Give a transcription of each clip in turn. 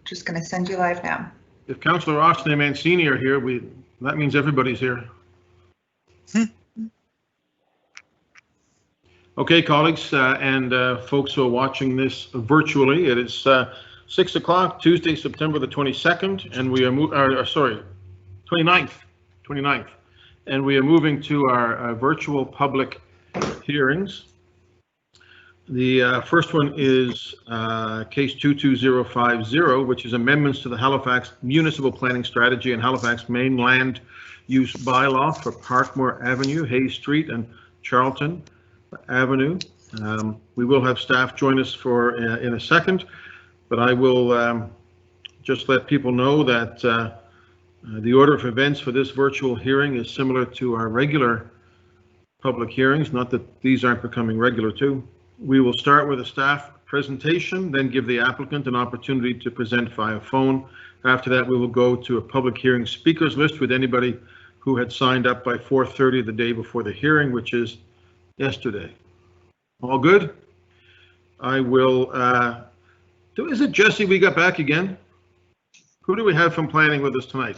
Just going to send you live now. If Councillor Austin and Mancini are here, that means everybody's here. Okay, colleagues and folks who are watching this virtually, it is 6 o'clock, Tuesday, September the 22nd, and we are sorry, 29th, and we are moving to our virtual public hearings. The first one is case 22050, which is amendments to the Halifax Municipal Planning Strategy and Halifax Main Land Use Bylaw for Parkmore Avenue, Hayes Street, and Charlton Avenue. We will have staff join us in a second, but I will just let people know that the order of events for this virtual hearing is similar to our regular public hearings, not that these aren't becoming regular too. We will start with a staff presentation, then give the applicant an opportunity to present via phone. After that, we will go to a public hearing speakers list with anybody who had signed up by 4:30 the day before the hearing, which is yesterday. All good? I will, is it Jesse we got back again? Who do we have from planning with us tonight?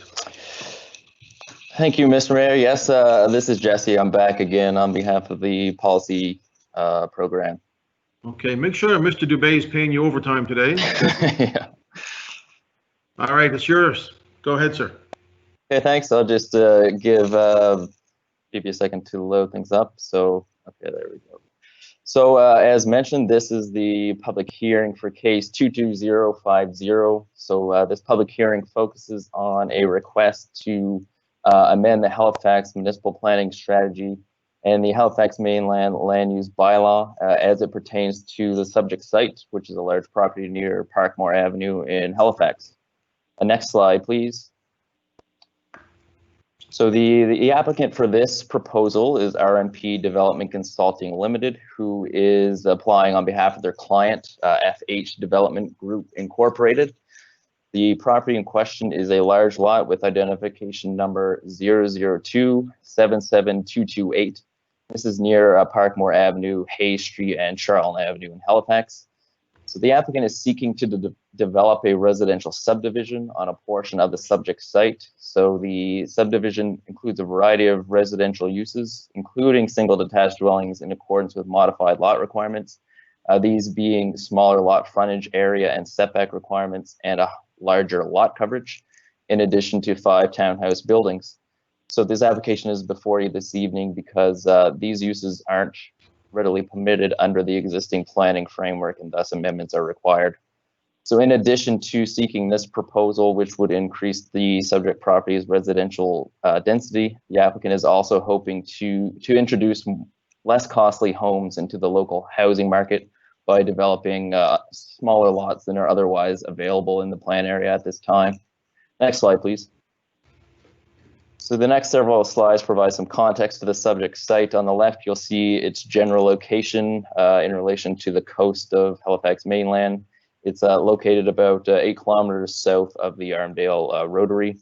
Thank you, Mr. Mayor. Yes, this is Jesse. I'm back again on behalf of the policy program. Okay, make sure Mr. Dubé is paying you overtime today. Yeah. All right, it's yours. Go ahead, sir. Okay, thanks. I'll just give you a second to load things up. So, okay, there we go. So, as mentioned, this is the public hearing for case 22050. So, this public hearing focuses on a request to amend the Halifax Municipal Planning Strategy and the Halifax Mainland Land Use Bylaw as it pertains to the subject site, which is a large property near Parkmore Avenue in Halifax. Next slide, please. So the applicant for this proposal is RMP Development Consulting Limited, who is applying on behalf of their client, FH Development Group Incorporated. The property in question is a large lot with identification number 002-77228. This is near Parkmore Avenue, Hayes Street, and Charlton Avenue in Halifax. So the applicant is seeking to develop a residential subdivision on a portion of the subject site. So the subdivision includes a variety of residential uses, including single detached dwellings in accordance with modified lot requirements, these being smaller lot frontage area and setback requirements and a larger lot coverage, in addition to 5 townhouse buildings. So this application is before you this evening because these uses aren't readily permitted under the existing planning framework, and thus amendments are required. So in addition to seeking this proposal, which would increase the subject property's residential density, the applicant is also hoping to introduce less costly homes into the local housing market by developing smaller lots than are otherwise available in the plan area at this time. Next slide, please. So the next several slides provide some context to the subject site. On the left, you'll see its general location in relation to the coast of Halifax mainland. It's located about 8 kilometers south of the Armdale Rotary.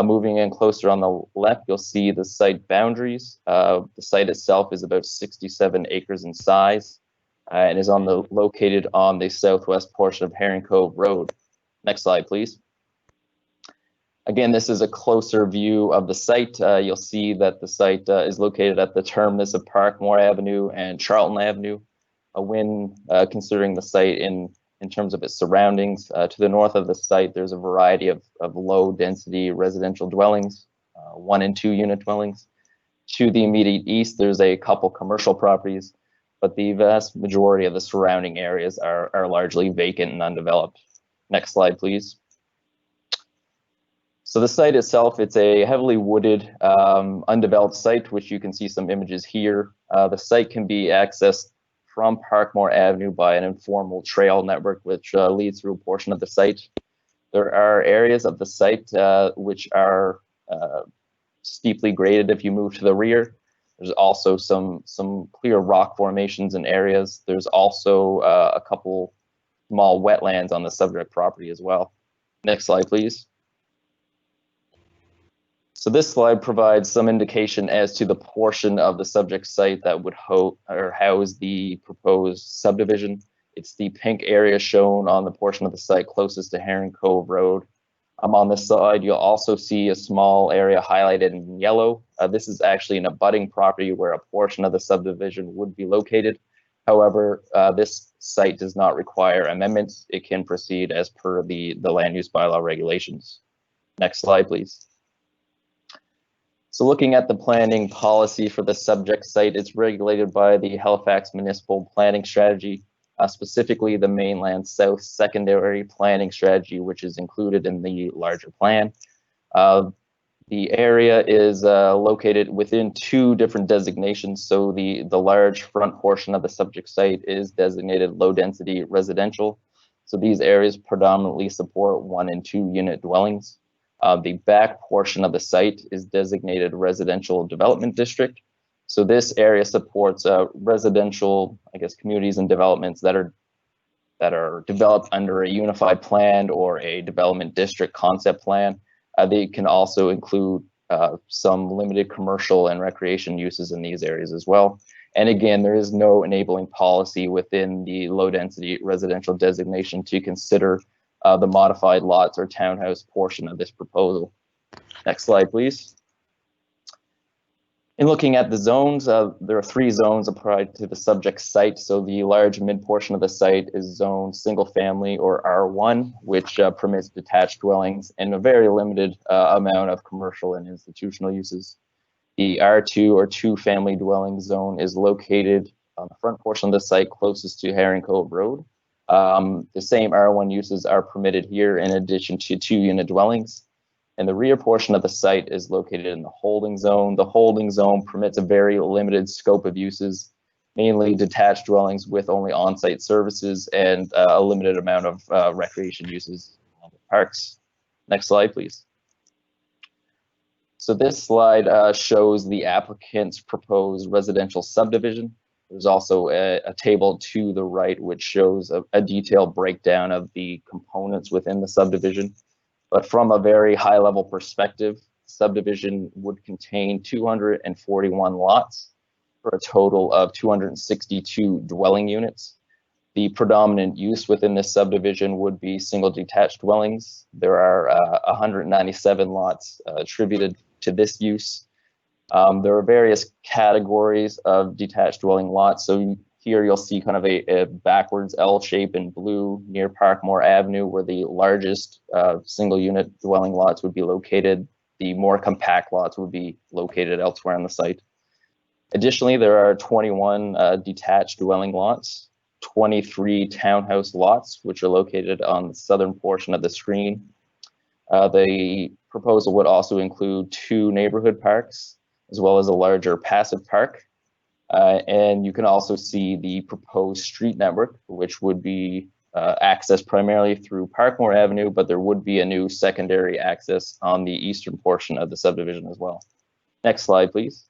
Moving in closer on the left, you'll see the site boundaries. The site itself is about 67 acres in size and is located on the southwest portion of Herring Cove Road. Next slide, please. Again, this is a closer view of the site. You'll see that the site is located at the terminus of Parkmore Avenue and Charlton Avenue. When considering the site in terms of its surroundings, to the north of the site, there's a variety of low density residential dwellings, 1 and 2 unit dwellings. To the immediate east, there's a couple commercial properties, but the vast majority of the surrounding areas are largely vacant and undeveloped. Next slide, please. So the site itself, it's a heavily wooded, undeveloped site, which you can see some images here. The site can be accessed from Parkmore Avenue by an informal trail network, which leads through a portion of the site. There are areas of the site which are steeply graded if you move to the rear. There's also some clear rock formations in areas. There's also a couple small wetlands on the subject property as well. Next slide, please. So this slide provides some indication as to the portion of the subject site that would house the proposed subdivision. It's the pink area shown on the portion of the site closest to Heron Cove Road. On this side, you'll also see a small area highlighted in yellow. This is actually an abutting property where a portion of the subdivision would be located. However, this site does not require amendments. It can proceed as per the land use bylaw regulations. Next slide, please. So looking at the planning policy for the subject site, it's regulated by the Halifax Municipal Planning Strategy, specifically the Mainland South Secondary Planning Strategy, which is included in the larger plan. The area is located within two different designations. So the large front portion of the subject site is designated low density residential. So these areas predominantly support 1 and 2 unit dwellings. The back portion of the site is designated residential development district. So this area supports residential, communities and developments that are developed under a unified plan or a development district concept plan. They can also include some limited commercial and recreation uses in these areas as well. And again, there is no enabling policy within the low density residential designation to consider the modified lots or townhouse portion of this proposal. Next slide, please. In looking at the zones, there are 3 zones applied to the subject site. So the large mid portion of the site is zoned single family or R1, which permits detached dwellings and a very limited amount of commercial and institutional uses. The R2 or 2 family dwelling zone is located on the front portion of the site closest to Heron Cove Road. The same R1 uses are permitted here in addition to 2 unit dwellings. And the rear portion of the site is located in the holding zone. The holding zone permits a very limited scope of uses, mainly detached dwellings with only on-site services and a limited amount of recreation uses, parks. Next slide, please. So this slide shows the applicant's proposed residential subdivision. There's also a table to the right which shows a detailed breakdown of the components within the subdivision. But from a very high level perspective, subdivision would contain 241 lots for a total of 262 dwelling units. The predominant use within this subdivision would be single detached dwellings. There are 197 lots attributed to this use. There are various categories of detached dwelling lots. So here you'll see kind of a backwards L shape in blue near Parkmore Avenue, where the largest single unit dwelling lots would be located. The more compact lots would be located elsewhere on the site. Additionally, there are 21 detached dwelling lots, 23 townhouse lots, which are located on the southern portion of the screen. The proposal would also include 2 neighborhood parks, as well as a larger passive park. And you can also see the proposed street network, which would be accessed primarily through Parkmore Avenue, but there would be a new secondary access on the eastern portion of the subdivision as well. Next slide, please.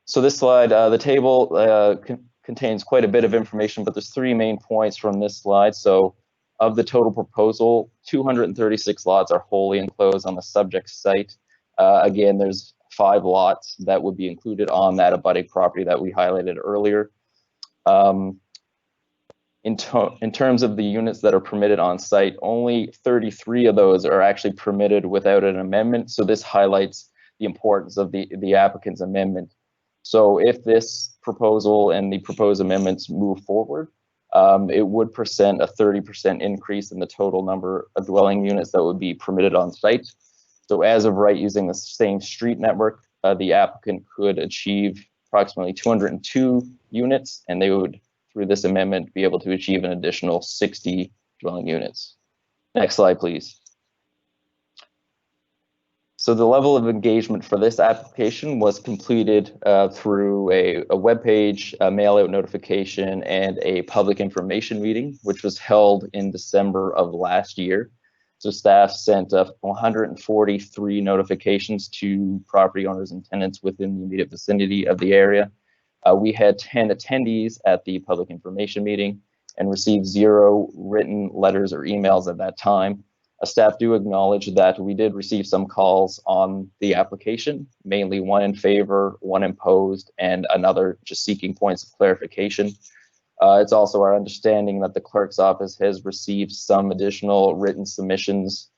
So this slide, the table contains quite a bit of information, but there's 3 main points from this slide. So of the total proposal, 236 lots are wholly enclosed on the subject site. Again, there's 5 lots that would be included on that abutting property that we highlighted earlier. In terms of the units that are permitted on site, only 33 of those are actually permitted without an amendment. So this highlights the importance of the applicant's amendment. So if this proposal and the proposed amendments move forward, it would present a 30% increase in the total number of dwelling units that would be permitted on site. So as of right, using the same street network, the applicant could achieve approximately 202 units, and they would, through this amendment, be able to achieve an additional 60 dwelling units. Next slide, please. So the level of engagement for this application was completed through a webpage, a mail-out notification, and a public information meeting, which was held in December of last year. So staff sent 143 notifications to property owners and tenants within the immediate vicinity of the area. We had 10 attendees at the public information meeting and received 0 written letters or emails at that time. Staff do acknowledge that we did receive some calls on the application, mainly 1 in favor, 1 opposed, and another just seeking points of clarification. It's also our understanding that the clerk's office has received some additional written submissions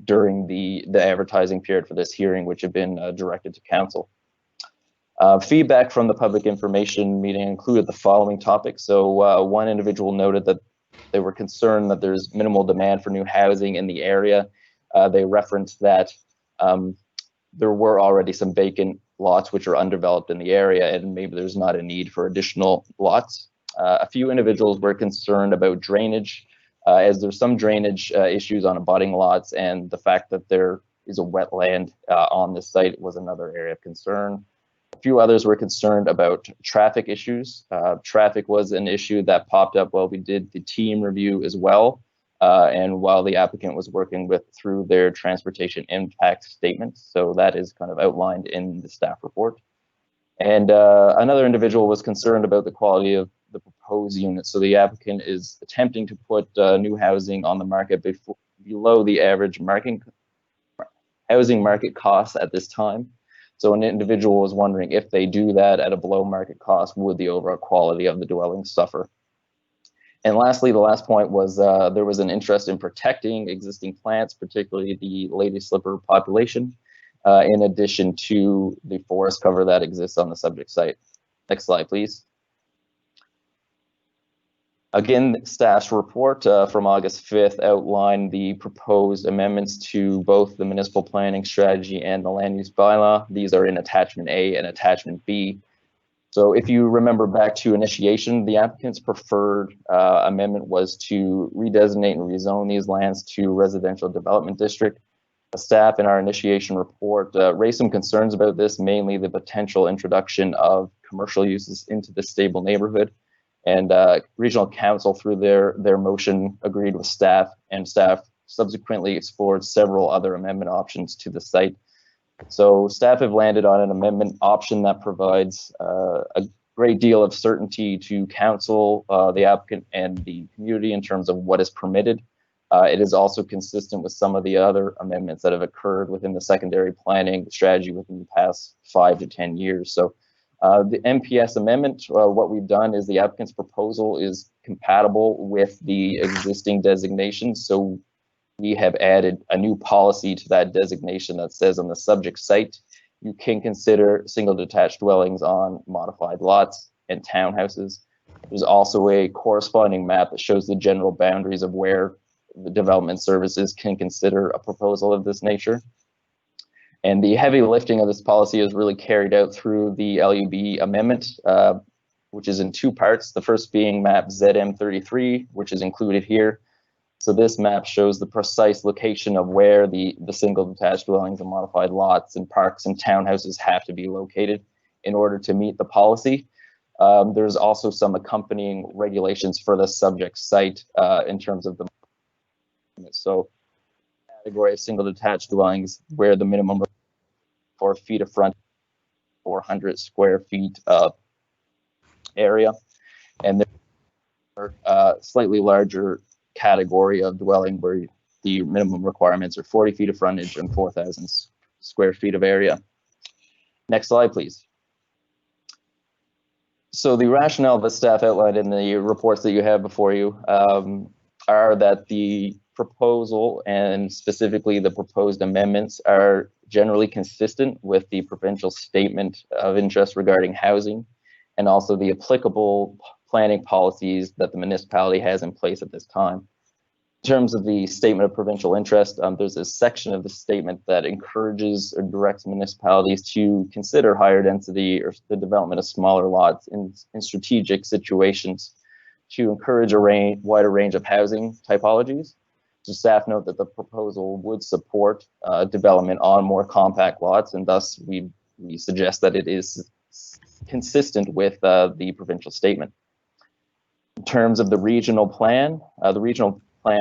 during the advertising period for this hearing, which have been directed to council. Feedback from the public information meeting included the following topics. So one individual noted that they were concerned that there's minimal demand for new housing in the area. They referenced that there were already some vacant lots which are undeveloped in the area, and maybe there's not a need for additional lots. A few individuals were concerned about drainage, as there's some drainage issues on abutting lots, and the fact that there is a wetland on this site was another area of concern. A few others were concerned about traffic issues. Traffic was an issue that popped up while we did the team review as well, and while the applicant was working through their transportation impact statement. So that is kind of outlined in the staff report. And another individual was concerned about the quality of the proposed unit. So the applicant is attempting to put new housing on the market below the average housing market cost at this time. So an individual was wondering, if they do that at a below market cost, would the overall quality of the dwelling suffer? And lastly, the last point was there was an interest in protecting existing plants, particularly the lady slipper population, in addition to the forest cover that exists on the subject site. Next slide, please. Again, staff's report from August 5th outlined the proposed amendments to both the municipal planning strategy and the land use bylaw. These are in attachment A and attachment B. So if you remember back to initiation, the applicant's preferred amendment was to redesignate and rezone these lands to residential development district. The staff in our initiation report raised some concerns about this, mainly the potential introduction of commercial uses into the stable neighborhood. And regional council, through their motion, agreed with staff, and staff subsequently explored several other amendment options to the site. So staff have landed on an amendment option that provides a great deal of certainty to council, the applicant, and the community in terms of what is permitted. It is also consistent with some of the other amendments that have occurred within the secondary planning strategy within the past 5 to 10 years. So the MPS amendment, what we've done is the applicant's proposal is compatible with the existing designation. So we have added a new policy to that designation that says on the subject site, you can consider single detached dwellings on modified lots and townhouses. There's also a corresponding map that shows the general boundaries of where the development services can consider a proposal of this nature. And the heavy lifting of this policy is really carried out through the LUB amendment, which is in 2 parts. The first being map ZM33, which is included here. So this map shows the precise location of where the single detached dwellings and modified lots and parks and townhouses have to be located in order to meet the policy. There's also some accompanying regulations for the subject site in terms of the category of single detached dwellings where the minimum 4 feet of front, 400 square feet of area, and there are slightly larger category of dwelling where the minimum requirements are 40 feet of frontage and 4,000 square feet of area. Next slide, please. So the rationale that staff outlined in the reports that you have before you are that the proposal and specifically the proposed amendments are generally consistent with the provincial statement of interest regarding housing and also the applicable planning policies that the municipality has in place at this time. In terms of the statement of provincial interest, there's a section of the statement that encourages or directs municipalities to consider higher density or the development of smaller lots in strategic situations to encourage a wider range of housing typologies. So staff note that the proposal would support development on more compact lots, and thus we suggest that it is consistent with the provincial statement. In terms of the regional plan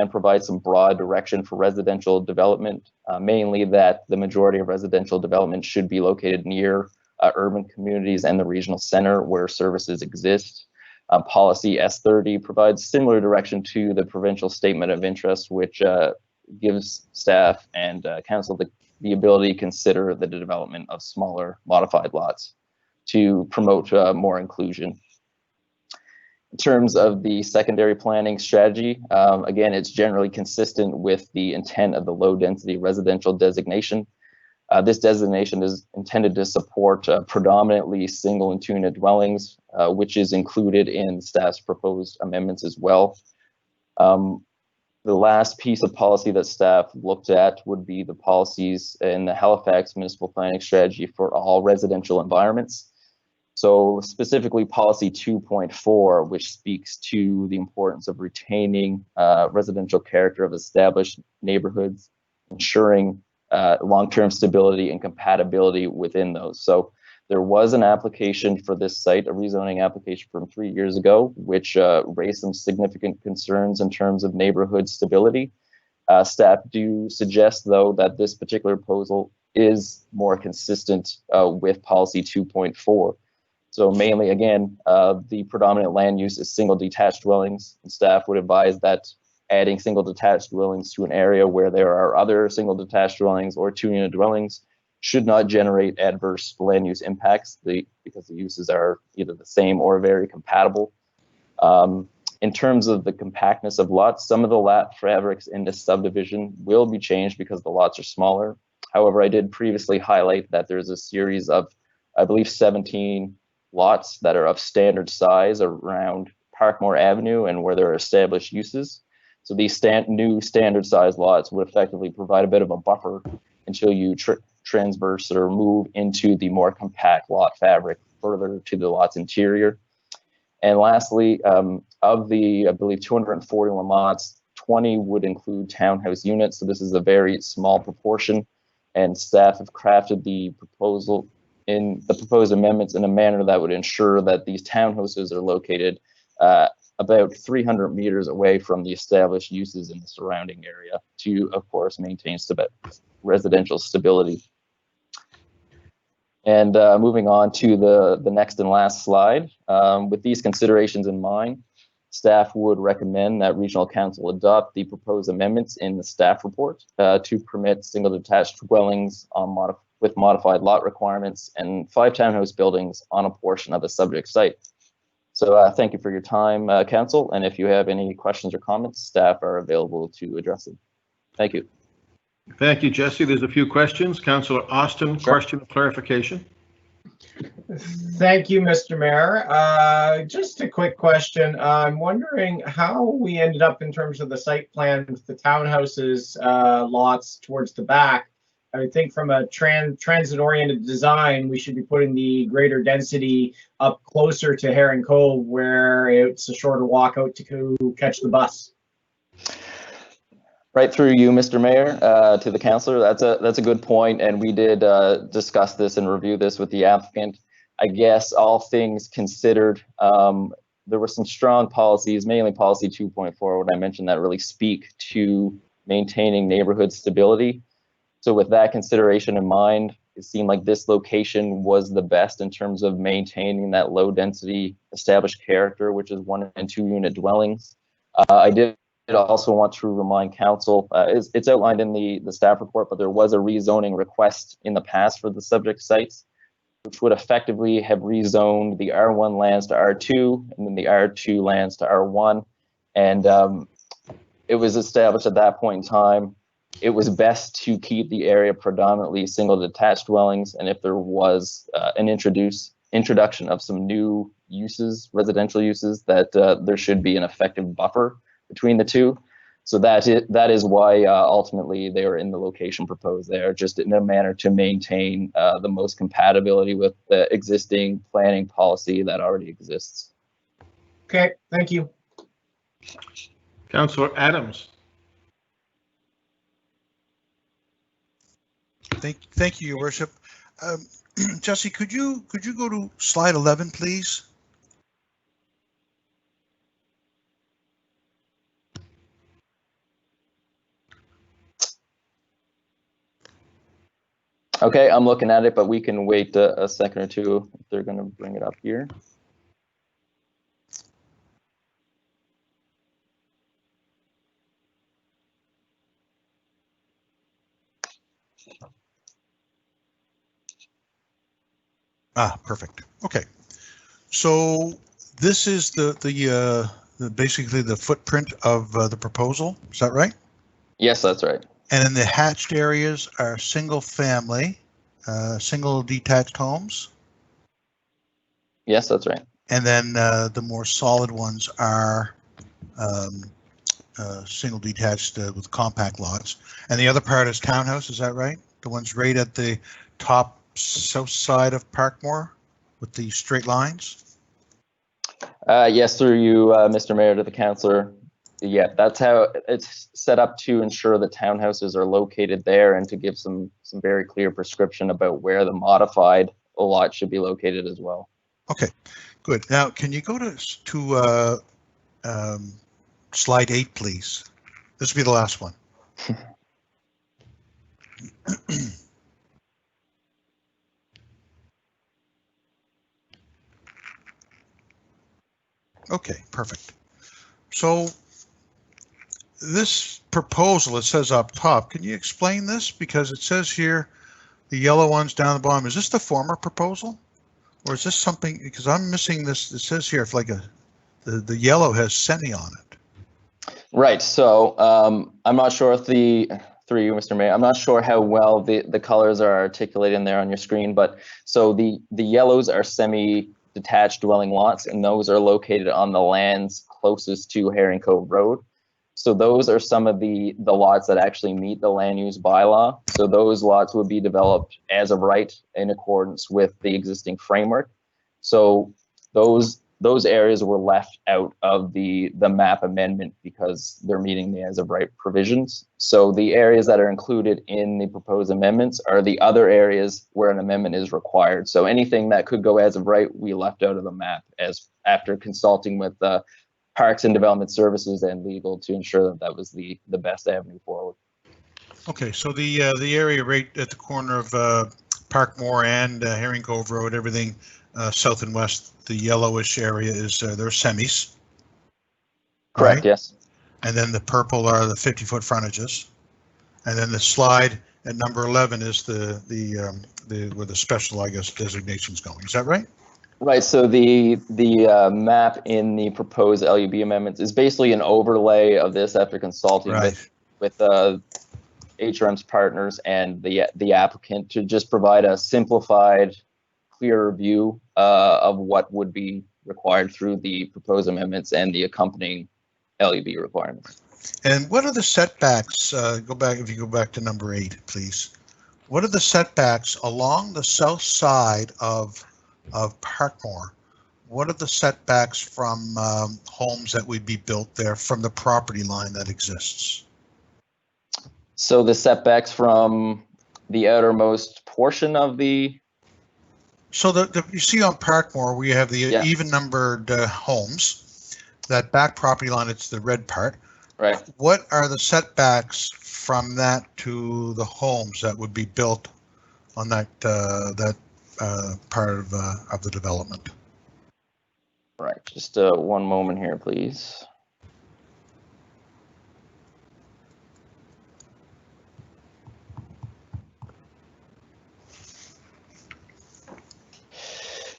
provides some broad direction for residential development, mainly that the majority of residential development should be located near urban communities and the regional center where services exist. Policy S30 provides similar direction to the provincial statement of interest, which gives staff and council the ability to consider the development of smaller modified lots to promote more inclusion. In terms of the secondary planning strategy, again, it's generally consistent with the intent of the low density residential designation. This designation is intended to support predominantly single and two-unit dwellings, which is included in staff's proposed amendments as well. The last piece of policy that staff looked at would be the policies in the Halifax municipal planning strategy for all residential environments. So specifically policy 2.4, which speaks to the importance of retaining residential character of established neighborhoods, ensuring long-term stability and compatibility within those. So there was an application for this site, a rezoning application from 3 years ago, which raised some significant concerns in terms of neighborhood stability. Staff do suggest, though, that this particular proposal is more consistent with policy 2.4. So mainly, again, the predominant land use is single detached dwellings, and staff would advise that adding single detached dwellings to an area where there are other single detached dwellings or two-unit dwellings should not generate adverse land use impacts because the uses are either the same or very compatible. In terms of the compactness of lots, some of the lot fabrics in this subdivision will be changed because the lots are smaller. However, I did previously highlight that there's a series of, I believe, 17 lots that are of standard size around Parkmore Avenue and where there are established uses. So these new standard size lots would effectively provide a bit of a buffer until you transverse or move into the more compact lot fabric further to the lot's interior. And lastly, of the, I believe, 241 lots, 20 would include townhouse units. So this is a very small proportion, and staff have crafted the proposal in the proposed amendments in a manner that would ensure that these townhouses are located about 300 meters away from the established uses in the surrounding area to, of course, maintain residential stability. And moving on to the next and last slide, with these considerations in mind, staff would recommend that Regional Council adopt the proposed amendments in the staff report to permit single detached dwellings on with modified lot requirements and 5 townhouse buildings on a portion of the subject site. So thank you for your time, Council, and if you have any questions or comments, staff are available to address them. Thank you. Thank you, Jesse. There's a few questions. Councillor Austin, Sure. question or clarification? Thank you, Mr. Mayor. Just a quick question. I'm wondering how we ended up in terms of the site plan with the townhouses lots towards the back. I would think from a transit-oriented design, we should be putting the greater density up closer to Heron Cove, where it's a shorter walk out to catch the bus. Right through you, Mr. Mayor, to the councillor. That's a good point, and we did discuss this and review this with the applicant. I guess all things considered, there were some strong policies, mainly policy 2.4, what I mentioned, that really speak to maintaining neighborhood stability. So with that consideration in mind, it seemed like this location was the best in terms of maintaining that low density established character, which is 1 and 2 unit dwellings. I did also want to remind council, it's outlined in the staff report, but there was a rezoning request in the past for the subject sites, which would effectively have rezoned the R1 lands to R2 and then the R2 lands to R1. And it was established at that point in time, it was best to keep the area predominantly single detached dwellings. And if there was an introduction of some new uses, residential uses, that there should be an effective buffer between the two. So that is why ultimately they are in the location proposed there, just in a manner to maintain the most compatibility with the existing planning policy that already exists. Okay, thank you. Councillor Adams. Thank you, Your Worship. Jesse, could you go to slide 11, please? Okay, I'm looking at it, but we can wait a second or two if they're going to bring it up here. Ah, perfect. Okay. So this is the basically the footprint of the proposal. Is that right? Yes, that's right. And then the hatched areas are single family, single detached homes. Yes, that's right. And then the more solid ones are single detached with compact lots. And the other part is townhouse, is that right? The ones right at the top south side of Parkmore with the straight lines? Yes, through you, Mr. Mayor, to the councillor. Yeah, that's how it's set up to ensure that townhouses are located there and to give some very clear prescription about where the modified lot should be located as well. Okay, good. Now, can you go to slide 8, please? This will be the last one. Okay, perfect. So this proposal, it says up top, can you explain this? Because it says here, the yellow ones down the bottom, is this the former proposal? Or is this something, because I'm missing this, it says here, if like the yellow has semi on it. Right, so I'm not sure if through you, Mr. Mayor, I'm not sure how well the colors are articulated in there on your screen, but so the yellows are semi-detached dwelling lots, and those are located on the lands closest to Herring Cove Road. So those are some of the lots that actually meet the land use bylaw. So those lots would be developed as of right in accordance with the existing framework. So those areas were left out of the map amendment because they're meeting the as of right provisions. So the areas that are included in the proposed amendments are the other areas where an amendment is required. So anything that could go as of right, we left out of the map as after consulting with Parks and Development Services and legal to ensure that that was the best avenue forward. Okay, so the area right at the corner of Parkmore and Herring Cove Road, everything south and west, the yellowish area is their semis. Correct, right? yes. And then the purple are the 50-foot frontages. And then the slide at number 11 is the where the special, I guess, designation's going. Is that right? Right, so the map in the proposed LUB amendments is basically an overlay of this after consulting with HRM's partners and the applicant to just provide a simplified, clearer view of what would be required through the proposed amendments and the accompanying LUB requirements. And what are the setbacks? If you go back to number 8, please. What are the setbacks along the south side of Parkmore? What are the setbacks from homes that would be built there from the property line that exists? So the setbacks from the outermost portion of the... So you see on Parkmore, we have the even numbered homes. That back property line, it's the red part. Right. What are the setbacks from that to the homes that would be built on that part of the development? Right, just one moment here, please.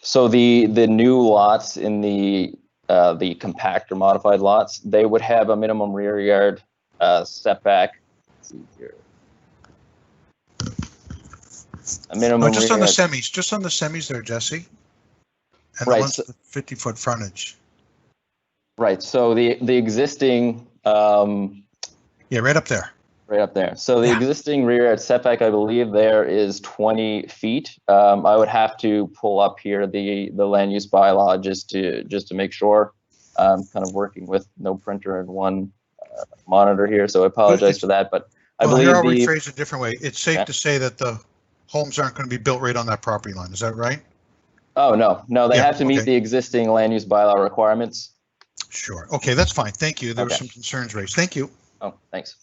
So the new lots in the compact or modified lots, they would have a minimum rear yard setback. Let's see here. A minimum. Just on the semis, just on the semis there, Jesse. And right, the ones with the 50-foot frontage. Right. So the existing. Yeah, right up there. Right up there. So the existing rear yard setback, I believe, there is 20 feet. I would have to pull up here the land use bylaw just to make sure. I'm kind of working with no printer and one monitor here, so I apologize for that. But I believe here I'll rephrase it a different way. It's safe to say that the homes aren't going to be built right on that property line. Is that right? Oh, no, they have to meet the existing land use bylaw requirements. Sure. Okay, that's fine. Thank you. There were some concerns raised. Thank you. Oh, thanks.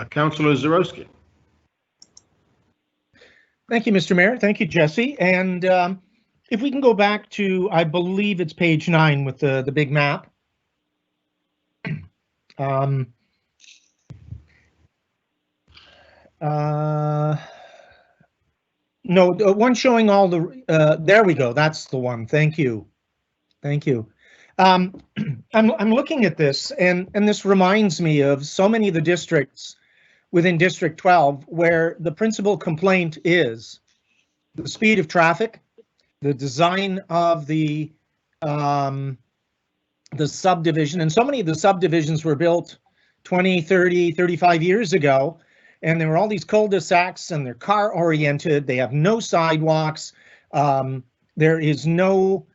Councilor Zarowski. Thank you, Mr. Mayor. Thank you, Jesse. And if we can go back to, I believe it's page 9 with the big map. No, the one showing all the, there we go. That's the one. Thank you. Thank you. I'm looking at this, and this reminds me of so many of the districts within District 12 where the principal complaint is the speed of traffic, the design of the subdivision, and so many of the subdivisions were built 20, 30, 35 years ago, and there were all these cul-de-sacs, and they're car-oriented, they have no sidewalks, there is no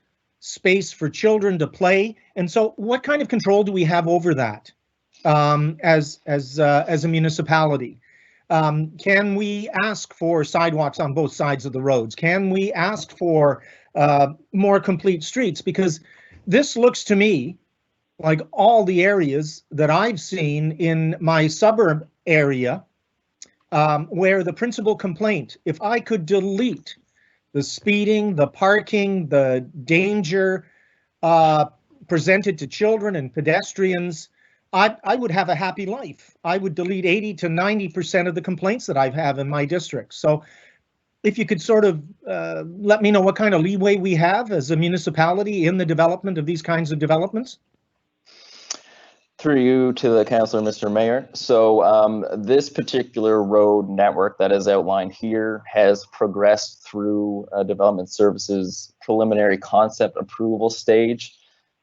space for children to play. And so what kind of control do we have over that as a municipality? Can we ask for sidewalks on both sides of the roads? Can we ask for more complete streets? Because this looks to me like all the areas that I've seen in my suburb area where the principal complaint, if I could delete the speeding, the parking, the danger presented to children and pedestrians, I would have a happy life. I would delete 80 to 90% of the complaints that I have in my district. So if you could sort of let me know what kind of leeway we have as a municipality in the development of these kinds of developments. Through you to the councillor, Mr. Mayor. So this particular road network that is outlined here has progressed through Development Services preliminary concept approval stage.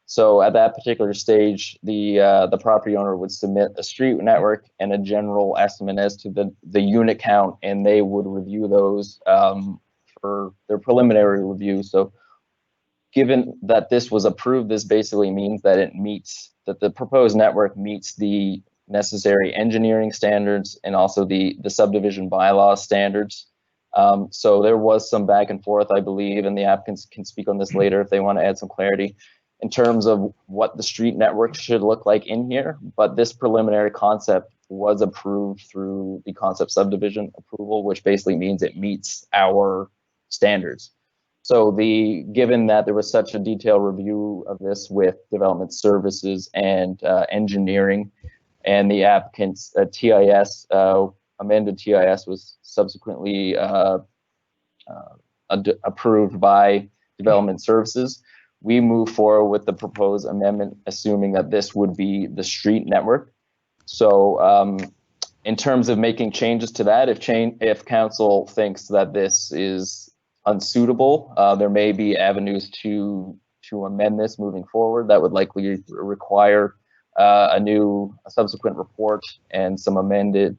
So at that particular stage, the property owner would submit a street network and a general estimate as to the unit count, and they would review those for their preliminary review. So given that this was approved, this basically means that that the proposed network meets the necessary engineering standards and also the subdivision bylaw standards. So there was some back and forth, I believe, and the applicants can speak on this later if they want to add some clarity in terms of what the street network should look like in here. But this preliminary concept was approved through the concept subdivision approval, which basically means it meets our standards. So given that there was such a detailed review of this with Development Services and engineering, and the applicant's TIS, amended TIS was subsequently approved by Development Services, we move forward with the proposed amendment, assuming that this would be the street network. So in terms of making changes to that, if council thinks that this is unsuitable, there may be avenues to amend this moving forward. That would likely require a subsequent report and some amended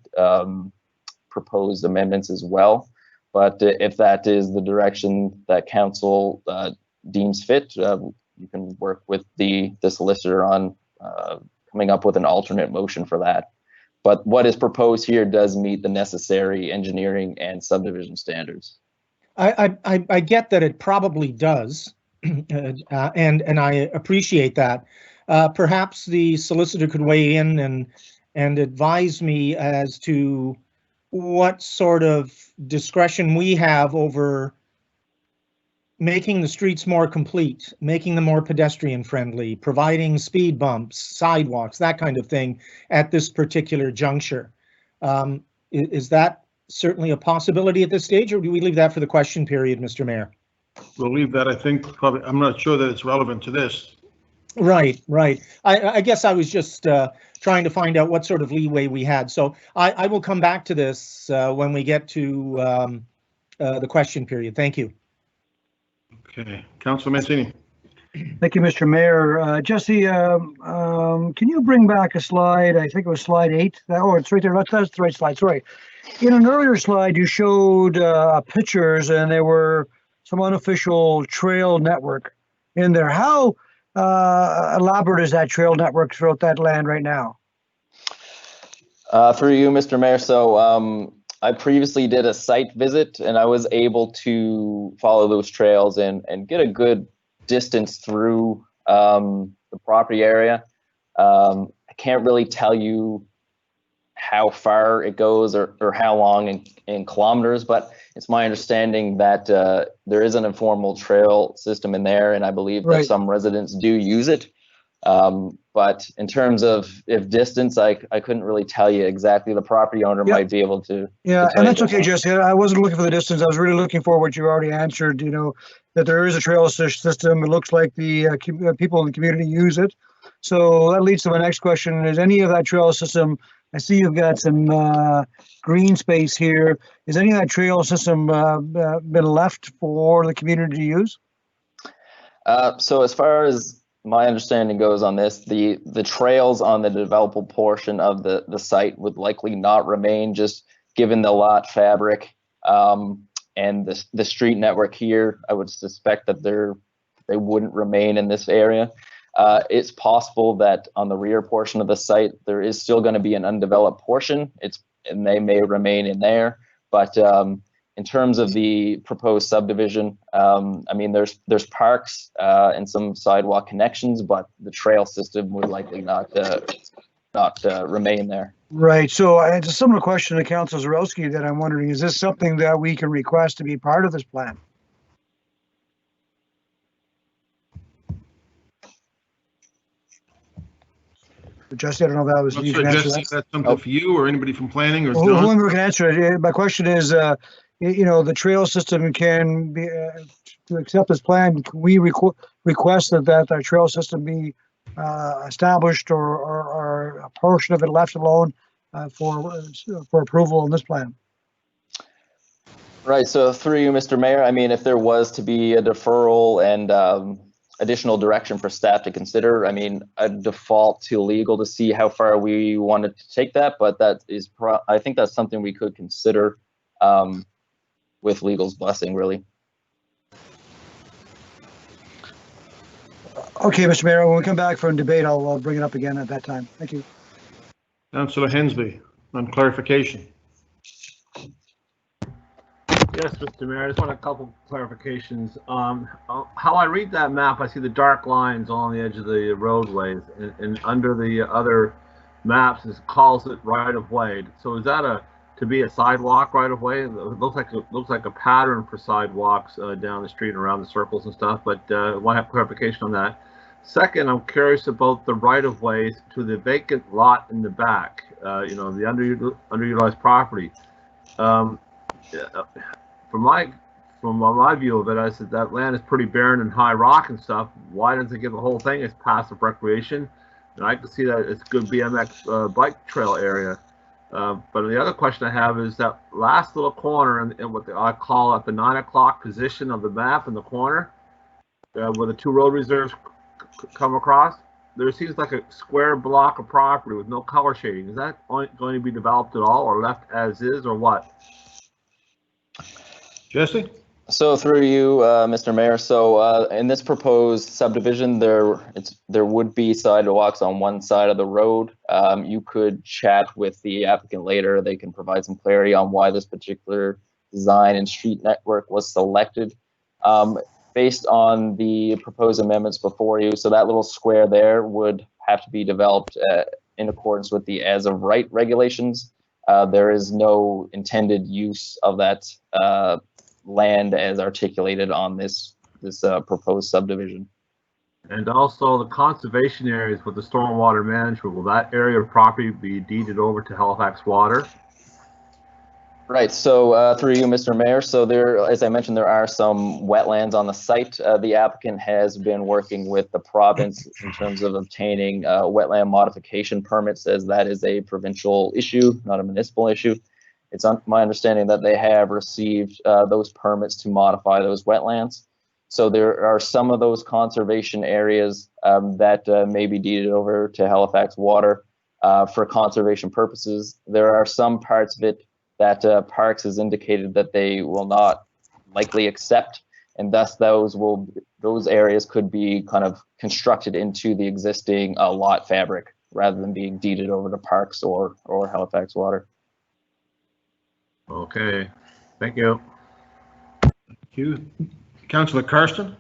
proposed amendments as well. But if that is the direction that council deems fit, you can work with the solicitor on coming up with an alternate motion for that. But what is proposed here does meet the necessary engineering and subdivision standards. I get that it probably does, and I appreciate that. Perhaps the solicitor could weigh in and advise me as to what sort of discretion we have over making the streets more complete, making them more pedestrian friendly, providing speed bumps, sidewalks, that kind of thing at this particular juncture. Is that certainly a possibility at this stage, or do we leave that for the question period, Mr. Mayor? We'll leave that, I think, probably. I'm not sure that it's relevant to this. Right. I guess I was just trying to find out what sort of leeway we had. So I will come back to this when we get to the question period. Thank you. Okay, Councilor Mancini. Thank you, Mr. Mayor. Jesse, can you bring back a slide? I think it was slide 8. Oh, it's right there. That's the right slide. Sorry. In an earlier slide, you showed pictures, and there were some unofficial trail network in there. How elaborate is that trail network throughout that land right now? Through you, Mr. Mayor. So I previously did a site visit, and I was able to follow those trails and get a good distance through the property area. I can't really tell you how far it goes or how long in kilometers, but it's my understanding that there is an informal trail system in there, and I believe that some residents do use it. But in terms of if distance, I couldn't really tell you exactly. The property owner Yeah. might be able to. Yeah, tell and you that's that okay, more. Jesse. I wasn't looking for the distance. I was really looking for what you already answered, that there is a trail system. It looks like the people in the community use it. So that leads to my next question. Is any of that trail system, I see you've got some green space here. Is any of that trail system been left for the community to use? So as far as my understanding goes on this, the trails on the developable portion of the site would likely not remain, just given the lot fabric and the street network here. I would suspect that they wouldn't remain in this area. It's possible that on the rear portion of the site, there is still going to be an undeveloped portion. And they may remain in there, but in terms of the proposed subdivision, I mean, there's parks and some sidewalk connections, but the trail system would likely not remain there. Right. So it's a similar question to Councilor Zarowski that I'm wondering, is this something that we can request to be part of this plan? Jesse, I don't know if that was, Not you sure, can answer Jesse, that. if that's something for you or anybody from planning or John? Whoever can answer it. My question is, the trail system can be, to accept this plan, can we request that our trail system be established or a portion of it left alone for approval in this plan? Right. So through you, Mr. Mayor, I mean, if there was to be a deferral and additional direction for staff to consider, I mean, I'd default to legal to see how far we wanted to take that, but that is, I think that's something we could consider with legal's blessing, really. Okay, Mr. Mayor, when we come back from debate, I'll bring it up again at that time. Thank you. Councillor Hensby, on clarification. Yes, Mr. Mayor, I just want a couple clarifications. How I read that map, I see the dark lines along the edge of the roadways, and under the other maps, it calls it right of way. So is that to be a sidewalk right of way? It looks like a pattern for sidewalks down the street and around the circles and stuff. But I want to have clarification on that. Second, I'm curious about the right of ways to the vacant lot in the back. The underutilized property. From my view of it, I said that land is pretty barren and high rock and stuff. Why doesn't it give the whole thing as passive recreation? And I can see that it's good BMX bike trail area. But the other question I have is that last little corner in what I call at the 9 o'clock position of the map in the corner, where the two road reserves come across. There seems like a square block of property with no color shading. Is that going to be developed at all, or left as is, or what? Jesse? So through you, Mr. Mayor, so in this proposed subdivision, there would be sidewalks on one side of the road. You could chat with the applicant later. They can provide some clarity on why this particular design and street network was selected. Based on the proposed amendments before you, so that little square there would have to be developed in accordance with the as of right regulations. There is no intended use of that land as articulated on this proposed subdivision. And also the conservation areas with the stormwater management, will that area of property be deeded over to Halifax Water? Right, so through you, Mr. Mayor, so there, as I mentioned, there are some wetlands on the site. The applicant has been working with the province in terms of obtaining wetland modification permits, as that is a provincial issue, not a municipal issue. It's my understanding that they have received those permits to modify those wetlands. So there are some of those conservation areas that may be deeded over to Halifax Water for conservation purposes. There are some parts of it that Parks has indicated that they will not likely accept, and thus those areas could be kind of constructed into the existing lot fabric rather than being deeded over to Parks or Halifax Water. Okay, thank you. Thank you. Councillor Karsten,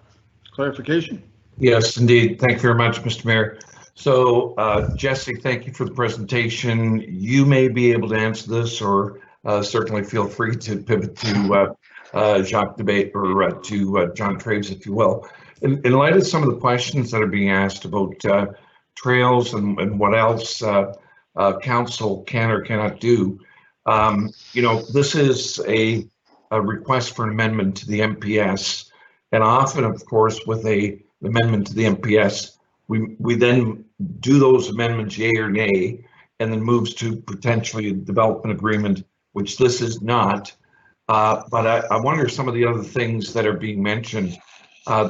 clarification? Yes, indeed. Thank you very much, Mr. Mayor. So, Jesse, thank you for the presentation. You may be able to answer this, or certainly feel free to pivot to Jacques Debate or to John Traves, if you will. In light of some of the questions that are being asked about trails and what else council can or cannot do. This is a request for an amendment to the MPS, and often, of course, with a amendment to the MPS, we then do those amendments yay or nay, and then moves to potentially a development agreement, which this is not. But I wonder some of the other things that are being mentioned.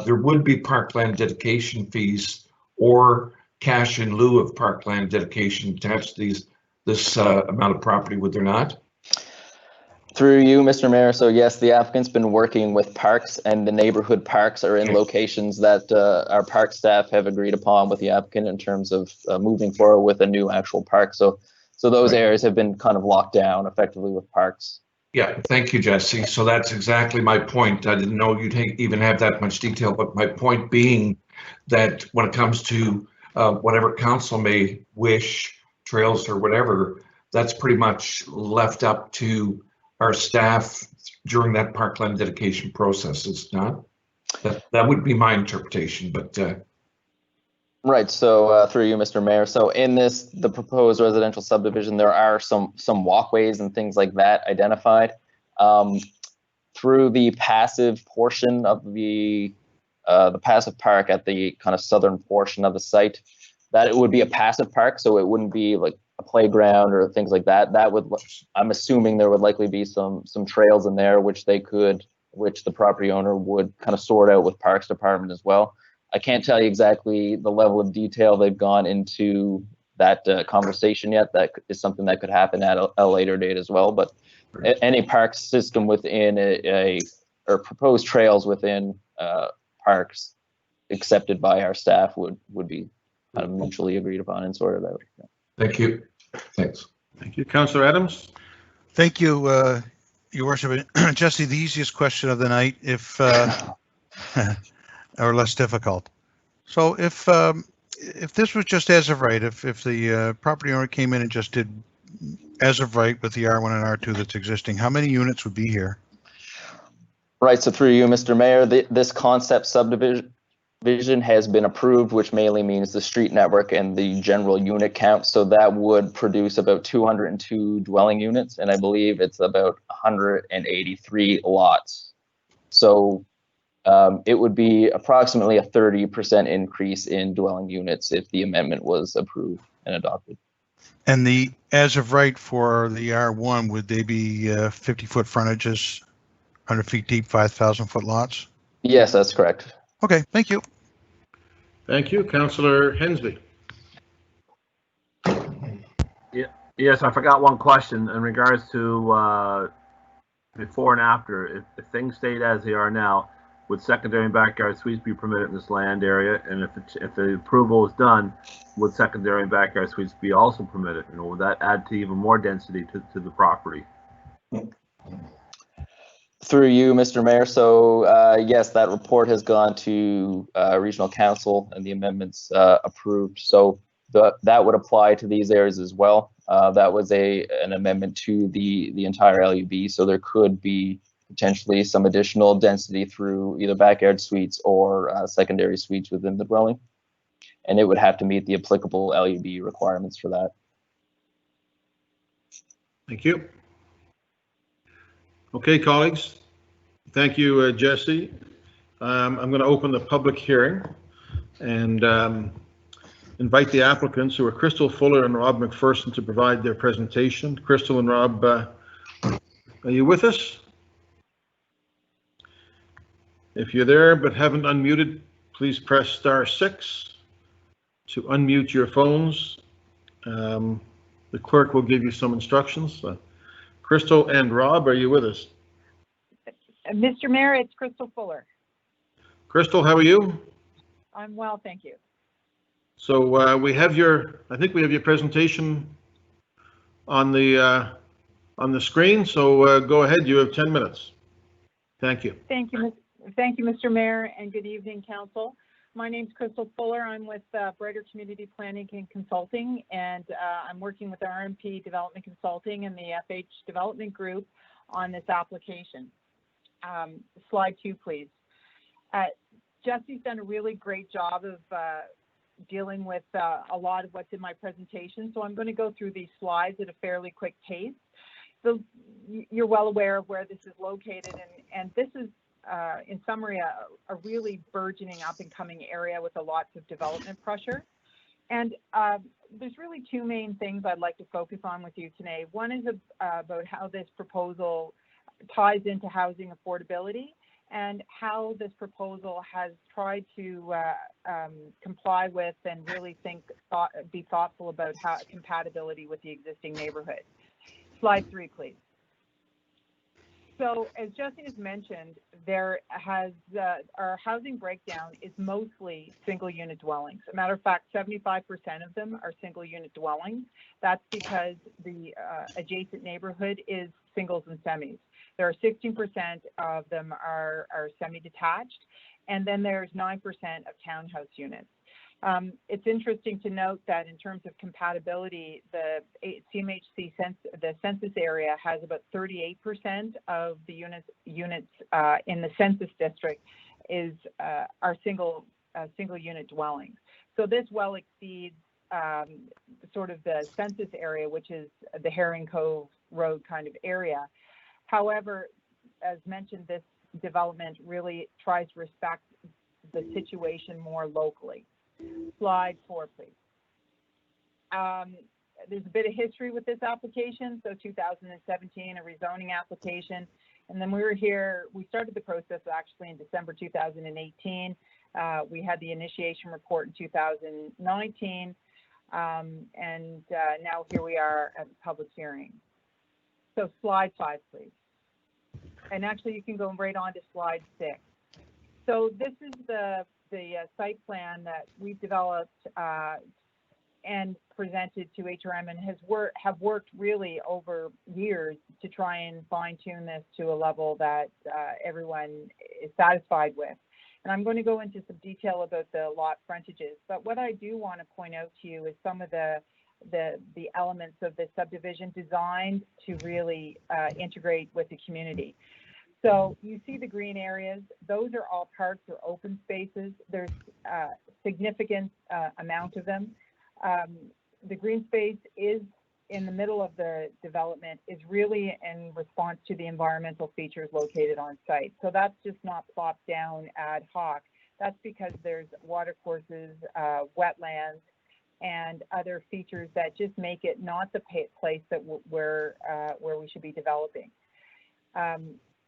There would be parkland dedication fees or cash in lieu of parkland dedication attached to this amount of property, would there not? Through you, Mr. Mayor. So yes, the applicant's been working with parks, and the neighborhood parks are in locations that our park staff have agreed upon with the applicant in terms of moving forward with a new actual park. So those areas have been kind of locked down effectively with parks. Yeah, thank you, Jesse. So that's exactly my point. I didn't know you'd even have that much detail, but my point being that when it comes to whatever council may wish, trails or whatever, that's pretty much left up to our staff during that parkland dedication process. It's not. That would be my interpretation, but. Right. So through you, Mr. Mayor. So in the proposed residential subdivision, there are some walkways and things like that identified. Through the passive portion of the passive park at the kind of southern portion of the site, that it would be a passive park, so it wouldn't be like a playground or things like that. I'm assuming there would likely be some trails in there, which the property owner would kind of sort out with Parks Department as well. I can't tell you exactly the level of detail they've gone into that conversation yet. That is something that could happen at a later date as well. But any park system within or proposed trails within parks accepted by our staff would be kind of mutually agreed upon and sorted out. Thank you. Thanks. Thank you. Councillor Adams. Thank you, Your Worship. Jesse, the easiest question of the night, if or less difficult. So if this was just as of right, if the property owner came in and just did as of right with the R1 and R2 that's existing, how many units would be here? Right. So through you, Mr. Mayor, this concept subdivision has been approved, which mainly means the street network and the general unit count. So that would produce about 202 dwelling units, and I believe it's about 183 lots. So it would be approximately a 30% increase in dwelling units if the amendment was approved and adopted. And the as of right for the R1, would they be 50-foot frontages, 100 feet deep, 5,000-foot lots? Yes, that's correct. Okay, thank you. Thank you. Councillor Hensby. Yes, I forgot one question in regards to before and after. If things stayed as they are now, would secondary and backyard suites be permitted in this land area? And if the approval is done, would secondary and backyard suites be also permitted? And would that add to even more density to the property? Through you, Mr. Mayor. So yes, that report has gone to Regional Council and the amendments approved. So that would apply to these areas as well. That was an amendment to the entire LUB. So there could be potentially some additional density through either backyard suites or secondary suites within the dwelling. And it would have to meet the applicable LUB requirements for that. Thank you. Okay, colleagues. Thank you, Jesse. I'm going to open the public hearing and invite the applicants, who are Crystal Fuller and Rob McPherson, to provide their presentation. Crystal and Rob, are you with us? If you're there but haven't unmuted, please press *6 to unmute your phones. The clerk will give you some instructions. Crystal and Rob, are you with us? Mr. Mayor, it's Crystal Fuller. Crystal, how are you? I'm well, thank you. So I think we have your presentation on the screen. So go ahead. You have 10 minutes. Thank you. Thank you, Mr. Mayor, and good evening, Council. My name is Crystal Fuller. I'm with Brighter Community Planning and Consulting, and I'm working with RMP Development Consulting and the FH Development Group on this application. Slide 2, please. Jesse's done a really great job of dealing with a lot of what's in my presentation, so I'm going to go through these slides at a fairly quick pace. So you're well aware of where this is located, and this is, in summary, a really burgeoning up-and-coming area with a lots of development pressure. And there's really two main things I'd like to focus on with you today. One is about how this proposal ties into housing affordability, and how this proposal has tried to comply with and really be thoughtful about how compatibility with the existing neighborhood. Slide 3, please. So as Jesse has mentioned, our housing breakdown is mostly single unit dwellings. As a matter of fact, 75% of them are single unit dwellings. That's because the adjacent neighborhood is singles and semis. There are 16% of them are semi-detached, and then there's 9% of townhouse units. It's interesting to note that in terms of compatibility, the CMHC the census area has about 38% of the units in the census district are single unit dwellings. So this well exceeds sort of the census area, which is the Herring Cove Road kind of area. However, as mentioned, this development really tries to respect the situation more locally. Slide 4, please. There's a bit of history with this application. So 2017, a rezoning application. And then we started the process actually in December 2018. We had the initiation report in 2019. And now here we are at the public hearing. So slide 5, please. And actually you can go right on to slide 6. So this is the site plan that we've developed and presented to HRM, and have worked really over years to try and fine tune this to a level that everyone is satisfied with. And I'm going to go into some detail about the lot frontages, but what I do want to point out to you is some of the elements of the subdivision designed to really integrate with the community. So you see the green areas, those are all parks or open spaces. There's a significant amount of them. The green space is in the middle of the development, is really in response to the environmental features located on site. So that's just not plopped down ad hoc. That's because there's water courses, wetlands, and other features that just make it not the place that where we should be developing.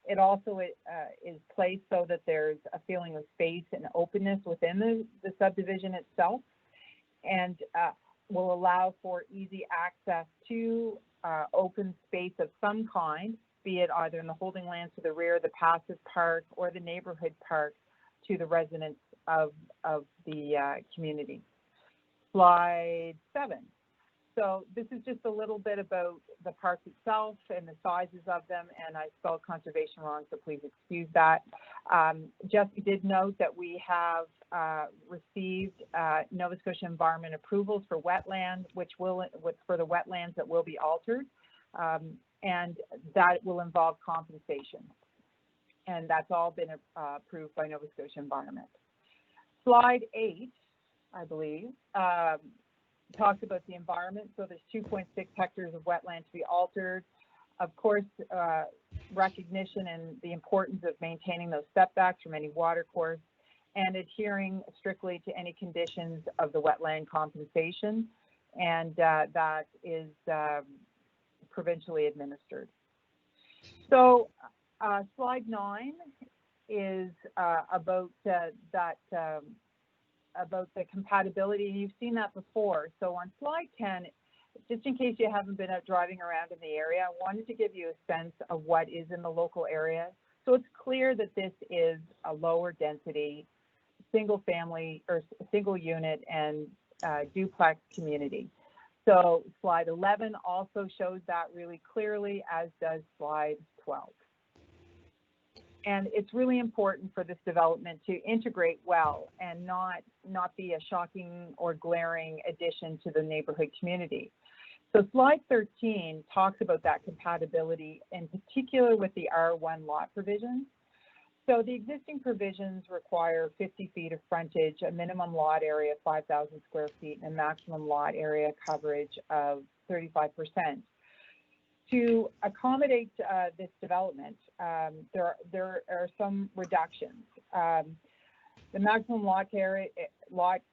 It also is placed so that there's a feeling of space and openness within the subdivision itself, and will allow for easy access to open space of some kind, be it either in the holding lands to the rear, the passive park, or the neighborhood park to the residents of the community. Slide 7. So this is just a little bit about the park itself and the sizes of them, and I spelled conservation wrong, so please excuse that. Jesse did note that we have received Nova Scotia Environment approvals for wetland, for the wetlands that will be altered, and that will involve compensation. And that's all been approved by Nova Scotia Environment. Slide 8, I believe, talks about the environment. So there's 2.6 hectares of wetland to be altered. Of course, recognition and the importance of maintaining those setbacks from any water course, and adhering strictly to any conditions of the wetland compensation, and that is provincially administered. So slide 9 is about about the compatibility. You've seen that before. So on slide 10, just in case you haven't been out driving around in the area, I wanted to give you a sense of what is in the local area. So it's clear that this is a lower density, single family or single unit and duplex community. So slide 11 also shows that really clearly, as does slide 12. And it's really important for this development to integrate well and not be a shocking or glaring addition to the neighborhood community. So slide 13 talks about that compatibility, in particular with the R1 lot provisions. So the existing provisions require 50 feet of frontage, a minimum lot area of 5,000 square feet, and a maximum lot area coverage of 35%. To accommodate this development, there are some reductions. The maximum lot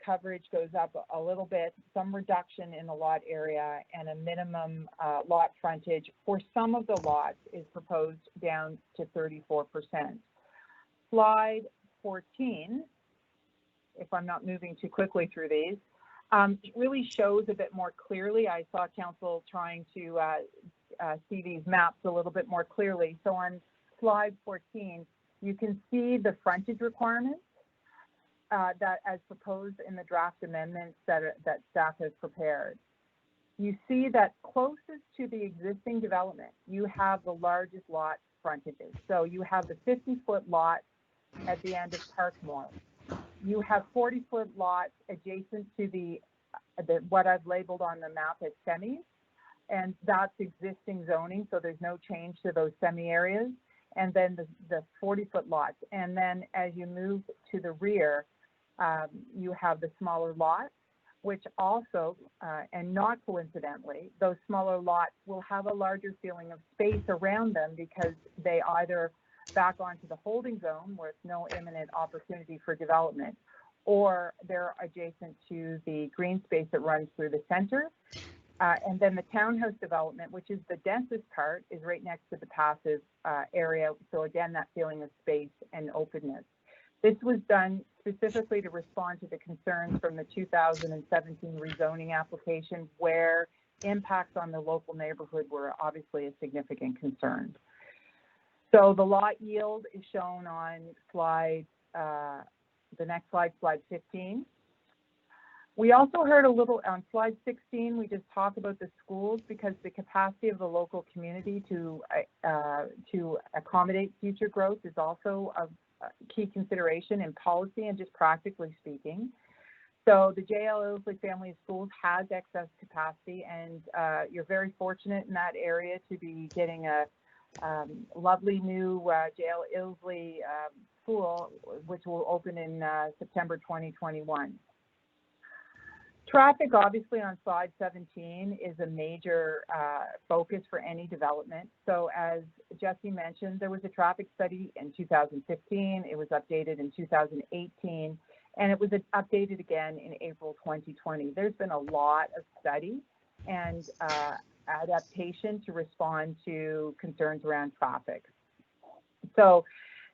coverage goes up a little bit, some reduction in the lot area, and a minimum lot frontage for some of the lots is proposed down to 34%. Slide 14, if I'm not moving too quickly through these, really shows a bit more clearly. I saw council trying to see these maps a little bit more clearly. So on slide 14, you can see the frontage requirements that as proposed in the draft amendments that staff has prepared. You see that closest to the existing development, you have the largest lot frontages. So you have the 50-foot lot at the end of Parkmore. You have 40-foot lots adjacent to the what I've labeled on the map as semis, and that's existing zoning, so there's no change to those semi areas. And then the 40-foot lots. And then as you move to the rear, you have the smaller lots, which also, and not coincidentally, those smaller lots will have a larger feeling of space around them because they either back onto the holding zone where it's no imminent opportunity for development, or they're adjacent to the green space that runs through the center. And then the townhouse development, which is the densest part, is right next to the passive area. So again, that feeling of space and openness. This was done specifically to respond to the concerns from the 2017 rezoning application, where impacts on the local neighborhood were obviously a significant concern. So the lot yield is shown on slide, the next slide, slide 15. We also heard a little on slide 16, we just talked about the schools because the capacity of the local community to accommodate future growth is also a key consideration in policy and just practically speaking. So the JL Ilsley Family of Schools has excess capacity, and you're very fortunate in that area to be getting a lovely new JL Ilsley school, which will open in September 2021. Traffic, obviously, on slide 17 is a major focus for any development. So as Jesse mentioned, there was a traffic study in 2015, it was updated in 2018, and it was updated again in April 2020. There's been a lot of study and adaptation to respond to concerns around traffic. So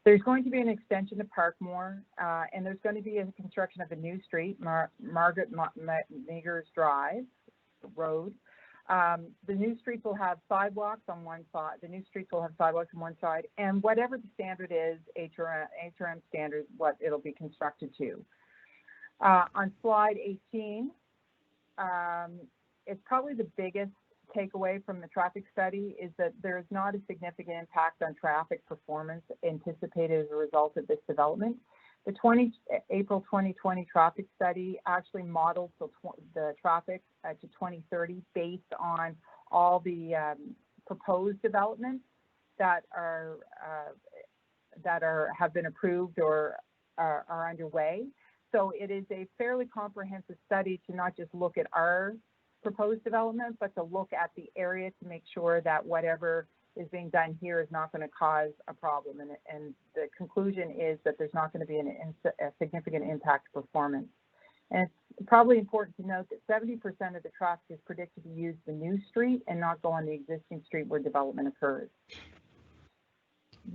there's going to be an extension to Parkmore, and there's going to be a construction of a new street, Margaret Meagers Drive Road. The new streets will have sidewalks on one side. The new streets will have sidewalks on one side, and whatever the standard is, HRM standard, what it'll be constructed to. On slide 18, it's probably the biggest takeaway from the traffic study is that there is not a significant impact on traffic performance anticipated as a result of this development. The April 2020 traffic study actually modeled the traffic to 2030 based on all the proposed developments that have been approved or are underway. So it is a fairly comprehensive study to not just look at our proposed development, but to look at the area to make sure that whatever is being done here is not going to cause a problem. And the conclusion is that there's not going to be a significant impact to performance. And it's probably important to note that 70% of the traffic is predicted to use the new street and not go on the existing street where development occurs.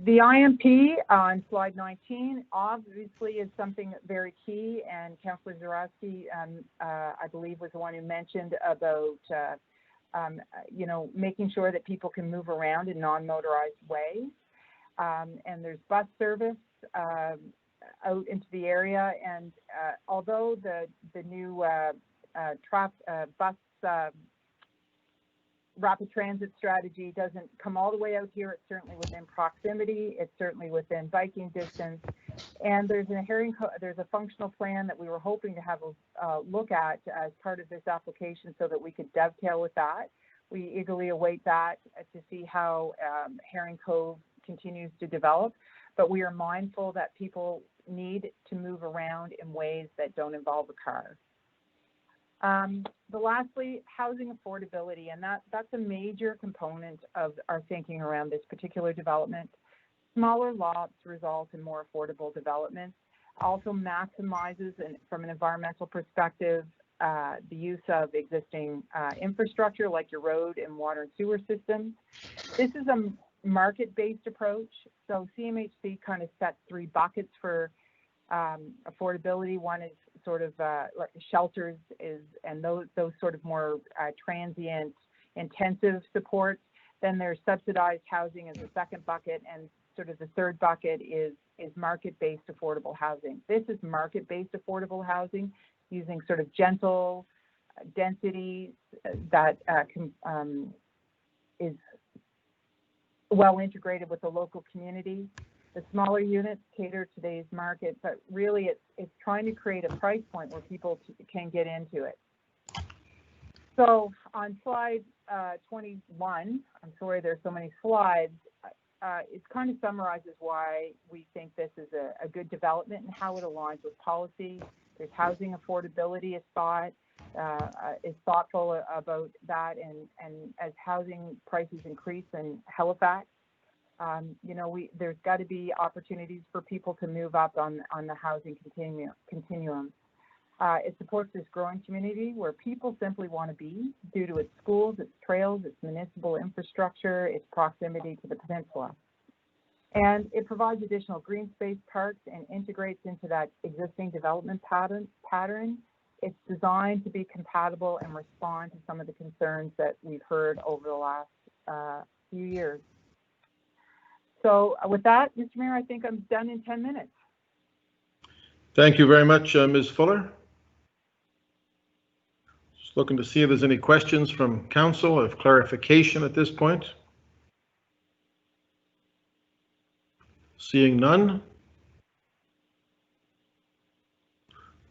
The IMP on slide 19 obviously is something very key, and Councillor Zarowski, I believe, was the one who mentioned about making sure that people can move around in non-motorized ways. And there's bus service out into the area, and although the new bus rapid transit strategy doesn't come all the way out here, it's certainly within proximity, it's certainly within biking distance, and there's a functional plan that we were hoping to have a look at as part of this application so that we could dovetail with that. We eagerly await that to see how Herring Cove continues to develop. but we are mindful that people need to move around in ways that don't involve a car. Lastly, housing affordability, and that's a major component of our thinking around this particular development. Smaller lots result in more affordable development, also maximizes, from an environmental perspective, the use of existing infrastructure like your road and water and sewer systems. This is a market-based approach. So CMHC kind of sets 3 buckets for affordability. One is sort of like shelters and those sort of more transient intensive supports. Then there's subsidized housing as a second bucket, and sort of the third bucket is market-based affordable housing. This is market-based affordable housing using sort of gentle density that is well integrated with the local community. The smaller units cater to today's market, but really it's trying to create a price point where people can get into it. So on slide 21, I'm sorry there's so many slides, it kind of summarizes why we think this is a good development and how it aligns with policy. There's housing affordability is thoughtful about that, and as housing prices increase in Halifax, you know, there's got to be opportunities for people to move up on the housing continuum. It supports this growing community where people simply want to be due to its schools, its trails, its municipal infrastructure, its proximity to the peninsula. And it provides additional green space, parks, and integrates into that existing development pattern. It's designed to be compatible and respond to some of the concerns that we've heard over the last few years. So with that, Mr. Mayor, I think I'm done in 10 minutes. Thank you very much, Ms. Fuller. Just looking to see if there's any questions from council of clarification at this point. Seeing none,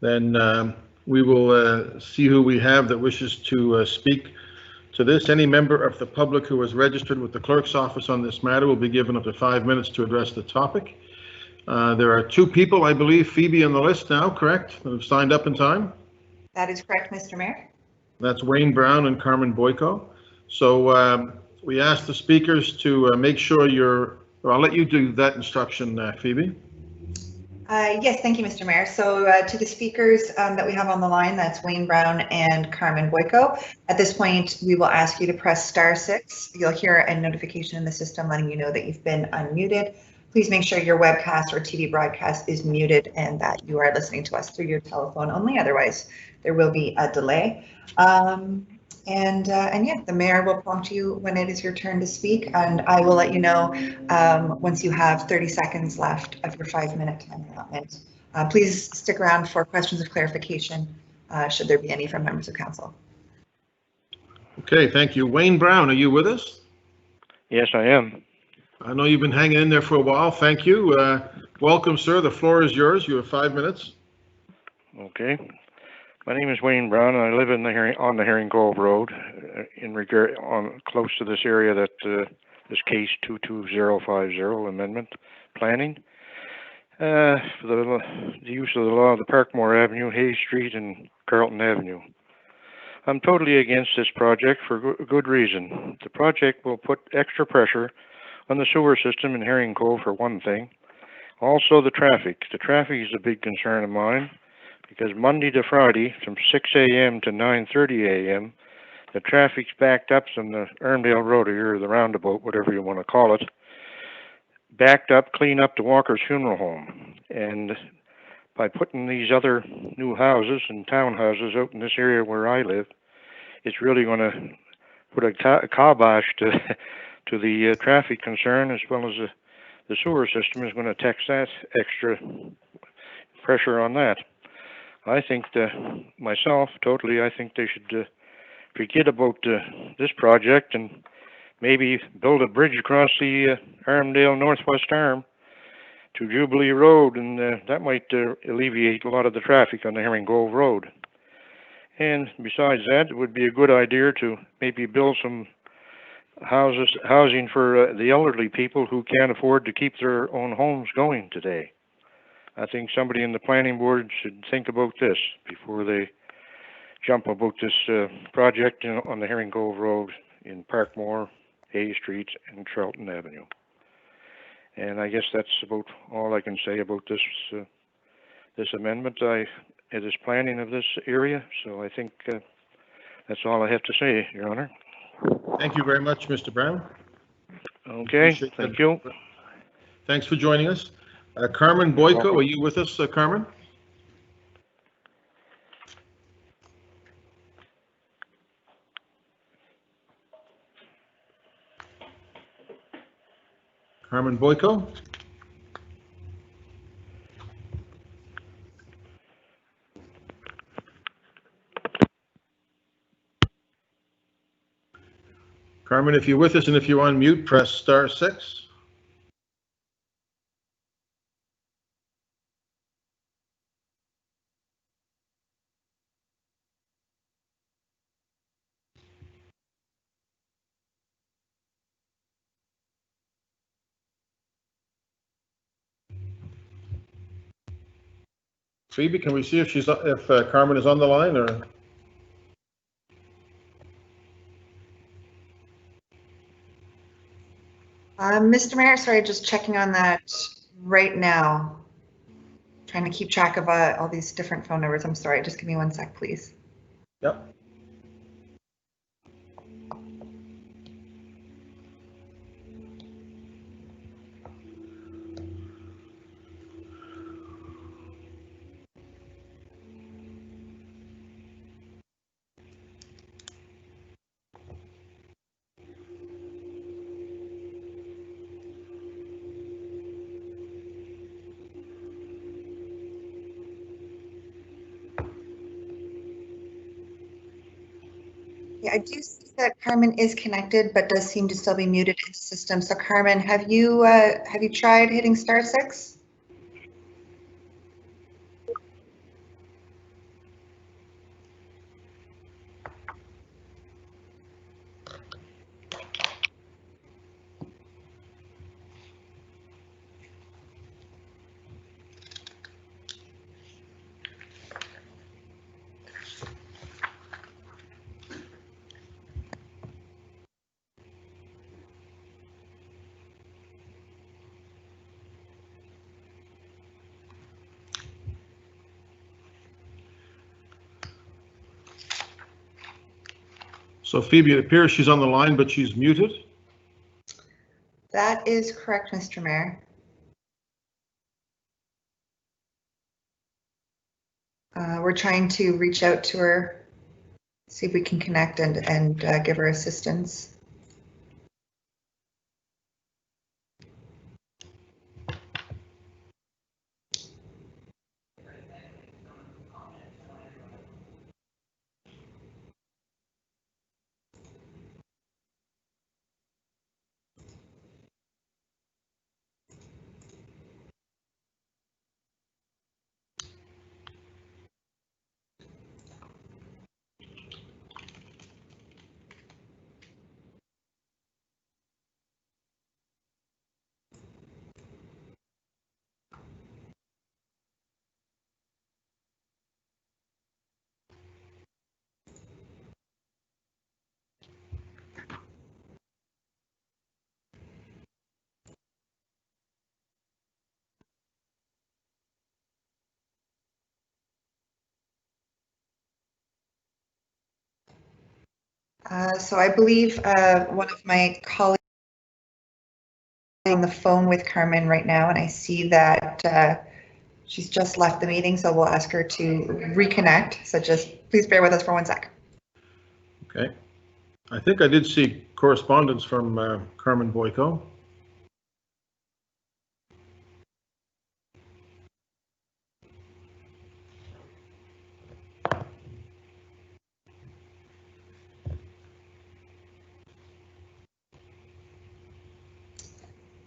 then we will see who we have that wishes to speak to this. Any member of the public who is registered with the clerk's office on this matter will be given up to 5 minutes to address the topic. There are 2 people, I believe, Phoebe, on the list now, correct, that have signed up in time? That is correct, Mr. Mayor. That's Wayne Brown and Carmen Boyko. So we ask the speakers to make sure I'll let you do that instruction, Phoebe. Yes, thank you, Mr. Mayor. So to the speakers that we have on the line, that's Wayne Brown and Carmen Boyko. At this point, we will ask you to press *6. You'll hear a notification in the system letting you know that you've been unmuted. Please make sure your webcast or TV broadcast is muted and that you are listening to us through your telephone only. Otherwise, there will be a delay. And yeah, the mayor will prompt you when it is your turn to speak, and I will let you know once you have 30 seconds left of your 5-minute time allotment. Please stick around for questions of clarification, should there be any from members of council. Okay, thank you. Wayne Brown, are you with us? Yes, I am. I know you've been hanging in there for a while. Thank you. Welcome, sir. The floor is yours. You have 5 minutes. Okay. My name is Wayne Brown, and I live on the Herring Cove Road, close to this area that is case 22050 amendment planning. For the use of the law of the Parkmore Avenue, Hayes Street, and Carlton Avenue. I'm totally against this project for good reason. The project will put extra pressure on the sewer system in Herring Cove for one thing. Also the traffic. The traffic is a big concern of mine, because Monday to Friday from 6 a.m. to 9:30 a.m. the traffic's backed up from the Ermdale Road, or the roundabout, whatever you want to call it, backed up clean up to Walker's Funeral Home. And by putting these other new houses and townhouses out in this area where I live, it's really going to put a kibosh to the traffic concern, as well as the sewer system is going to tax that extra pressure on that. I think myself, totally, I think they should forget about this project and maybe build a bridge across the Armdale Northwest Arm to Jubilee Road, and that might alleviate a lot of the traffic on the Herring Cove Road. And besides that, it would be a good idea to maybe build some housing for the elderly people who can't afford to keep their own homes going today. I think somebody in the planning board should think about this before they jump about this project on the Herring Cove Road in Parkmore, Hay Street, and Charlton Avenue. And I guess that's about all I can say about this amendment. It is planning of this area, so I think that's all I have to say, Your Honor. Thank you very much, Mr. Brown. Okay, thank you. Thanks for joining us. Carmen Boyko, are you with us, Carmen? Carmen Boyko? Carmen, if you're with us and if you're on mute, press *6. Phoebe, can we see if Carmen is on the line or? Mr. Mayor, sorry, just checking on that right now. Trying to keep track of all these different phone numbers. I'm sorry, just give me 1 sec, please. Yep. Yeah, I do see that Carmen is connected, but does seem to still be muted in the system. So Carmen, have you tried hitting *6? So Phoebe, it appears she's on the line, but she's muted. That is correct, Mr. Mayor. We're trying to reach out to her, see if we can connect and give her assistance. So I believe one of my colleagues is on the phone with Carmen right now, and I see that she's just left the meeting, so we'll ask her to reconnect. So just please bear with us for 1 sec. Okay. I think I did see correspondence from Carmen Boyko.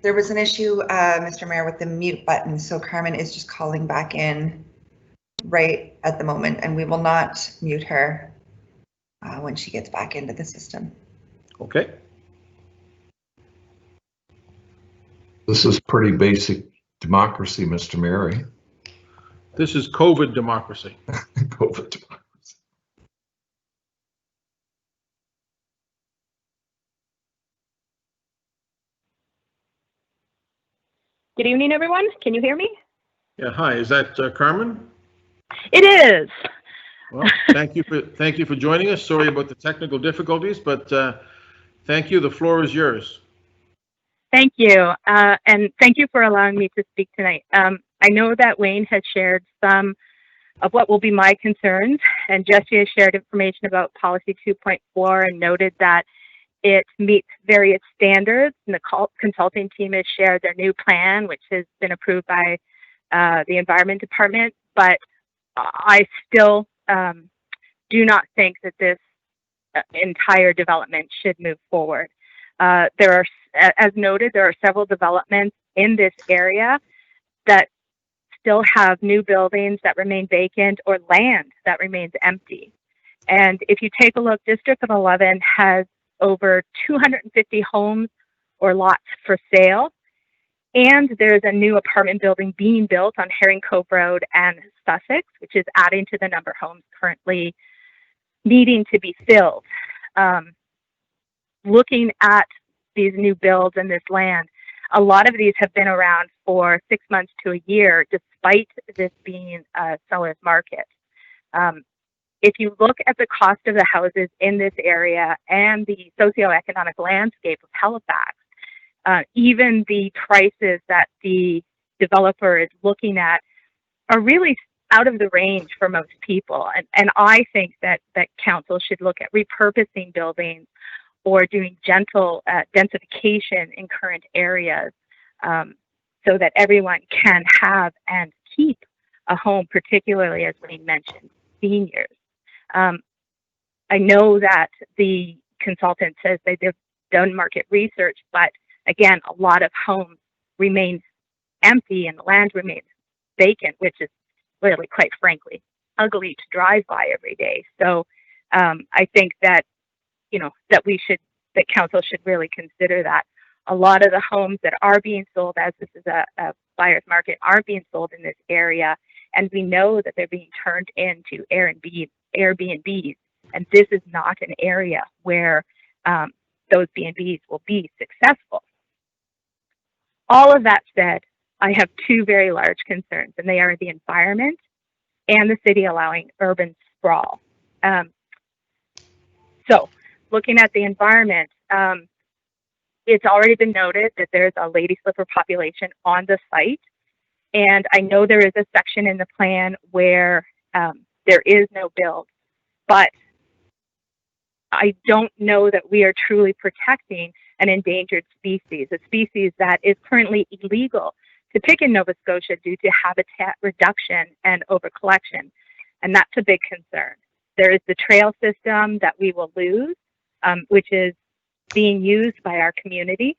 There was an issue, Mr. Mayor, with the mute button, so Carmen is just calling back in right at the moment, and we will not mute her when she gets back into the system. Okay. This is pretty basic democracy, Mr. Mayor. This is COVID democracy. COVID democracy. Good evening, everyone. Can you hear me? Yeah, hi, is that Carmen? It is. Well, thank you for joining us. Sorry about the technical difficulties, but thank you. The floor is yours. Thank you. And thank you for allowing me to speak tonight. I know that Wayne has shared some of what will be my concerns, and Jesse has shared information about policy 2.4 and noted that it meets various standards, and the consulting team has shared their new plan, which has been approved by the Environment Department. But I still do not think that this entire development should move forward. There are, as noted, there are several developments in this area that still have new buildings that remain vacant or land that remains empty. And if you take a look, District of 11 has over 250 homes or lots for sale. And there's a new apartment building being built on Herring Cove Road and Sussex, which is adding to the number of homes currently needing to be filled. Looking at these new builds and this land, a lot of these have been around for 6 months to a year, despite this being a seller's market. If you look at the cost of the houses in this area and the socioeconomic landscape of Halifax, even the prices that the developer is looking at are really out of the range for most people. And I think that council should look at repurposing buildings or doing gentle densification in current areas so that everyone can have and keep a home, particularly, as we mentioned, seniors. I know that the consultant says that they've done market research, but again, a lot of homes remain empty and the land remains vacant, which is really, quite frankly, ugly to drive by every day. So I think that, that council should really consider that. A lot of the homes that are being sold, as this is a buyer's market, are being sold in this area. And we know that they're being turned into Airbnbs. And this is not an area where those B&Bs will be successful. All of that said, I have two very large concerns, and they are the environment and the city allowing urban sprawl. So looking at the environment, it's already been noted that there's a lady slipper population on the site. And I know there is a section in the plan where there is no build, but I don't know that we are truly protecting an endangered species, a species that is currently illegal to pick in Nova Scotia due to habitat reduction and overcollection. And that's a big concern. There is the trail system that we will lose, which is being used by our community.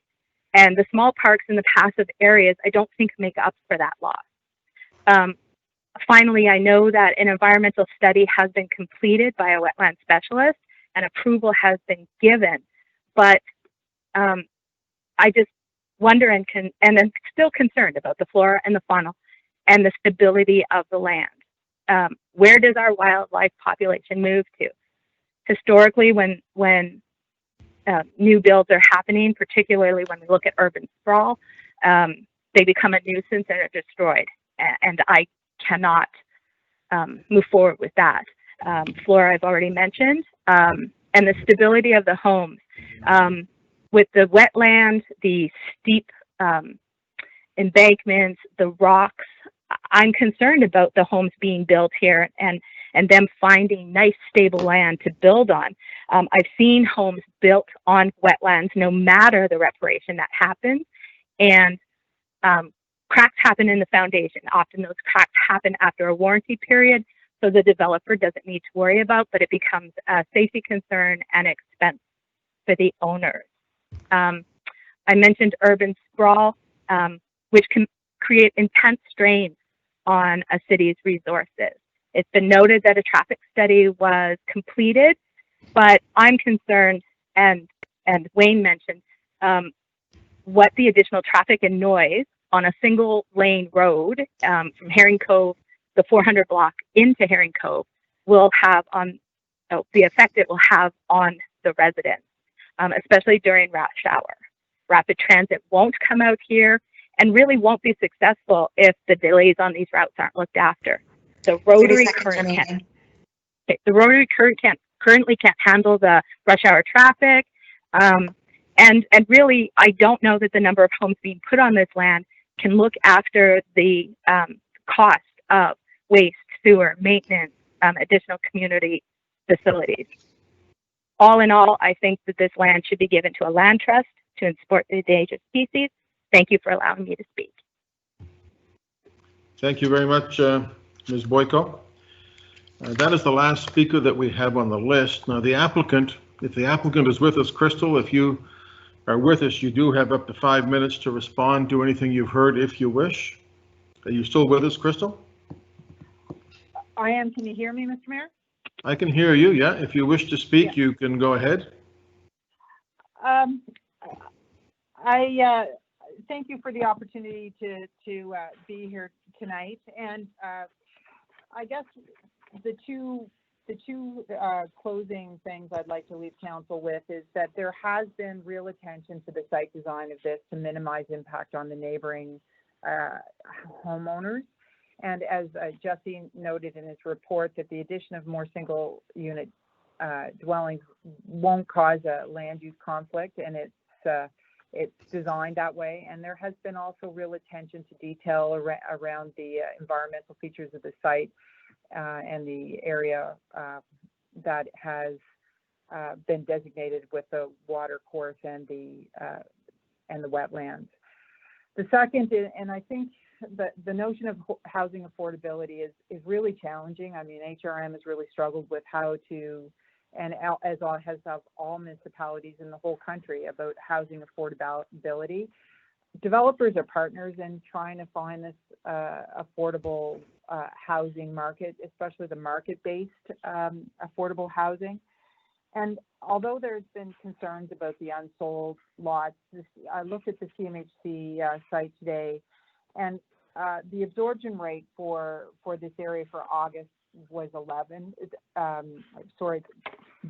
And the small parks in the passive areas, I don't think make up for that loss. Finally, I know that an environmental study has been completed by a wetland specialist and approval has been given, but I just wonder and I'm still concerned about the flora and the fauna and the stability of the land. Where does our wildlife population move to? Historically, when new builds are happening, particularly when we look at urban sprawl, they become a nuisance and are destroyed. And I cannot move forward with that. Flora, I've already mentioned, and the stability of the homes. With the wetland, the steep embankments, the rocks, I'm concerned about the homes being built here and them finding nice, stable land to build on. I've seen homes built on wetlands, no matter the reparation that happens, and cracks happen in the foundation. Often those cracks happen after a warranty period, so the developer doesn't need to worry about, but it becomes a safety concern and expense for the owners. I mentioned urban sprawl, which can create intense strain on a city's resources. It's been noted that a traffic study was completed, but I'm concerned, and Wayne mentioned, what the additional traffic and noise on a single lane road from Herring Cove, the 400 block into Herring Cove, will have on the effect it will have on the residents, especially during rush hour. Rapid transit won't come out here and really won't be successful if the delays on these routes aren't looked after. The rotary current currently can't handle the rush hour traffic. And really, I don't know that the number of homes being put on this land can look after the cost of waste, sewer, maintenance, additional community facilities. All in all, I think that this land should be given to a land trust to export the endangered species. Thank you for allowing me to speak. Thank you very much, Ms. Boyko. That is the last speaker that we have on the list. Now, the applicant, if the applicant is with us, Crystal, if you are with us, you do have up to 5 minutes to respond to anything you've heard if you wish. Are you still with us, Crystal? I am. Can you hear me, Mr. Mayor? I can hear you, yeah. If you wish to speak, you can go ahead. I thank you for the opportunity to be here tonight. And I guess the two closing things I'd like to leave council with is that there has been real attention to the site design of this to minimize impact on the neighboring homeowners. And as Jesse noted in his report, that the addition of more single unit dwellings won't cause a land use conflict, and it's designed that way. And there has been also real attention to detail around the environmental features of the site and the area that has been designated with the water course and the wetlands. The second, and I think the notion of housing affordability is really challenging. I mean, HRM has really struggled with how to, and as has all municipalities in the whole country, about housing affordability. Developers are partners in trying to find this affordable housing market, especially the market-based affordable housing. And although there's been concerns about the unsold lots, I looked at the CMHC site today, and the absorption rate for this area for August was 11.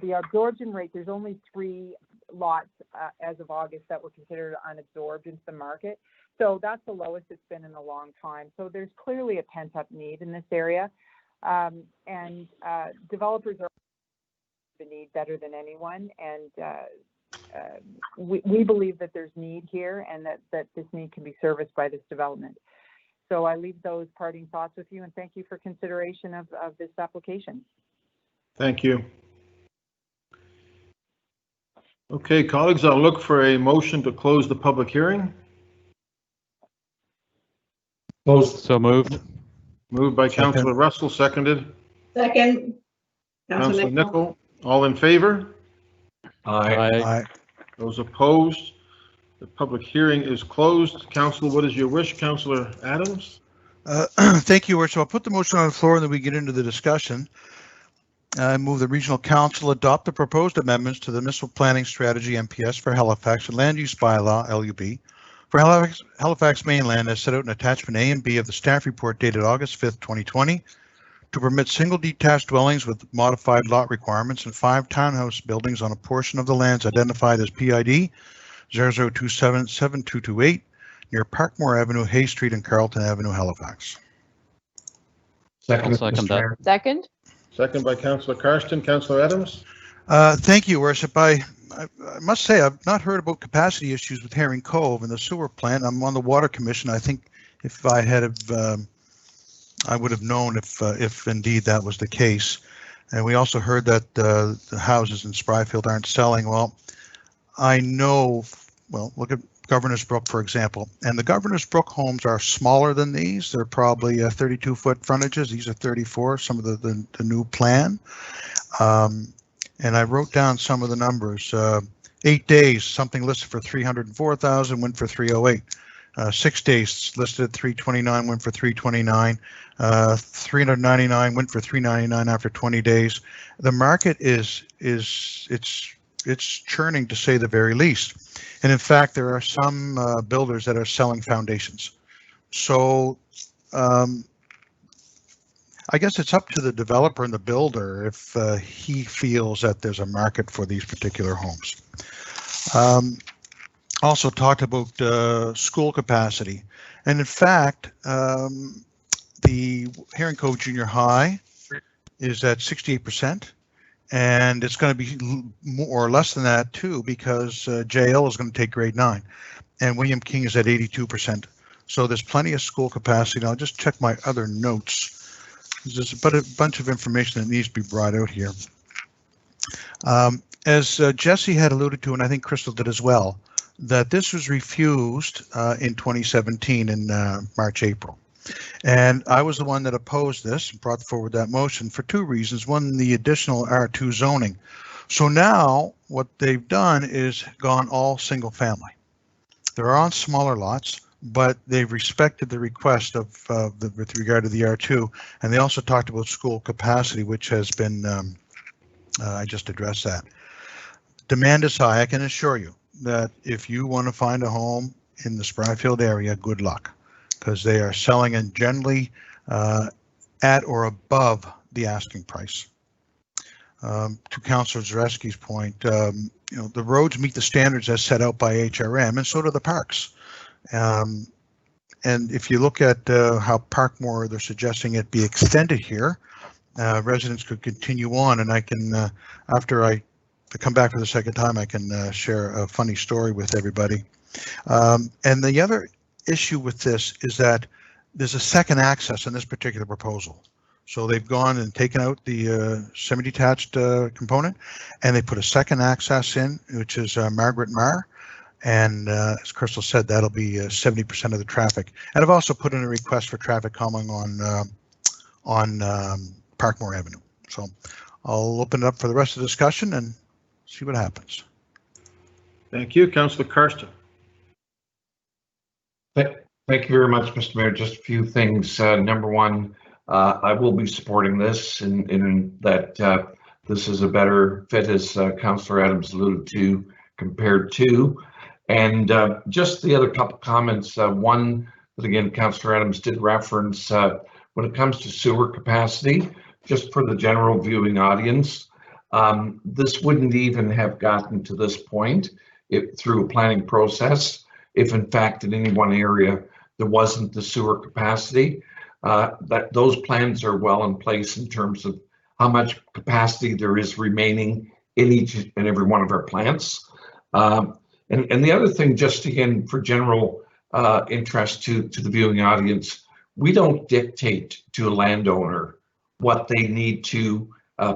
The absorption rate, there's only 3 lots as of August that were considered unabsorbed into the market. So that's the lowest it's been in a long time. So there's clearly a pent-up need in this area. And developers are the need better than anyone. And we believe that there's need here and that this need can be serviced by this development. So I leave those parting thoughts with you, and thank you for consideration of this application. Thank you. Okay, colleagues, I'll look for a motion to close the public hearing. Closed. So moved. Moved by Councillor Russell, seconded. Second. Councillor Nicol. All in favor? Aye. Aye. Those opposed? The public hearing is closed. Council, what is your wish? Councillor Adams? Thank you, so I'll put the motion on the floor and then we get into the discussion. I move the Regional Council adopt the proposed amendments to the Municipal Planning Strategy MPS for Halifax and Land Use Bylaw LUB for Halifax Mainland as set out in Attachment A and B of the staff report dated August 5th, 2020 to permit single detached dwellings with modified lot requirements and 5 townhouse buildings on a portion of the lands identified as PID 00277228 near Parkmore Avenue, Hay Street, and Carlton Avenue, Halifax. Second, I'll second Mr. that. Mayor. Second. Second by Councillor Karsten. Councillor Adams? Thank you, Worship. I must say I've not heard about capacity issues with Herring Cove and the sewer plant. I'm on the Water Commission. I think if I had, I would have known if indeed that was the case. And we also heard that the houses in Spryfield aren't selling. Well, I know, well, look at Governor's Brook, for example, and the Governor's Brook homes are smaller than these. They're probably 32-foot frontages. These are 34, some of the new plan. And I wrote down some of the numbers. 8 days, something listed for 304,000, went for 308. 6 days listed at 329, went for 329. 399 went for 399 after 20 days. The market it's it's churning to say the very least. And in fact, there are some builders that are selling foundations. So I guess it's up to the developer and the builder if he feels that there's a market for these particular homes. Also talked about school capacity. And in fact, the Herring Cove Junior High is at 68%. And it's going to be more or less than that too, because JL is going to take grade 9 and William King is at 82%. So there's plenty of school capacity. Now I'll just check my other notes. There's a bunch of information that needs to be brought out here. As Jesse had alluded to, and I think Crystal did as well, that this was refused in 2017 in March, April. And I was the one that opposed this and brought forward that motion for two reasons. One, the additional R2 zoning. So now what they've done is gone all single family. They're on smaller lots, but they've respected the request of with regard to the R2. And they also talked about school capacity, which has been, I just addressed that. Demand is high. I can assure you that if you want to find a home in the Spryfield area, good luck, because they are selling and generally at or above the asking price. To Councillor Zareski's point, you know, the roads meet the standards as set out by HRM, and so do the parks. And if you look at how Parkmore, they're suggesting it be extended here, residents could continue on, and I can, after I come back for the second time, I can share a funny story with everybody. And the other issue with this is that there's a second access in this particular proposal. So they've gone and taken out the semi-detached component, and they put a second access in, which is Margaret Marr. And as Crystal said, that'll be 70% of the traffic. And I've also put in a request for traffic calming on Parkmore Avenue. So I'll open it up for the rest of the discussion and see what happens. Thank you, Councillor Karsten. Thank you very much, Mr. Mayor. Just a few things. Number one, I will be supporting this in that this is a better fit, as Councillor Adams alluded to, compared to. And just the other couple comments. One, that again, Councillor Adams did reference when it comes to sewer capacity, just for the general viewing audience, this wouldn't even have gotten to this point through a planning process if in fact in any one area there wasn't the sewer capacity. That those plans are well in place in terms of how much capacity there is remaining in each and every one of our plants. And the other thing, just again for general interest to the viewing audience, we don't dictate to a landowner what they need to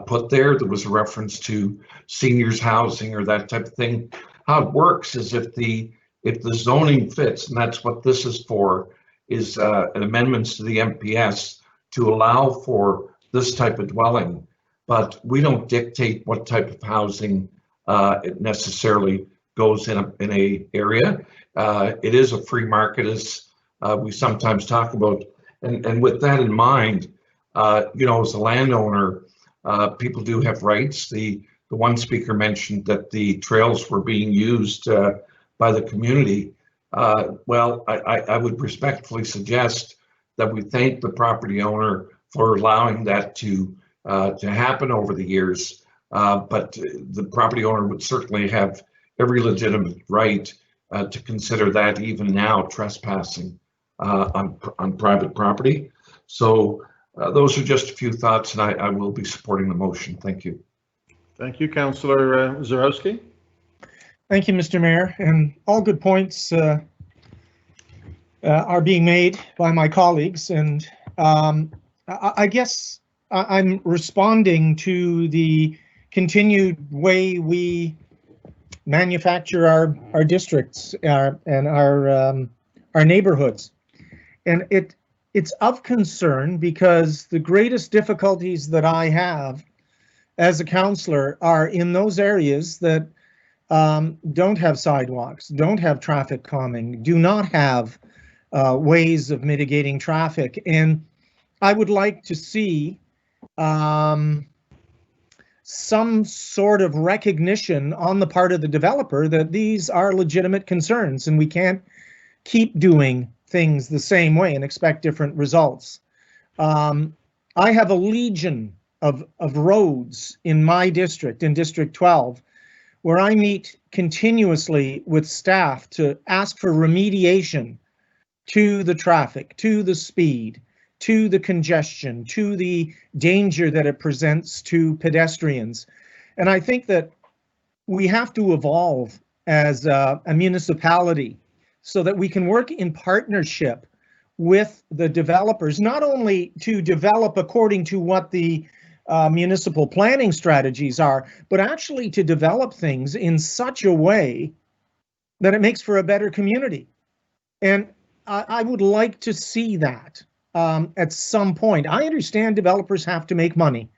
put there. There was a reference to seniors housing or that type of thing. How it works is if the zoning fits, and that's what this is for, is an amendments to the MPS to allow for this type of dwelling. But we don't dictate what type of housing it necessarily goes in a area. It is a free market, as we sometimes talk about. And with that in mind, you know, as a landowner, people do have rights. The one speaker mentioned that the trails were being used by the community. Well, I would respectfully suggest that we thank the property owner for allowing that to happen over the years. But the property owner would certainly have every legitimate right to consider that even now trespassing on private property. So those are just a few thoughts, and I will be supporting the motion. Thank you. Thank you, Councillor Zarowski. Thank you, Mr. Mayor, and all good points are being made by my colleagues, and I guess I'm responding to the continued way we manufacture our districts and our neighborhoods, and it's of concern because the greatest difficulties that I have as a councillor are in those areas that don't have sidewalks, don't have traffic calming, do not have ways of mitigating traffic. And I would like to see some sort of recognition on the part of the developer that these are legitimate concerns and we can't keep doing things the same way and expect different results. I have a legion of roads in my district, in District 12, where I meet continuously with staff to ask for remediation to the traffic, to the speed, to the congestion, to the danger that it presents to pedestrians. And I think that we have to evolve as a municipality so that we can work in partnership with the developers, not only to develop according to what the municipal planning strategies are, but actually to develop things in such a way that it makes for a better community. And I would like to see that at some point. I understand developers have to make money.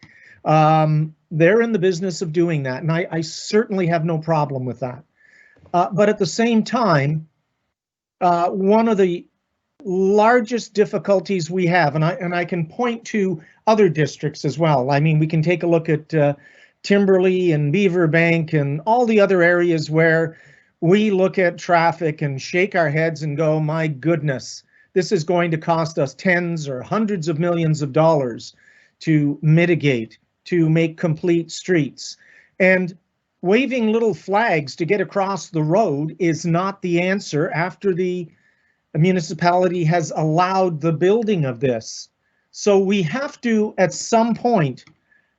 They're in the business of doing that, and I certainly have no problem with that. But at the same time, one of the largest difficulties we have, and I can point to other districts as well. I mean, we can take a look at Timberley and Beaver Bank and all the other areas where we look at traffic and shake our heads and go, my goodness, this is going to cost us tens or hundreds of millions of dollars to mitigate, to make complete streets. And waving little flags to get across the road is not the answer after the municipality has allowed the building of this. So we have to, at some point,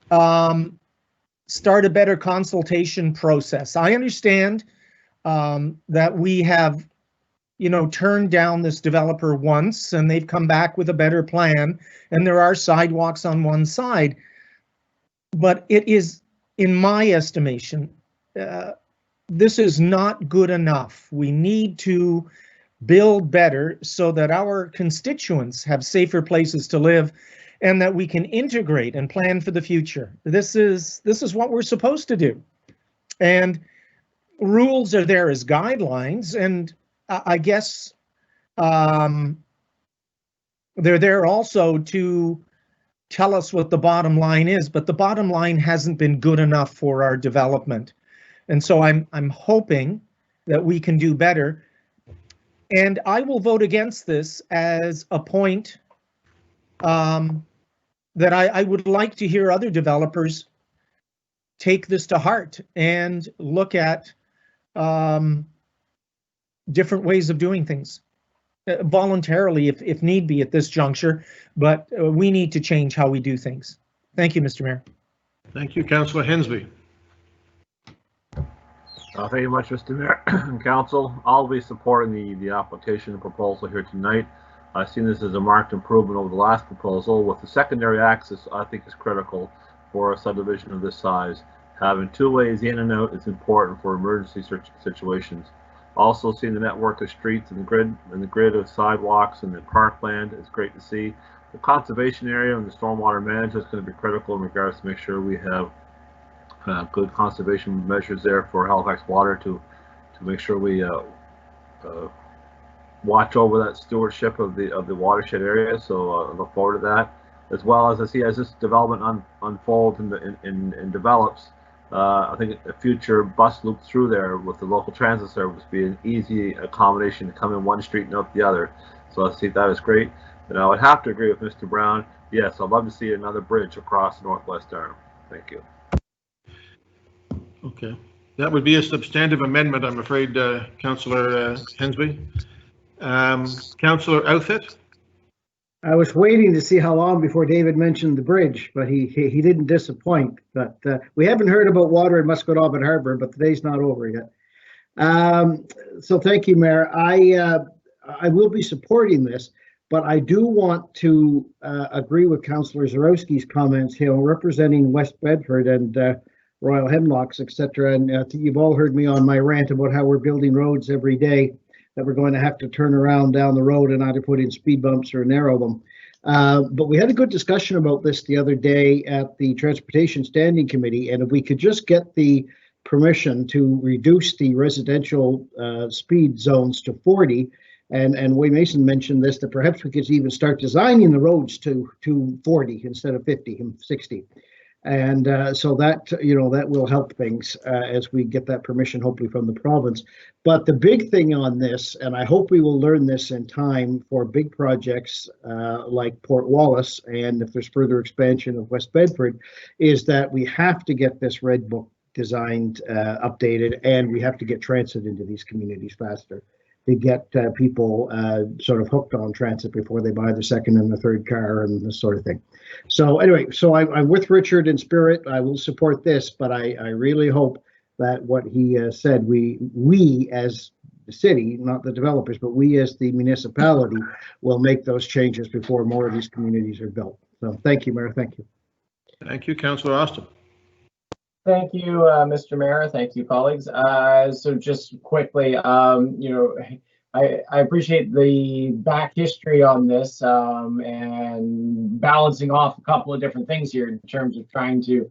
start a better consultation process. I understand that we have, turned down this developer once and they've come back with a better plan and there are sidewalks on one side. But it is, in my estimation, this is not good enough. We need to build better so that our constituents have safer places to live and that we can integrate and plan for the future. This is what we're supposed to do. And rules are there as guidelines, and I guess they're there also to tell us what the bottom line is, but the bottom line hasn't been good enough for our development. And so I'm hoping that we can do better. And I will vote against this as a point that I would like to hear other developers take this to heart and look at different ways of doing things voluntarily if need be at this juncture, but we need to change how we do things. Thank you, Mr. Mayor. Thank you, Councillor Hensby. Thank you much, Mr. Mayor and Council. I'll be supporting the application and proposal here tonight. I've seen this as a marked improvement over the last proposal. With the secondary access, I think is critical for a subdivision of this size. Having two ways in and out is important for emergency situations. Also, seeing the network of streets and the grid of sidewalks and the parkland is great to see. The conservation area and the stormwater management is going to be critical in regards to make sure we have good conservation measures there for Halifax Water to make sure we watch over that stewardship of the watershed area. So I look forward to that, as well as I see as this development unfolds and develops. I think a future bus loop through there with the local transit service be an easy accommodation to come in one street and out the other. So I see that as great. And I would have to agree with Mr. Brown. Yes, I'd love to see another bridge across Northwest Durham. Thank you. Okay, that would be a substantive amendment, I'm afraid, Councillor Hensby. Councillor Outfit? I was waiting to see how long before David mentioned the bridge, but he didn't disappoint. But we haven't heard about water in Musquodoboit Harbor, but today's not over yet. So thank you, Mayor. I will be supporting this, but I do want to agree with Councillor Zarowski's comments here, representing West Bedford and Royal Hemlocks, etc. And you've all heard me on my rant about how we're building roads every day that we're going to have to turn around down the road and either put in speed bumps or narrow them. But we had a good discussion about this the other day at the Transportation Standing Committee, and if we could just get the permission to reduce the residential speed zones to 40, and Wayne Mason mentioned this, that perhaps we could even start designing the roads to 40 instead of 50 and 60. And so that, that will help things as we get that permission, hopefully from the province. But the big thing on this, and I hope we will learn this in time for big projects like Port Wallace, and if there's further expansion of West Bedford, is that we have to get this red book designed, updated, and we have to get transit into these communities faster to get people sort of hooked on transit before they buy the second and the third car and this sort of thing. So anyway, so I'm with Richard in spirit. I will support this, but I really hope that what he said, we as the city, not the developers, but we as the municipality will make those changes before more of these communities are built. So thank you, Mayor. Thank you. Thank you, Councillor Austin. Thank you, Mr. Mayor. Thank you, colleagues. So just quickly, I appreciate the back history on this and balancing off a couple of different things here in terms of trying to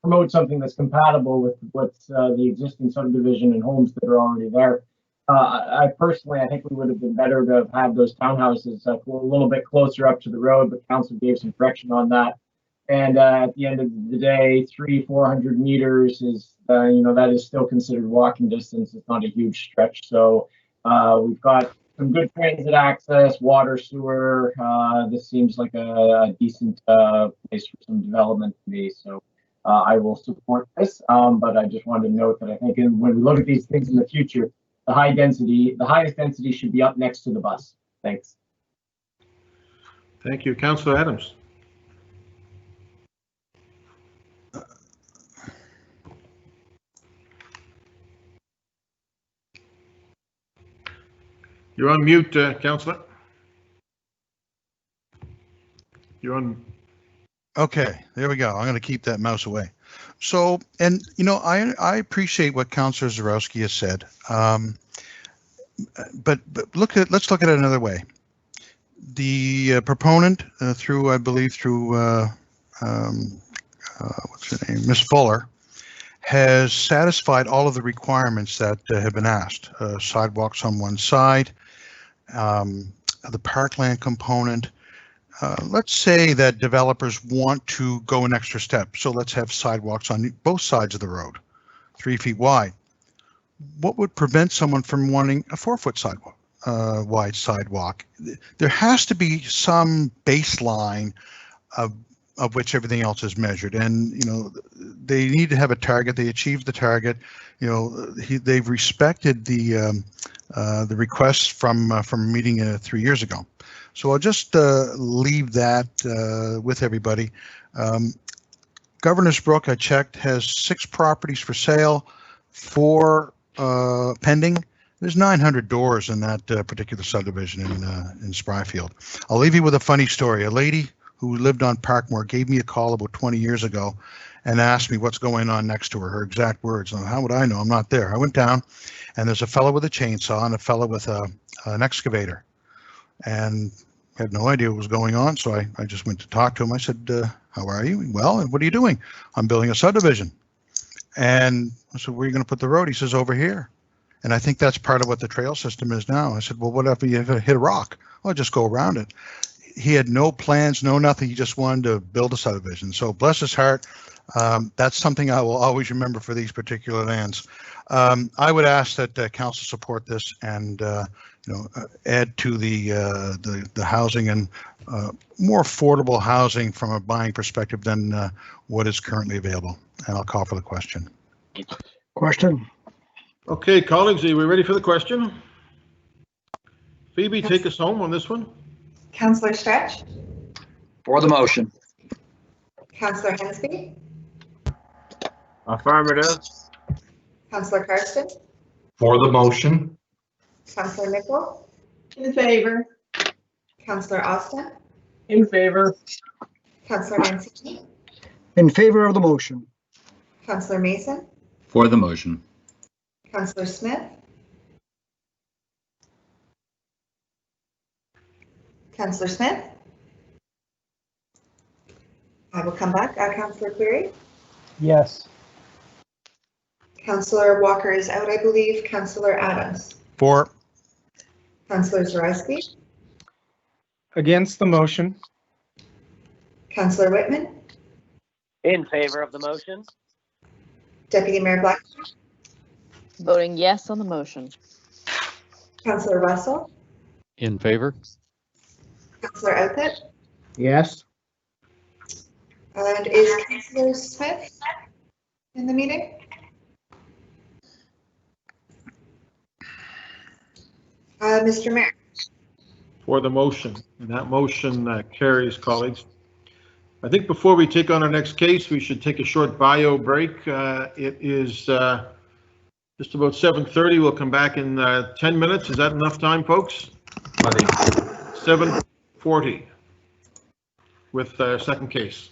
promote something that's compatible with what's the existing subdivision and homes that are already there. I think we would have been better to have had those townhouses a little bit closer up to the road, but council gave some direction on that. And at the end of the day, 300-400 meters is, that is still considered walking distance. It's not a huge stretch. So we've got some good transit access, water, sewer. This seems like a decent place for some development to be. So I will support this. But I just wanted to note that I think when we look at these things in the future, the highest density should be up next to the bus. Thanks. Thank you, Councillor Adams. You're on mute, Councillor. You're on. Okay, there we go. I'm going to keep that mouse away. So, and I appreciate what Councillor Zarowski has said, but let's look at it another way. The proponent, I believe through what's her name, Ms. Fuller, has satisfied all of the requirements that have been asked. Sidewalks on one side, the parkland component. Let's say that developers want to go an extra step. So let's have sidewalks on both sides of the road, 3 feet wide. What would prevent someone from wanting a 4-foot sidewalk, wide sidewalk? There has to be some baseline of which everything else is measured, and they need to have a target. They achieved the target. They've respected the requests from a meeting 3 years ago. So I'll just leave that with everybody. Governor's Brook, I checked, has 6 properties for sale, 4 pending. There's 900 doors in that particular subdivision in Spryfield. I'll leave you with a funny story. A lady who lived on Parkmore gave me a call about 20 years ago and asked me what's going on next to her, her exact words. And how would I know? I'm not there. I went down, and there's a fellow with a chainsaw and a fellow with an excavator, and had no idea what was going on. So I just went to talk to him. I said, how are you? Well, and what are you doing? I'm building a subdivision. And I said, where are you going to put the road? He says, over here. And I think that's part of what the trail system is now. I said, well, what if you hit a rock? Well, just go around it. He had no plans, no nothing. He just wanted to build a subdivision. So bless his heart. That's something I will always remember for these particular lands. I would ask that council support this and add to the housing and more affordable housing from a buying perspective than what is currently available. And I'll call for the question. Question. Okay, colleagues, are we ready for the question? Phoebe, take us home on this one. Councillor Stretch? For the motion. Councillor Hensby? Affirmative. Councillor Karsten? For the motion. Councillor Nicol? In favor. Councillor Austin? In favor. Councillor Mancini? In favor of the motion. Councillor Mason? For the motion. Councillor Smith? Councillor Smith? I will come back. Councillor Cleary? Yes. Councillor Walker is out, I believe. Councillor Adams? For. Councillor Zarowski? Against the motion. Councillor Whitman? In favor of the motion? Deputy Mayor Black, Voting yes on the motion. Councillor Russell, In favor? Councillor Outfit, Yes. and is Councillor Smith in the meeting? Mr. Mayor. For the motion, and that motion carries, colleagues. I think before we take on our next case, we should take a short bio break. It is just about 7:30. We'll come back in 10 minutes. Is that enough time, folks? 7:40 with second case.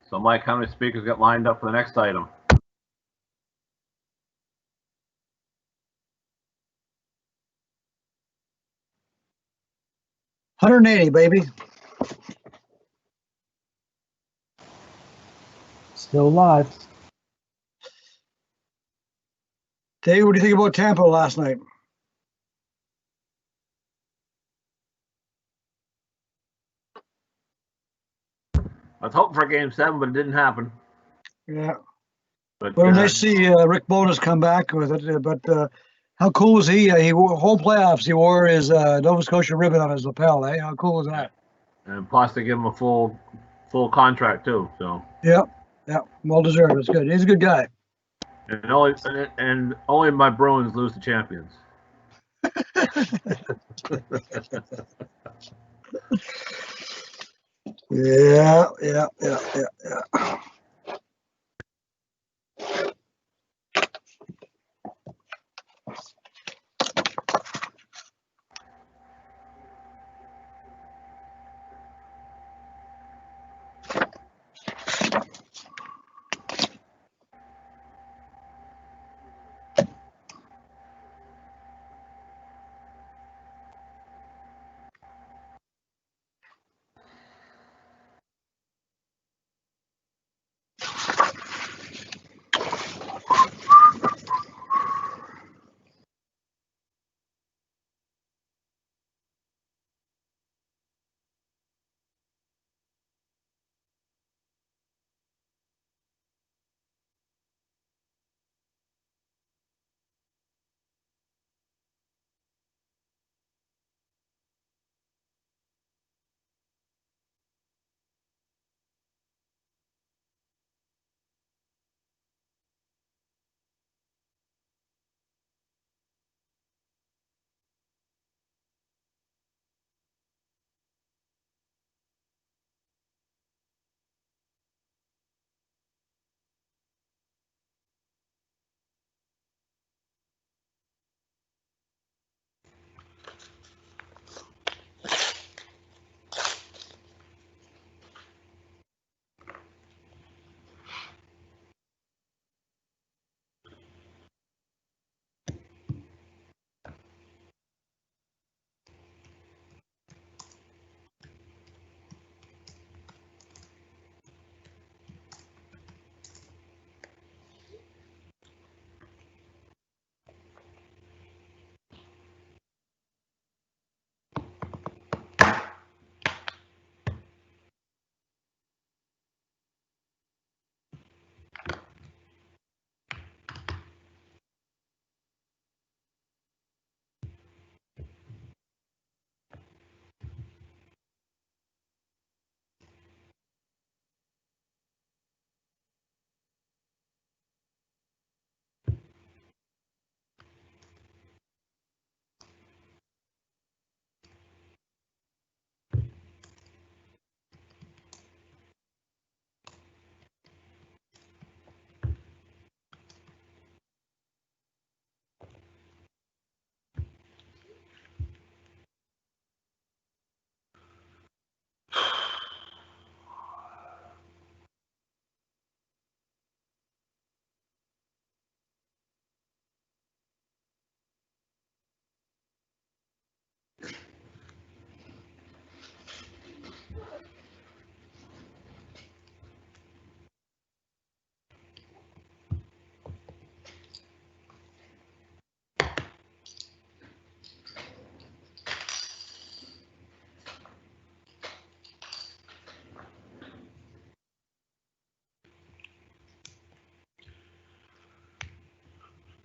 So Mike, how many speakers got lined up for the next item? $180, baby. Still live. Dave, what do you think about Tampa last night? I was hoping for Game 7, but it didn't happen. Yeah. But Well, nice to see Rick Bowness come back with it. But how cool is he? He wore whole playoffs. He wore his Nova Scotia ribbon on his lapel. Eh? How cool is that? and plus they give him a full contract too. So Yeah. Well deserved. It's good. He's a good guy. And only my Bruins lose to champions. Yeah.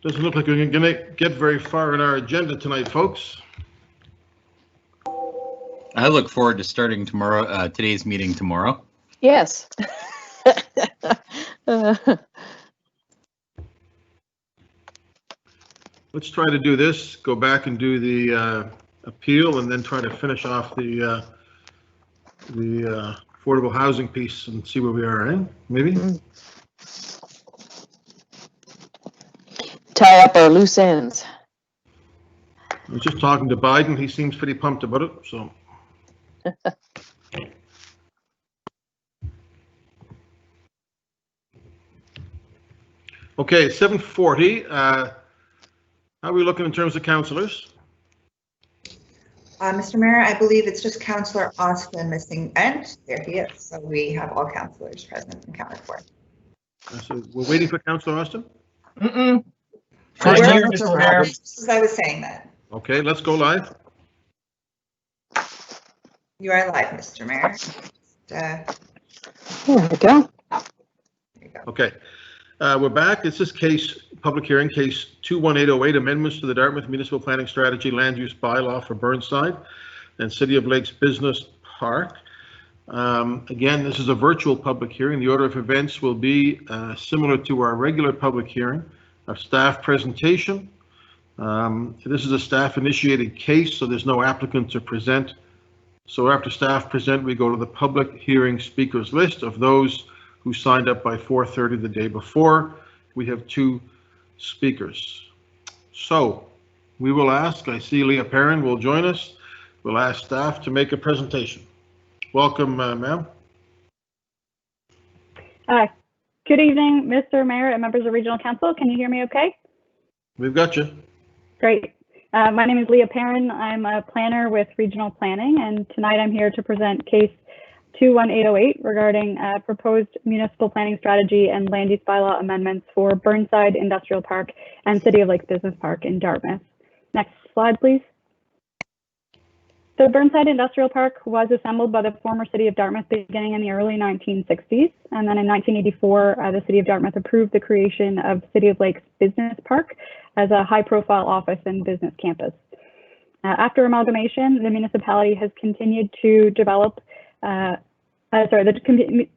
Doesn't look like we're going to get very far in our agenda tonight, folks. I look forward to starting tomorrow, today's meeting tomorrow. Yes. Let's try to do this, go back and do the appeal, and then try to finish off the affordable housing piece and see where we are, eh? Maybe? Tie up our loose ends. I was just talking to Biden. He seems pretty pumped about it, so. Okay, 7:40. How are we looking in terms of councillors? Mr. Mayor, I believe it's just Councillor Austin missing, and there he is. So we have all councillors present and counted for. So we're waiting for Councillor Austin? I'm Where here, else Mr. are Mayor. we? Just as I was saying that. Okay, let's go live. You are live, Mr. Mayor. There we go. Okay, we're back. This is public hearing, case 21808, amendments to the Dartmouth Municipal Planning Strategy Land Use Bylaw for Burnside and City of Lakes Business Park. Again, this is a virtual public hearing. The order of events will be similar to our regular public hearing, a staff presentation. This is a staff-initiated case, so there's no applicant to present. So after staff present, we go to the public hearing speakers list of those who signed up by 4:30 the day before. We have 2 speakers. So we will ask, I see Leah Perrin will join us. We'll ask staff to make a presentation. Welcome, ma'am. Good evening, Mr. Mayor and members of Regional Council. Can you hear me okay? We've got you. Great. My name is Leah Perrin. I'm a planner with Regional Planning, and tonight I'm here to present case 21808 regarding proposed municipal planning strategy and land use bylaw amendments for Burnside Industrial Park and City of Lakes Business Park in Dartmouth. Next slide, please. The Burnside Industrial Park was assembled by the former City of Dartmouth beginning in the early 1960s, and then in 1984, the City of Dartmouth approved the creation of City of Lakes Business Park as a high-profile office and business campus. After amalgamation, the municipality has continued to develop the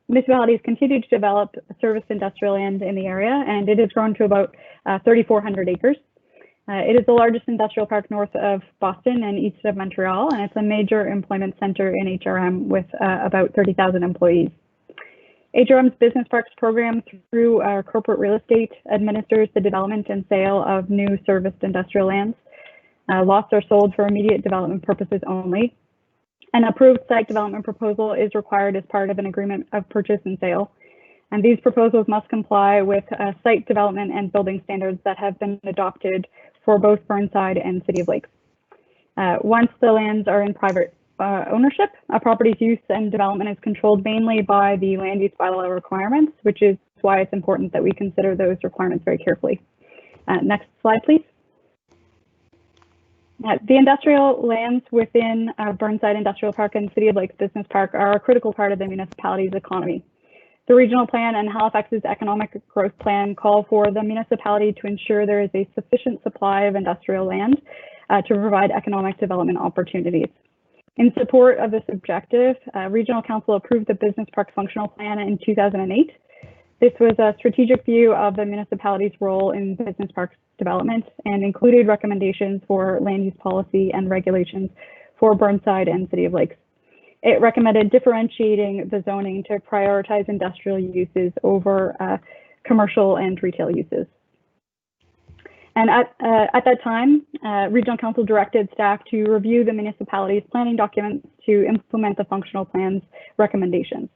municipality has continued to develop service industrial land in the area, and it has grown to about 3,400 acres. It is the largest industrial park north of Boston and east of Montreal, and it's a major employment center in HRM with about 30,000 employees. HRM's Business Parks program through our corporate real estate administers the development and sale of new serviced industrial lands. Lots are sold for immediate development purposes only. An approved site development proposal is required as part of an agreement of purchase and sale. And these proposals must comply with site development and building standards that have been adopted for both Burnside and City of Lakes. Once the lands are in private ownership, a property's use and development is controlled mainly by the land use bylaw requirements, which is why it's important that we consider those requirements very carefully. Next slide, please. The industrial lands within Burnside Industrial Park and City of Lakes Business Park are a critical part of the municipality's economy. The regional plan and Halifax's economic growth plan call for the municipality to ensure there is a sufficient supply of industrial land to provide economic development opportunities. In support of this objective, Regional Council approved the Business Park Functional Plan in 2008. This was a strategic view of the municipality's role in business parks development and included recommendations for land use policy and regulations for Burnside and City of Lakes. It recommended differentiating the zoning to prioritize industrial uses over commercial and retail uses. And at that time, Regional Council directed staff to review the municipality's planning documents to implement the functional plan's recommendations.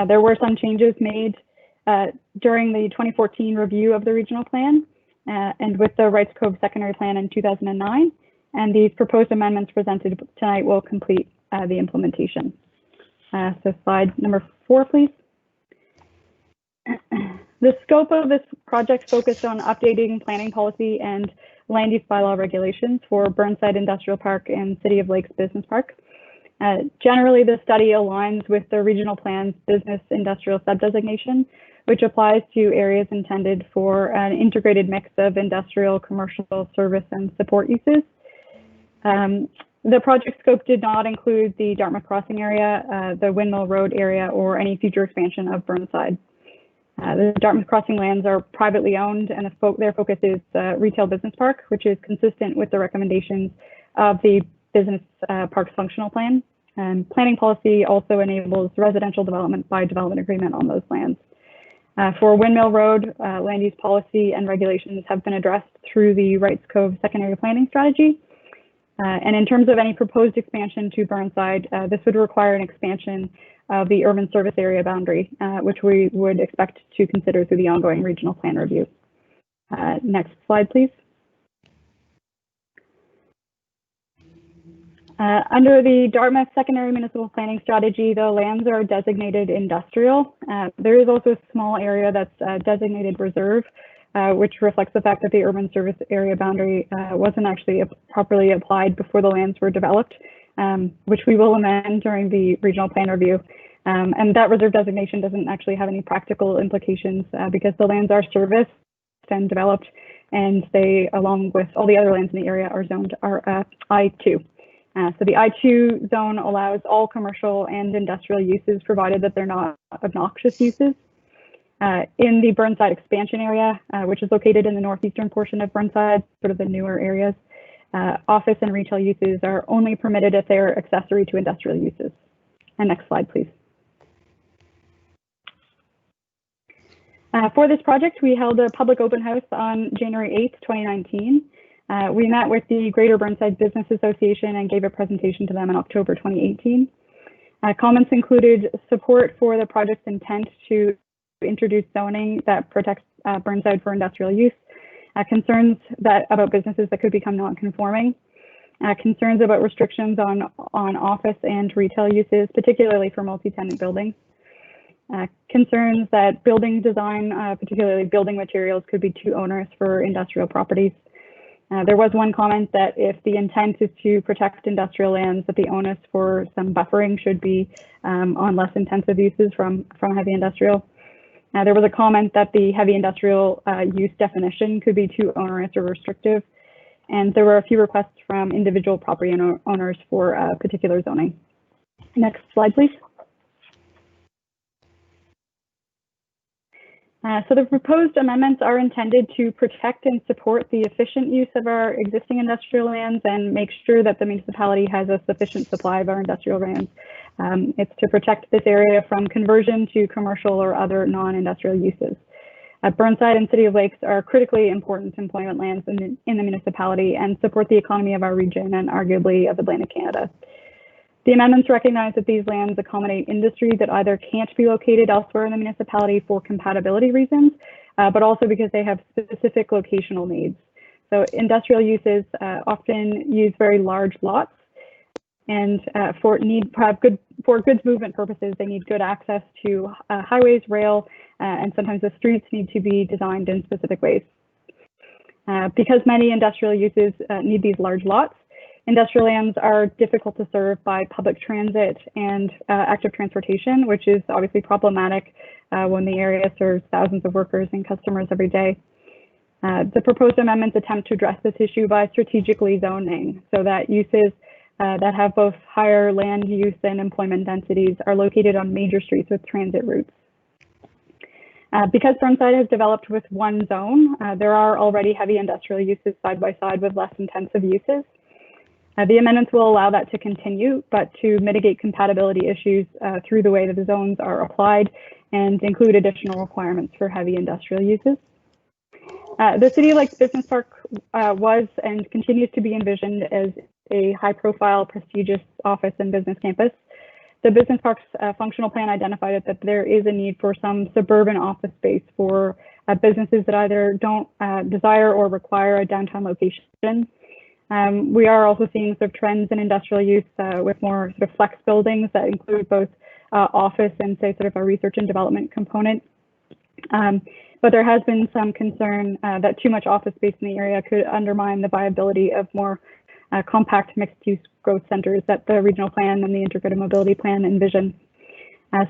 There were some changes made during the 2014 review of the regional plan and with the Rights Cove secondary plan in 2009. And these proposed amendments presented tonight will complete the implementation. So slide number 4, please. The scope of this project focused on updating planning policy and land use bylaw regulations for Burnside Industrial Park and City of Lakes Business Park. Generally, the study aligns with the regional plan's business industrial subdesignation, which applies to areas intended for an integrated mix of industrial, commercial, service, and support uses. The project scope did not include the Dartmouth Crossing area, the Windmill Road area, or any future expansion of Burnside. The Dartmouth Crossing lands are privately owned, and their focus is retail business park, which is consistent with the recommendations of the Business Parks Functional Plan. And planning policy also enables residential development by development agreement on those lands. For Windmill Road, land use policy and regulations have been addressed through the Rights Cove secondary planning strategy. And in terms of any proposed expansion to Burnside, this would require an expansion of the urban service area boundary, which we would expect to consider through the ongoing regional plan review. Next slide, please. Under the Dartmouth Secondary Municipal Planning Strategy, the lands are designated industrial. There is also a small area that's designated reserve, which reflects the fact that the urban service area boundary wasn't actually properly applied before the lands were developed, which we will amend during the regional plan review. And that reserve designation doesn't actually have any practical implications because the lands are serviced and developed, and they, along with all the other lands in the area, are zoned I2. So the I2 zone allows all commercial and industrial uses, provided that they're not obnoxious uses. In the Burnside expansion area, which is located in the northeastern portion of Burnside, sort of the newer areas, office and retail uses are only permitted if they're accessory to industrial uses. And next slide, please. For this project, we held a public open house on January 8th, 2019. We met with the Greater Burnside Business Association and gave a presentation to them in October 2018. Comments included support for the project's intent to introduce zoning that protects Burnside for industrial use, concerns about businesses that could become non-conforming, concerns about restrictions on office and retail uses, particularly for multi-tenant buildings, concerns that building design, particularly building materials, could be too onerous for industrial properties. There was one comment that if the intent is to protect industrial lands, that the onus for some buffering should be on less intensive uses from heavy industrial. There was a comment that the heavy industrial use definition could be too onerous or restrictive. And there were a few requests from individual property owners for particular zoning. Next slide, please. So the proposed amendments are intended to protect and support the efficient use of our existing industrial lands and make sure that the municipality has a sufficient supply of our industrial lands. It's to protect this area from conversion to commercial or other non-industrial uses. Burnside and City of Lakes are critically important employment lands in the municipality and support the economy of our region and arguably of Atlantic Canada. The amendments recognize that these lands accommodate industry that either can't be located elsewhere in the municipality for compatibility reasons, but also because they have specific locational needs. So industrial uses often use very large lots, and for goods movement purposes, they need good access to highways, rail, and sometimes the streets need to be designed in specific ways. Because many industrial uses need these large lots, industrial lands are difficult to serve by public transit and active transportation, which is obviously problematic when the area serves thousands of workers and customers every day. The proposed amendments attempt to address this issue by strategically zoning so that uses that have both higher land use and employment densities are located on major streets with transit routes. Because Burnside has developed with one zone, there are already heavy industrial uses side by side with less intensive uses. The amendments will allow that to continue, but to mitigate compatibility issues through the way that the zones are applied and include additional requirements for heavy industrial uses. The City of Lakes Business Park was and continues to be envisioned as a high-profile, prestigious office and business campus. The business park's functional plan identified that there is a need for some suburban office space for businesses that either don't desire or require a downtown location. We are also seeing sort of trends in industrial use with more sort of flex buildings that include both office and say sort of a research and development component. But there has been some concern that too much office space in the area could undermine the viability of more compact mixed-use growth centers that the regional plan and the integrated mobility plan envision.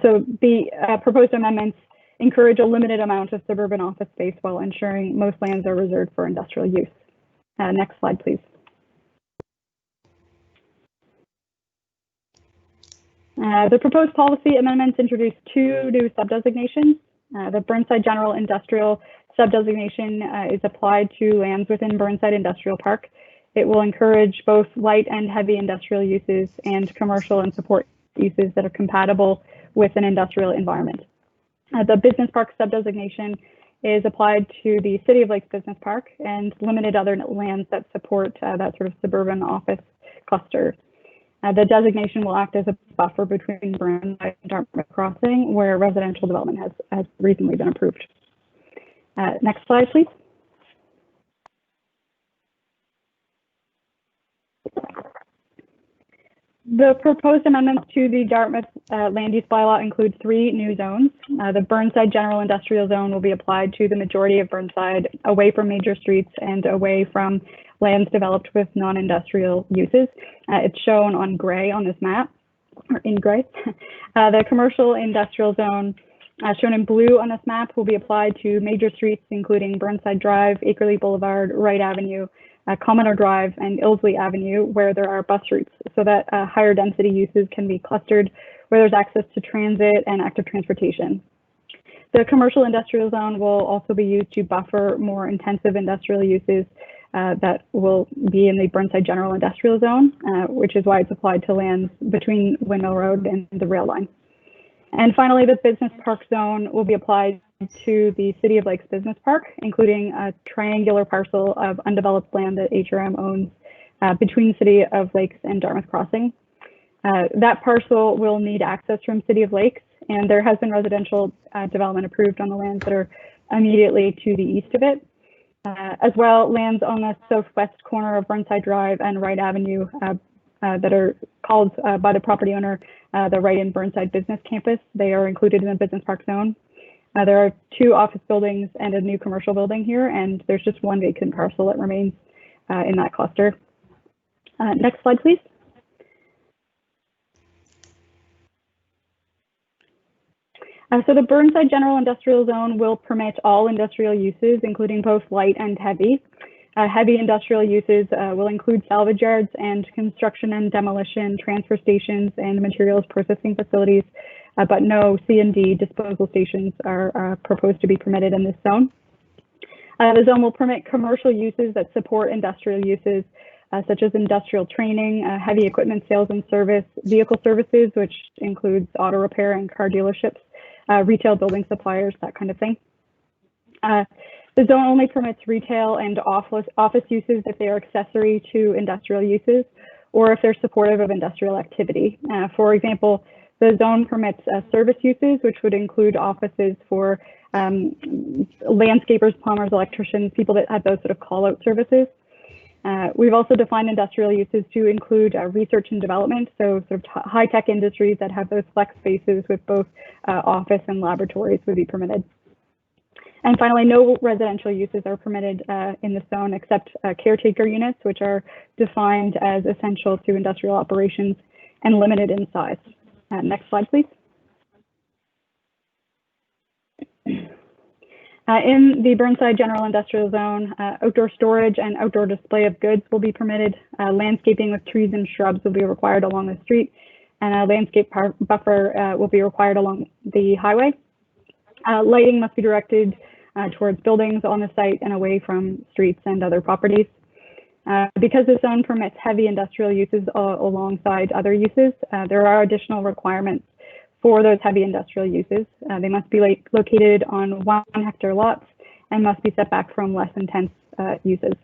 So the proposed amendments encourage a limited amount of suburban office space while ensuring most lands are reserved for industrial use. Next slide, please. The proposed policy amendments introduce two new subdesignations. The Burnside General Industrial subdesignation is applied to lands within Burnside Industrial Park. It will encourage both light and heavy industrial uses and commercial and support uses that are compatible with an industrial environment. The Business Park subdesignation is applied to the City of Lakes Business Park and limited other lands that support that sort of suburban office cluster. The designation will act as a buffer between Burnside and Dartmouth Crossing, where residential development has recently been approved. Next slide, please. The proposed amendments to the Dartmouth land use bylaw include 3 new zones. The Burnside General Industrial Zone will be applied to the majority of Burnside, away from major streets and away from lands developed with non-industrial uses. It's shown on gray on this map, or in gray. The Commercial Industrial Zone, shown in blue on this map, will be applied to major streets including Burnside Drive, Acreley Boulevard, Wright Avenue, Commodore Drive, and Ilsley Avenue, where there are bus routes, so that higher density uses can be clustered where there's access to transit and active transportation. The Commercial Industrial Zone will also be used to buffer more intensive industrial uses that will be in the Burnside General Industrial Zone, which is why it's applied to lands between Windmill Road and the rail line. And finally, the Business Park Zone will be applied to the City of Lakes Business Park, including a triangular parcel of undeveloped land that HRM owns between City of Lakes and Dartmouth Crossing. That parcel will need access from City of Lakes, and there has been residential development approved on the lands that are immediately to the east of it. As well, lands on the southwest corner of Burnside Drive and Wright Avenue that are called by the property owner the Wright and Burnside Business Campus. They are included in the Business Park Zone. There are 2 office buildings and a new commercial building here, and there's just 1 vacant parcel that remains in that cluster. Next slide, please. So the Burnside General Industrial Zone will permit all industrial uses, including both light and heavy. Heavy industrial uses will include salvage yards and construction and demolition, transfer stations, and materials processing facilities, but no C&D disposal stations are proposed to be permitted in this zone. The zone will permit commercial uses that support industrial uses, such as industrial training, heavy equipment sales and service, vehicle services, which includes auto repair and car dealerships, retail building suppliers, that kind of thing. The zone only permits retail and office uses if they are accessory to industrial uses or if they're supportive of industrial activity. For example, the zone permits service uses, which would include offices for landscapers, plumbers, electricians, people that have those sort of call-out services. We've also defined industrial uses to include research and development, so sort of high-tech industries that have those flex spaces with both office and laboratories would be permitted. And finally, no residential uses are permitted in the zone except caretaker units, which are defined as essential to industrial operations and limited in size. Next slide, please. In the Burnside General Industrial Zone, outdoor storage and outdoor display of goods will be permitted. Landscaping with trees and shrubs will be required along the street, and a landscape buffer will be required along the highway. Lighting must be directed towards buildings on the site and away from streets and other properties. Because the zone permits heavy industrial uses alongside other uses, there are additional requirements for those heavy industrial uses. They must be located on 1 hectare lots and must be set back from less intense uses.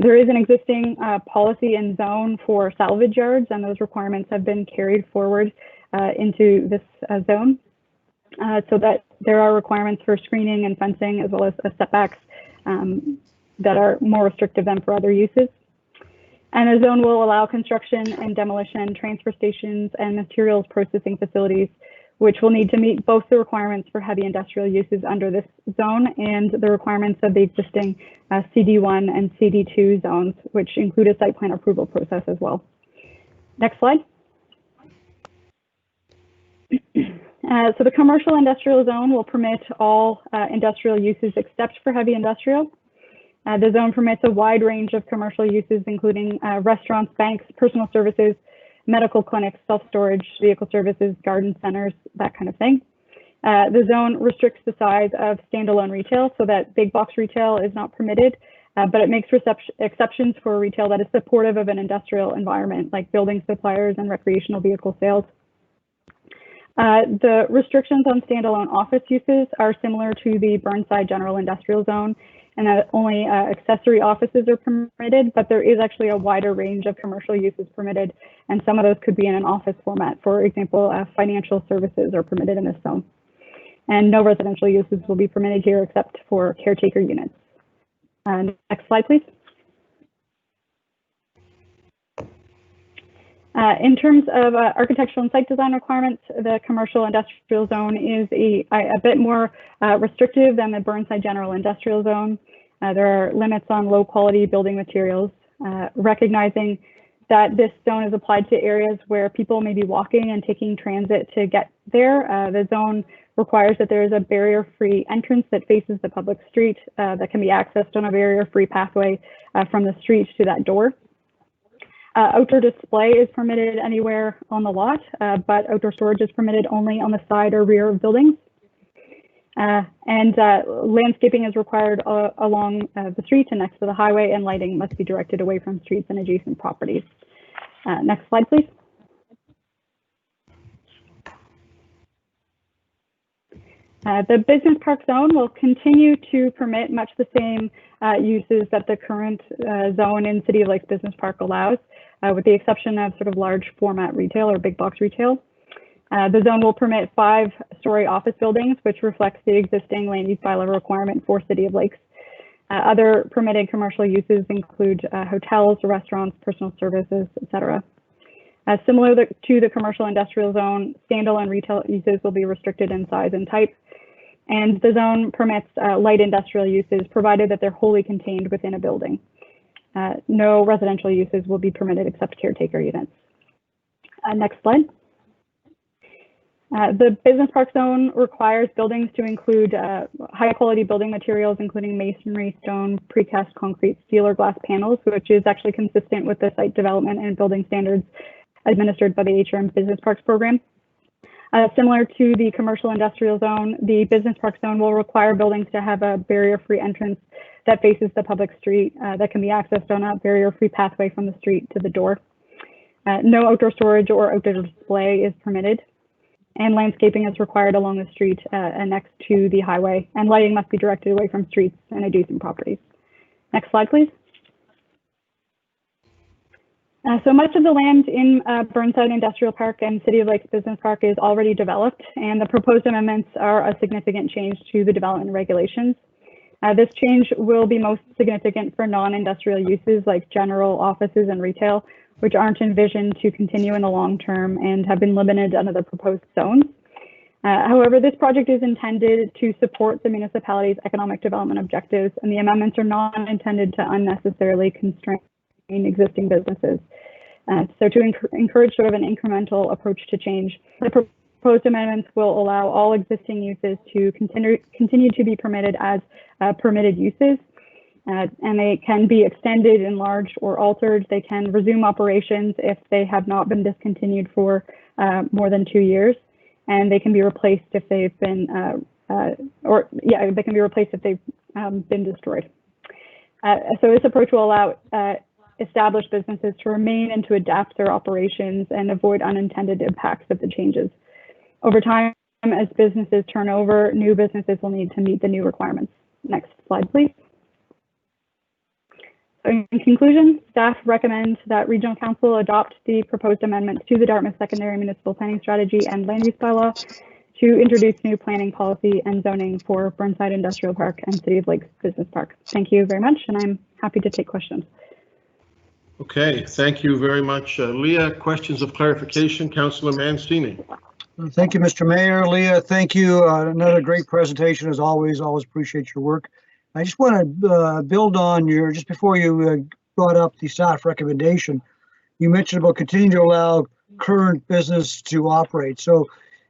There is an existing policy in zone for salvage yards, and those requirements have been carried forward into this zone. So that there are requirements for screening and fencing, as well as setbacks that are more restrictive than for other uses. And the zone will allow construction and demolition, transfer stations, and materials processing facilities, which will need to meet both the requirements for heavy industrial uses under this zone and the requirements of the existing CD1 and CD2 zones, which include a site plan approval process as well. Next slide. So the commercial industrial zone will permit all industrial uses except for heavy industrial. The zone permits a wide range of commercial uses, including restaurants, banks, personal services, medical clinics, self-storage, vehicle services, garden centers, that kind of thing. The zone restricts the size of standalone retail so that big box retail is not permitted, but it makes exceptions for retail that is supportive of an industrial environment, like building suppliers and recreational vehicle sales. The restrictions on standalone office uses are similar to the Burnside General Industrial Zone, and that only accessory offices are permitted, but there is actually a wider range of commercial uses permitted, and some of those could be in an office format. For example, financial services are permitted in this zone. And no residential uses will be permitted here except for caretaker units. Next slide, please. In terms of architectural and site design requirements, the commercial industrial zone is a bit more restrictive than the Burnside general industrial zone. There are limits on low quality building materials, recognizing that this zone is applied to areas where people may be walking and taking transit to get there. The zone requires that there is a barrier-free entrance that faces the public street that can be accessed on a barrier-free pathway from the street to that door. Outdoor display is permitted anywhere on the lot, but outdoor storage is permitted only on the side or rear of buildings. Landscaping is required along the street and next to the highway, and lighting must be directed away from streets and adjacent properties. Next slide, please. The business park zone will continue to permit much the same uses that the current zone in City of Lakes Business Park allows, with the exception of sort of large format retail or big box retail. The zone will permit 5-story office buildings, which reflects the existing land use bylaw requirement for City of Lakes. Other permitted commercial uses include hotels, restaurants, personal services, etc. Similar to the commercial industrial zone, standalone retail uses will be restricted in size and type. And the zone permits light industrial uses, provided that they're wholly contained within a building. No residential uses will be permitted except caretaker units. Next slide. The business park zone requires buildings to include high quality building materials, including masonry, stone, precast concrete, steel, or glass panels, which is actually consistent with the site development and building standards administered by the HRM Business Parks program. Similar to the commercial industrial zone, the business park zone will require buildings to have a barrier-free entrance that faces the public street that can be accessed on a barrier-free pathway from the street to the door. No outdoor storage or outdoor display is permitted, and landscaping is required along the street and next to the highway, and lighting must be directed away from streets and adjacent properties. Next slide, please. So much of the land in Burnside Industrial Park and City of Lakes Business Park is already developed, and the proposed amendments are a significant change to the development regulations. This change will be most significant for non-industrial uses like general offices and retail, which aren't envisioned to continue in the long term and have been limited under the proposed zones. However, this project is intended to support the municipality's economic development objectives, and the amendments are not intended to unnecessarily constrain existing businesses. So to encourage sort of an incremental approach to change, the proposed amendments will allow all existing uses to continue to be permitted as permitted uses, and they can be extended, enlarged, or altered. They can resume operations if they have not been discontinued for more than 2 years, and they can be replaced if they've been, they can be replaced if they've been destroyed. So this approach will allow established businesses to remain and to adapt their operations and avoid unintended impacts of the changes. Over time, as businesses turn over, new businesses will need to meet the new requirements. Next slide, please. In conclusion, staff recommends that Regional Council adopt the proposed amendments to the Dartmouth Secondary Municipal Planning Strategy and Land Use Bylaw to introduce new planning policy and zoning for Burnside Industrial Park and City of Lakes Business Park. Thank you very much, and I'm happy to take questions. Okay, thank you very much. Leah, questions of clarification, Councillor Mancini. Thank you, Mr. Mayor. Leah, thank you. Another great presentation as always. Always appreciate your work. I just want to build on your, just before you brought up the staff recommendation, you mentioned about continuing to allow current business to operate. So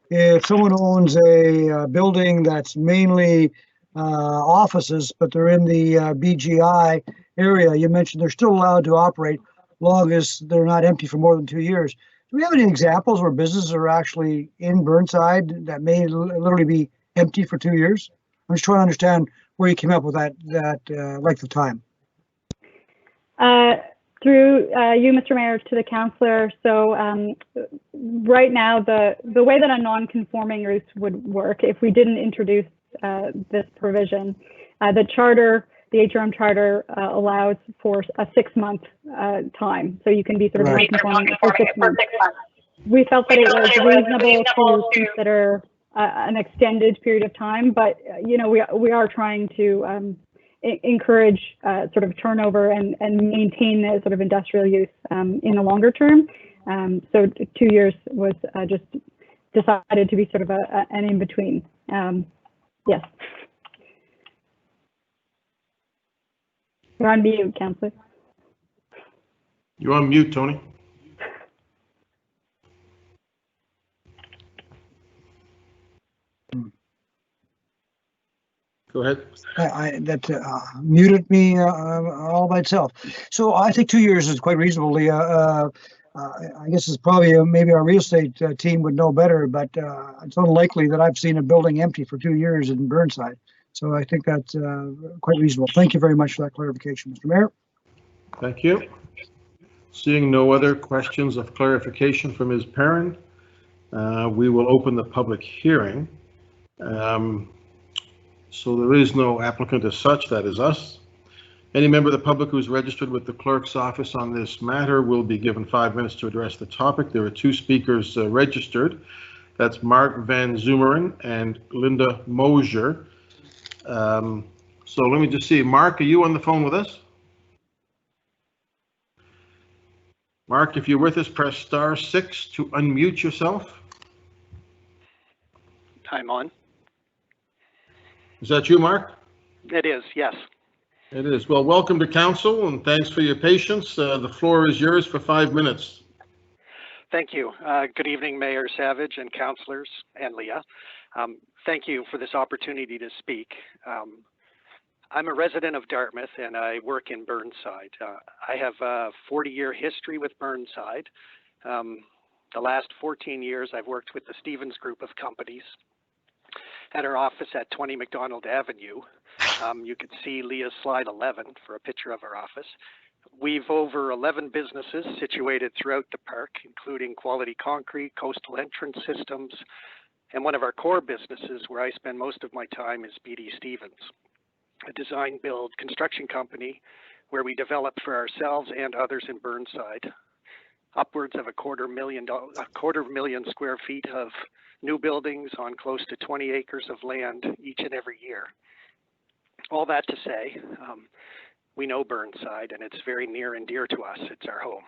if someone owns a building that's mainly offices, but they're in the BGI area, you mentioned they're still allowed to operate long as they're not empty for more than 2 years. Do we have any examples where businesses are actually in Burnside that may literally be empty for 2 years? I'm just trying to understand where you came up with that length of time. Through you, Mr. Mayor, to the councillor. So right now, the way that a non-conforming use would work, if we didn't introduce this provision, the charter, the HRM charter allows for a 6-month time. So you can be sort of non-conforming for 6 months. We felt that it was reasonable to consider an extended period of time, but you know, we are trying to encourage sort of turnover and maintain the sort of industrial use in the longer term. So 2 years was just decided to be sort of an in-between. Yes. You're on mute, Councillor. You're on mute, Tony. Go ahead. That muted me all by itself. So I think 2 years is quite reasonably. I guess it's probably maybe our real estate team would know better, but it's unlikely that I've seen a building empty for 2 years in Burnside. So I think that's quite reasonable. Thank you very much for that clarification, Mr. Mayor. Thank you. Seeing no other questions of clarification from Ms. Perrin, we will open the public hearing. So there is no applicant as such, that is us. Any member of the public who is registered with the clerk's office on this matter will be given 5 minutes to address the topic. There are 2 speakers registered. That's Mark Van Zoomeren and Linda Mosier. So let me just see. Mark, are you on the phone with us? Mark, if you're with us, press *6 to unmute yourself. I'm on. Is that you, Mark? It is, yes. It is. Well, welcome to council and thanks for your patience. The floor is yours for 5 minutes. Thank you. Good evening, Mayor Savage and councillors and Leah. Thank you for this opportunity to speak. I'm a resident of Dartmouth and I work in Burnside. I have a 40-year history with Burnside. The last 14 years I've worked with the Stevens Group of companies at our office at 20 McDonald Avenue. You can see Leah's slide 11 for a picture of our office. We've over 11 businesses situated throughout the park, including Quality Concrete, Coastal Entrance Systems, and one of our core businesses where I spend most of my time is BD Stevens, a design build construction company where we develop for ourselves and others in Burnside upwards of a quarter million square feet of new buildings on close to 20 acres of land each and every year. All that to say, we know Burnside and it's very near and dear to us. It's our home.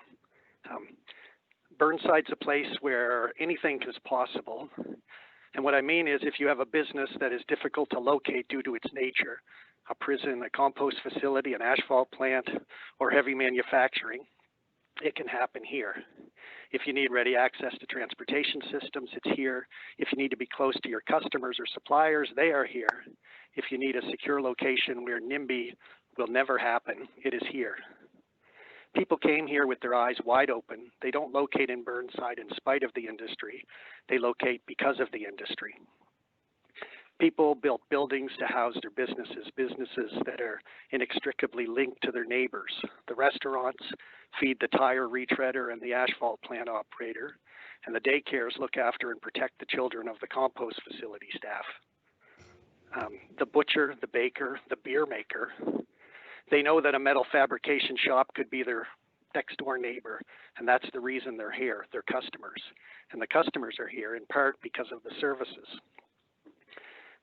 Burnside's a place where anything is possible. And what I mean is if you have a business that is difficult to locate due to its nature, a prison, a compost facility, an asphalt plant, or heavy manufacturing, it can happen here. If you need ready access to transportation systems, it's here. If you need to be close to your customers or suppliers, they are here. If you need a secure location where NIMBY will never happen, it is here. People came here with their eyes wide open. They don't locate in Burnside in spite of the industry. They locate because of the industry. People built buildings to house their businesses that are inextricably linked to their neighbors. The restaurants feed the tire retreader and the asphalt plant operator, and the daycares look after and protect the children of the compost facility staff. The butcher, the baker, the beer maker, they know that a metal fabrication shop could be their next door neighbor, and that's the reason they're here. They're customers, and the customers are here in part because of the services.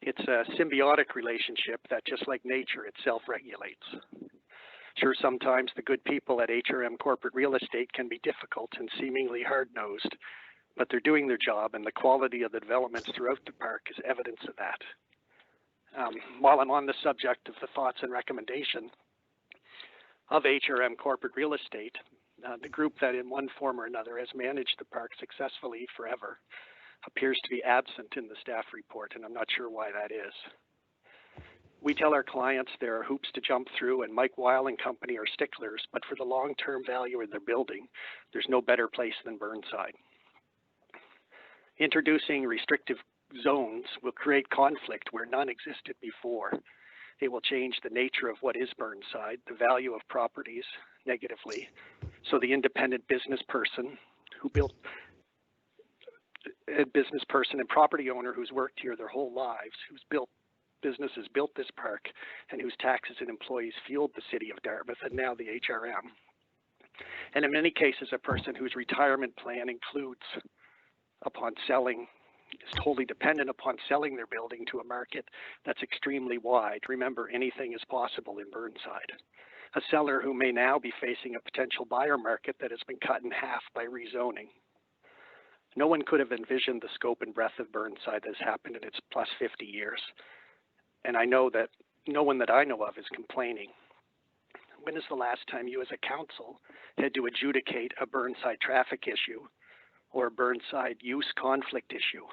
It's a symbiotic relationship that, just like nature, it self-regulates. Sure, sometimes the good people at HRM Corporate Real Estate can be difficult and seemingly hard-nosed, but they're doing their job, and the quality of the developments throughout the park is evidence of that. While I'm on the subject of the thoughts and recommendation of HRM Corporate Real Estate, the group that in one form or another has managed the park successfully forever appears to be absent in the staff report, and I'm not sure why that is. We tell our clients there are hoops to jump through, and Mike Weil and company are sticklers, but for the long-term value of their building, there's no better place than Burnside. Introducing restrictive zones will create conflict where none existed before. It will change the nature of what is Burnside, the value of properties negatively. So the independent business person who built a business person and property owner who's worked here their whole lives, who's built businesses, built this park, and whose taxes and employees fueled the city of Dartmouth and now the HRM. And in many cases, a person whose retirement plan includes upon selling, is totally dependent upon selling their building to a market that's extremely wide. Remember, anything is possible in Burnside. a seller who may now be facing a potential buyer market that has been cut in half by rezoning. No one could have envisioned the scope and breadth of Burnside that has happened in its plus 50 years. And I know that no one that I know of is complaining. When is the last time you as a council had to adjudicate a Burnside traffic issue or a Burnside use conflict issue?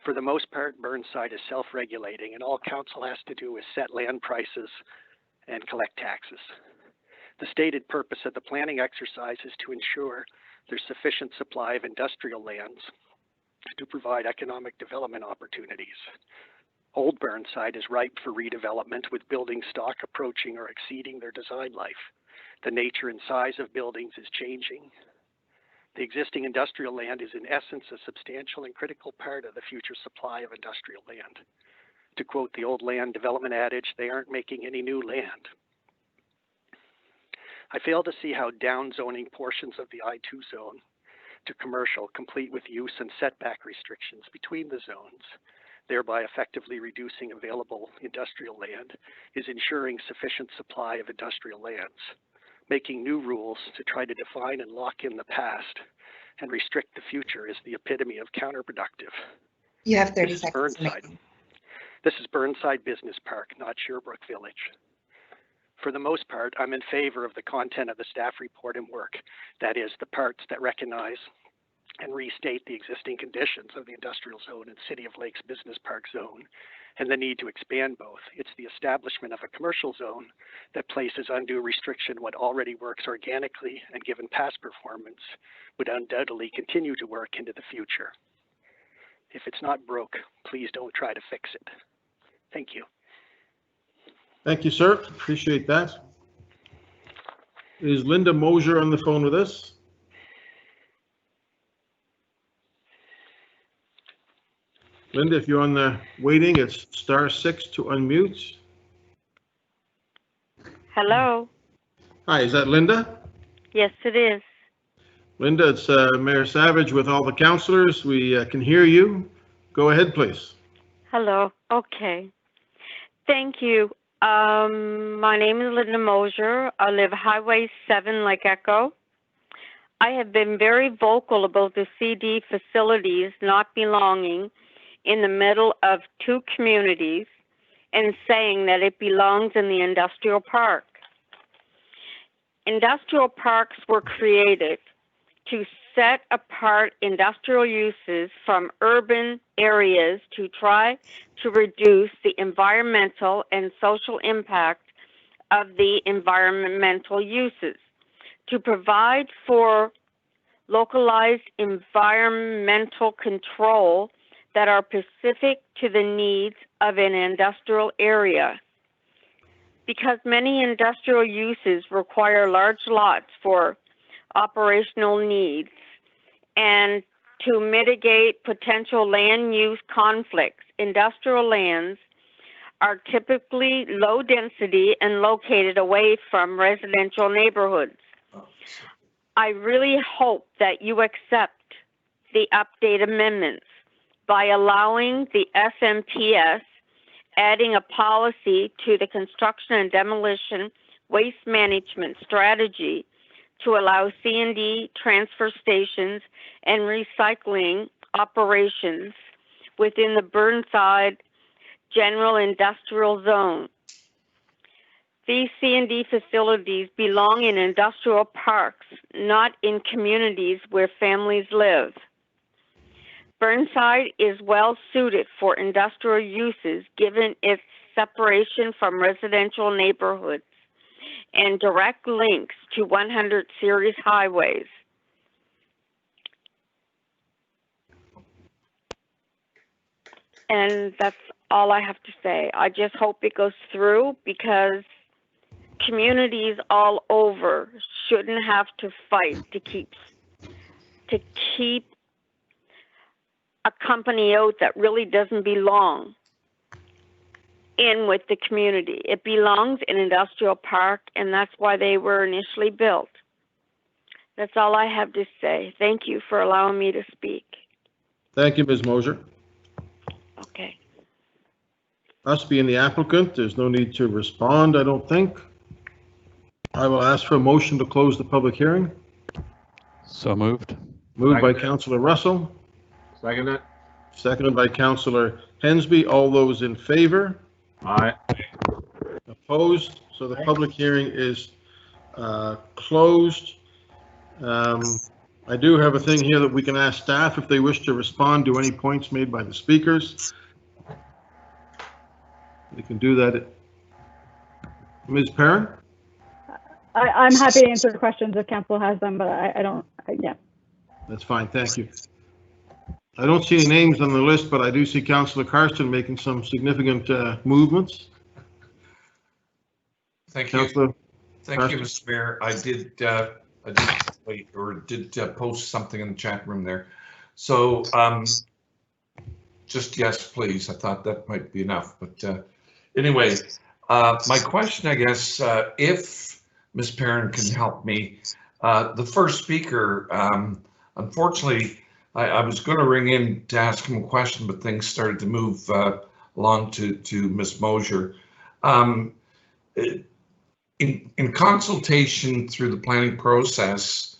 For the most part, Burnside is self-regulating, and all council has to do is set land prices and collect taxes. The stated purpose of the planning exercise is to ensure there's sufficient supply of industrial lands to provide economic development opportunities. Old Burnside is ripe for redevelopment, with building stock approaching or exceeding their design life. The nature and size of buildings is changing. The existing industrial land is in essence a substantial and critical part of the future supply of industrial land. To quote the old land development adage, they aren't making any new land. I fail to see how downzoning portions of the I-2 zone to commercial, complete with use and setback restrictions between the zones, thereby effectively reducing available industrial land, is ensuring sufficient supply of industrial lands. Making new rules to try to define and lock in the past and restrict the future is the epitome of counterproductive. You have 30 seconds. This is Burnside Business Park, not Sherbrooke Village. For the most part, I'm in favor of the content of the staff report and work. That is, the parts that recognize and restate the existing conditions of the industrial zone and City of Lakes Business Park zone, and the need to expand both. It's the establishment of a commercial zone that places undue restriction what already works organically and, given past performance, would undoubtedly continue to work into the future. If it's not broke, please don't try to fix it. Thank you. Thank you, sir. Appreciate that. Is Linda Mosier on the phone with us? Linda, if you're on the waiting, it's *6 to unmute. Hello. Hi, is that Linda? Yes, it is. Linda, it's Mayor Savage with all the councilors. We can hear you. Go ahead, please. Hello. Okay. Thank you. My name is Linda Mosier. I live Highway 7, Lake Echo. I have been very vocal about the CD facilities not belonging in the middle of two communities and saying that it belongs in the industrial park. Industrial parks were created to set apart industrial uses from urban areas to try to reduce the environmental and social impact of the environmental uses, to provide for localized environmental control that are specific to the needs of an industrial area. Because many industrial uses require large lots for operational needs and to mitigate potential land use conflicts, industrial lands are typically low density and located away from residential neighborhoods. I really hope that you accept the update amendments by allowing the SMPS adding a policy to the construction and demolition waste management strategy to allow C&D transfer stations and recycling operations within the Burnside General Industrial Zone. These C&D facilities belong in industrial parks, not in communities where families live. Burnside is well suited for industrial uses given its separation from residential neighborhoods and direct links to 100 series highways. And that's all I have to say. I just hope it goes through because communities all over shouldn't have to fight to keep a company out that really doesn't belong in with the community. It belongs in industrial park, and that's why they were initially built. That's all I have to say. Thank you for allowing me to speak. Thank you, Ms. Mosier. Okay. Us being the applicant, there's no need to respond, I don't think. I will ask for a motion to close the public hearing. So moved. Moved by Councillor Russell, Second it. seconded by Councillor Hensby. All those in favor? Aye. Opposed? So the public hearing is closed. I do have a thing here that we can ask staff if they wish to respond to any points made by the speakers. We can do that. Ms. Perrin? I'm happy to answer questions if council has them, but I don't, yeah. That's fine, thank you. I don't see any names on the list, but I do see Councillor Carson making some significant movements. Thank you. Councillor Thank you, Mr. Mayor. I did post something in the chat room there. So just yes, please. I thought that might be enough. But anyway, my question, I guess, if Ms. Perrin can help me, the first speaker, unfortunately, I was going to ring in to ask him a question, but things started to move along to Ms. Mosier. In consultation through the planning process,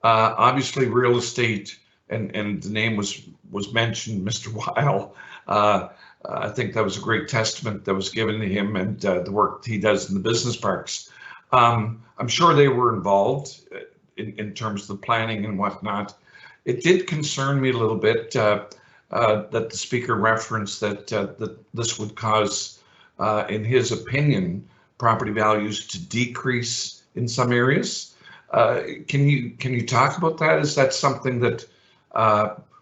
obviously real estate, and the name was mentioned, Mr. Weil. I think that was a great testament that was given to him and the work he does in the business parks. I'm sure they were involved in terms of the planning and whatnot. It did concern me a little bit that the speaker referenced that this would cause, in his opinion, property values to decrease in some areas. Can you talk about that? Is that something that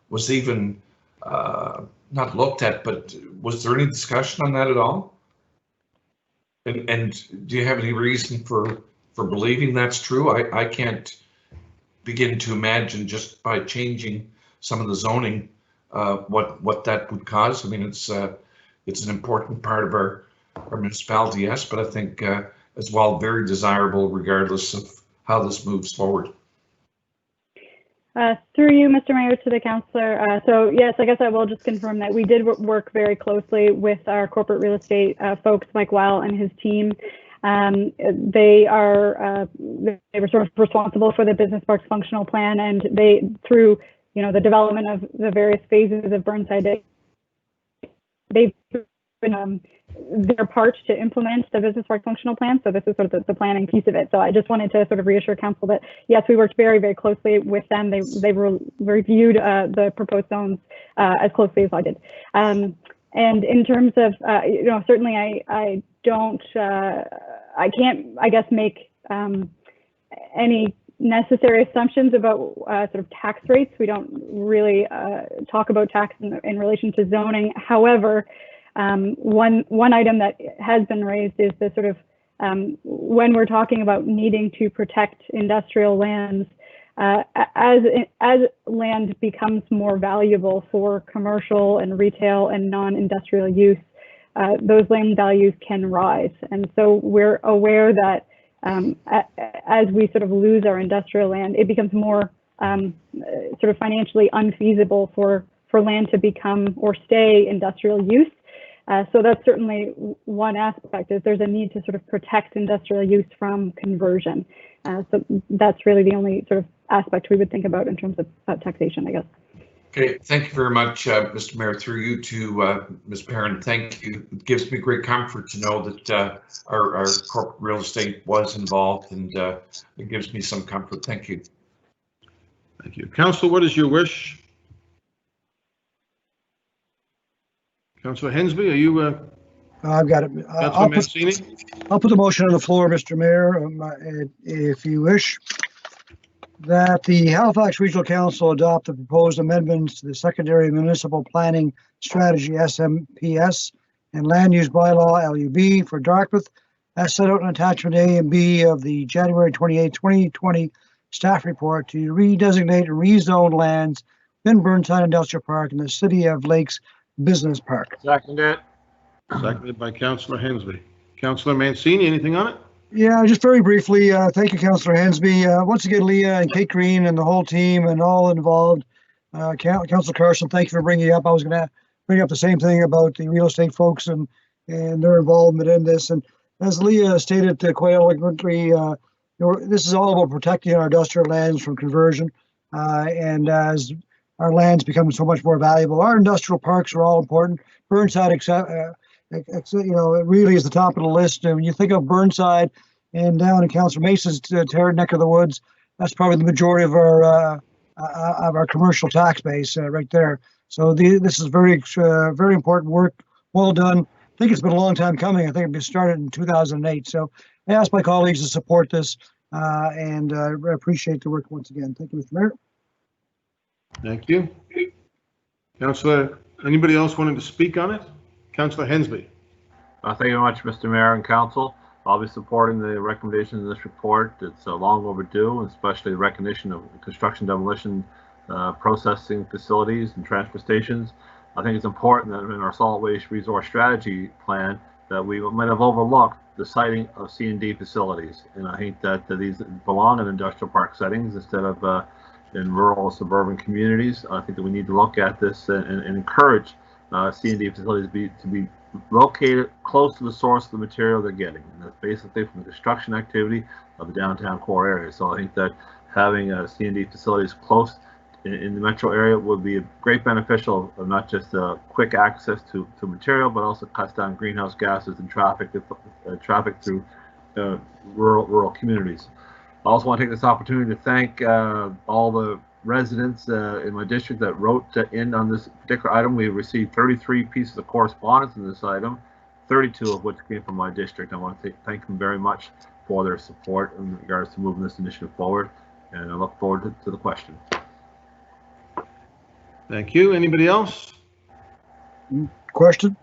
was even not looked at, but was there any discussion on that at all? And do you have any reason for believing that's true? I can't begin to imagine just by changing some of the zoning what that would cause. I mean, it's an important part of our municipality, yes, but I think as well very desirable regardless of how this moves forward. Through you, Mr. Mayor, to the councillor. So yes, I guess I will just confirm that we did work very closely with our corporate real estate folks, Mike Weil and his team. They were sort of responsible for the business parks functional plan, and they, through the development of the various phases of Burnside, they've been their part to implement the business park functional plan. So this is sort of the planning piece of it. So I just wanted to sort of reassure council that yes, we worked very, very closely with them. They reviewed the proposed zones as closely as I did. And in terms of certainly I can't, I guess, make any necessary assumptions about sort of tax rates. We don't really talk about tax in relation to zoning. However, one item that has been raised is the sort of when we're talking about needing to protect industrial lands, as land becomes more valuable for commercial and retail and non-industrial use, those land values can rise. And so we're aware that as we sort of lose our industrial land, it becomes more sort of financially unfeasible for land to become or stay industrial use. So that's certainly one aspect, is there's a need to sort of protect industrial use from conversion. So that's really the only sort of aspect we would think about in terms of taxation, I guess. Okay, thank you very much, Mr. Mayor. Through you to Ms. Perrin, thank you. It gives me great comfort to know that our corporate real estate was involved, and it gives me some comfort. Thank you. Thank you. Council, what is your wish? Councillor Hensby, are you? I've got it. Councillor Mancini? I'll put the motion on the floor, Mr. Mayor, if you wish, that the Halifax Regional Council adopt the proposed amendments to the Secondary Municipal Planning Strategy SMPS and Land Use Bylaw LUB for Dartmouth, as set out in attachment A and B of the January 28, 2020 staff report, to redesignate and rezone lands in Burnside Industrial Park in the City of Lakes Business Park. Second it. Seconded by Councillor Hensby. Councillor Mancini, anything on it? Yeah, just very briefly, thank you, Councillor Hensby. Once again, Leah and Kate Green and the whole team and all involved. Councillor Carson, thank you for bringing it up. I was going to bring up the same thing about the real estate folks and their involvement in this. And as Leah stated quite eloquently, this is all about protecting our industrial lands from conversion. And as our lands become so much more valuable, our industrial parks are all important. Burnside, it really is the top of the list. And when you think of Burnside and down in Councillor Mason's neck of the woods, that's probably the majority of our commercial tax base right there. So this is very important work. Well done. I think it's been a long time coming. I think it started in 2008. So I ask my colleagues to support this, and I appreciate the work once again. Thank you, Mr. Mayor. Thank you. Councillor, anybody else wanting to speak on it? Councillor Hensby. Thank you very much, Mr. Mayor and Council. I'll be supporting the recommendations in this report. It's long overdue, especially the recognition of construction demolition processing facilities and transfer stations. I think it's important that in our solid waste resource strategy plan that we might have overlooked the siting of C&D facilities. And I think that these belong in industrial park settings instead of in rural suburban communities. I think that we need to look at this and encourage C&D facilities to be located close to the source of the material they're getting. And that's basically from the construction activity of the downtown core area. So I think that having C&D facilities close in the metro area would be a great beneficial of not just quick access to material, but also cuts down greenhouse gases and traffic through rural communities. I also want to take this opportunity to thank all the residents in my district that wrote in on this particular item. We received 33 pieces of correspondence in this item, 32 of which came from my district. I want to thank them very much for their support in regards to moving this initiative forward, and I look forward to the question. Thank you. Anybody else? Question?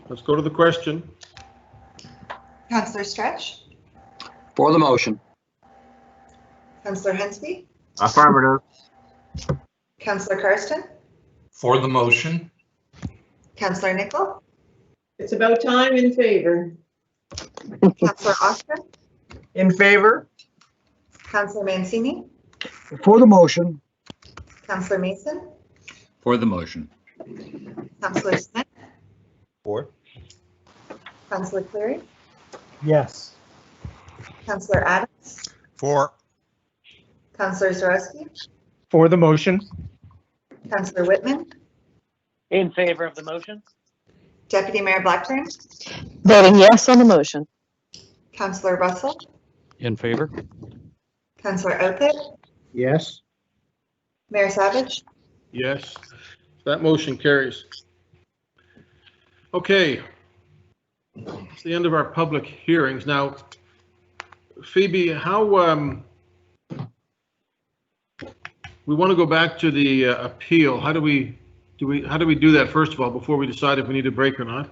Let's go to the question. Councillor Stretch? For the motion. Councillor Hensby? Affirmative. Councillor Karsten? For the motion. Councillor Nickel? It's about time. In favor. Councillor Austin? In favor. Councillor Mancini? For the motion. Councillor Mason? For the motion. Councillor Smith? For. Councillor Cleary? Yes. Councillor Adams? For. Councillor Zarowski? For the motion. Councillor Whitman? In favor of the motion. Deputy Mayor Blackburn? Voting yes on the motion. Councillor Russell? In favor. Councillor Outfit? Yes. Mayor Savage? Yes. That motion carries. Okay. It's the end of our public hearings. Now, Phoebe, how we want to go back to the appeal. How do we do that first of all before we decide if we need a break or not?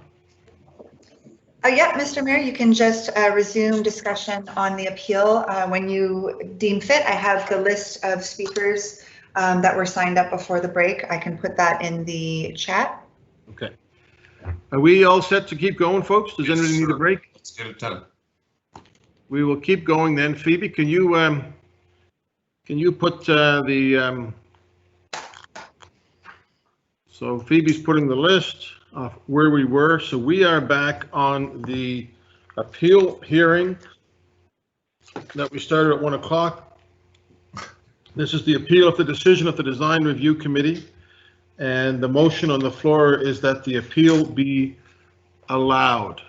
Yeah, Mr. Mayor, you can just resume discussion on the appeal when you deem fit. I have the list of speakers that were signed up before the break. I can put that in the chat. Okay. Are we all set to keep going, folks? Does anybody need a break? Let's get it done. We will keep going then. Phoebe, can you put so Phoebe's putting the list of where we were. So we are back on the appeal hearing that we started at 1 o'clock. This is the appeal of the decision of the Design Review Committee, and the motion on the floor is that the appeal be allowed.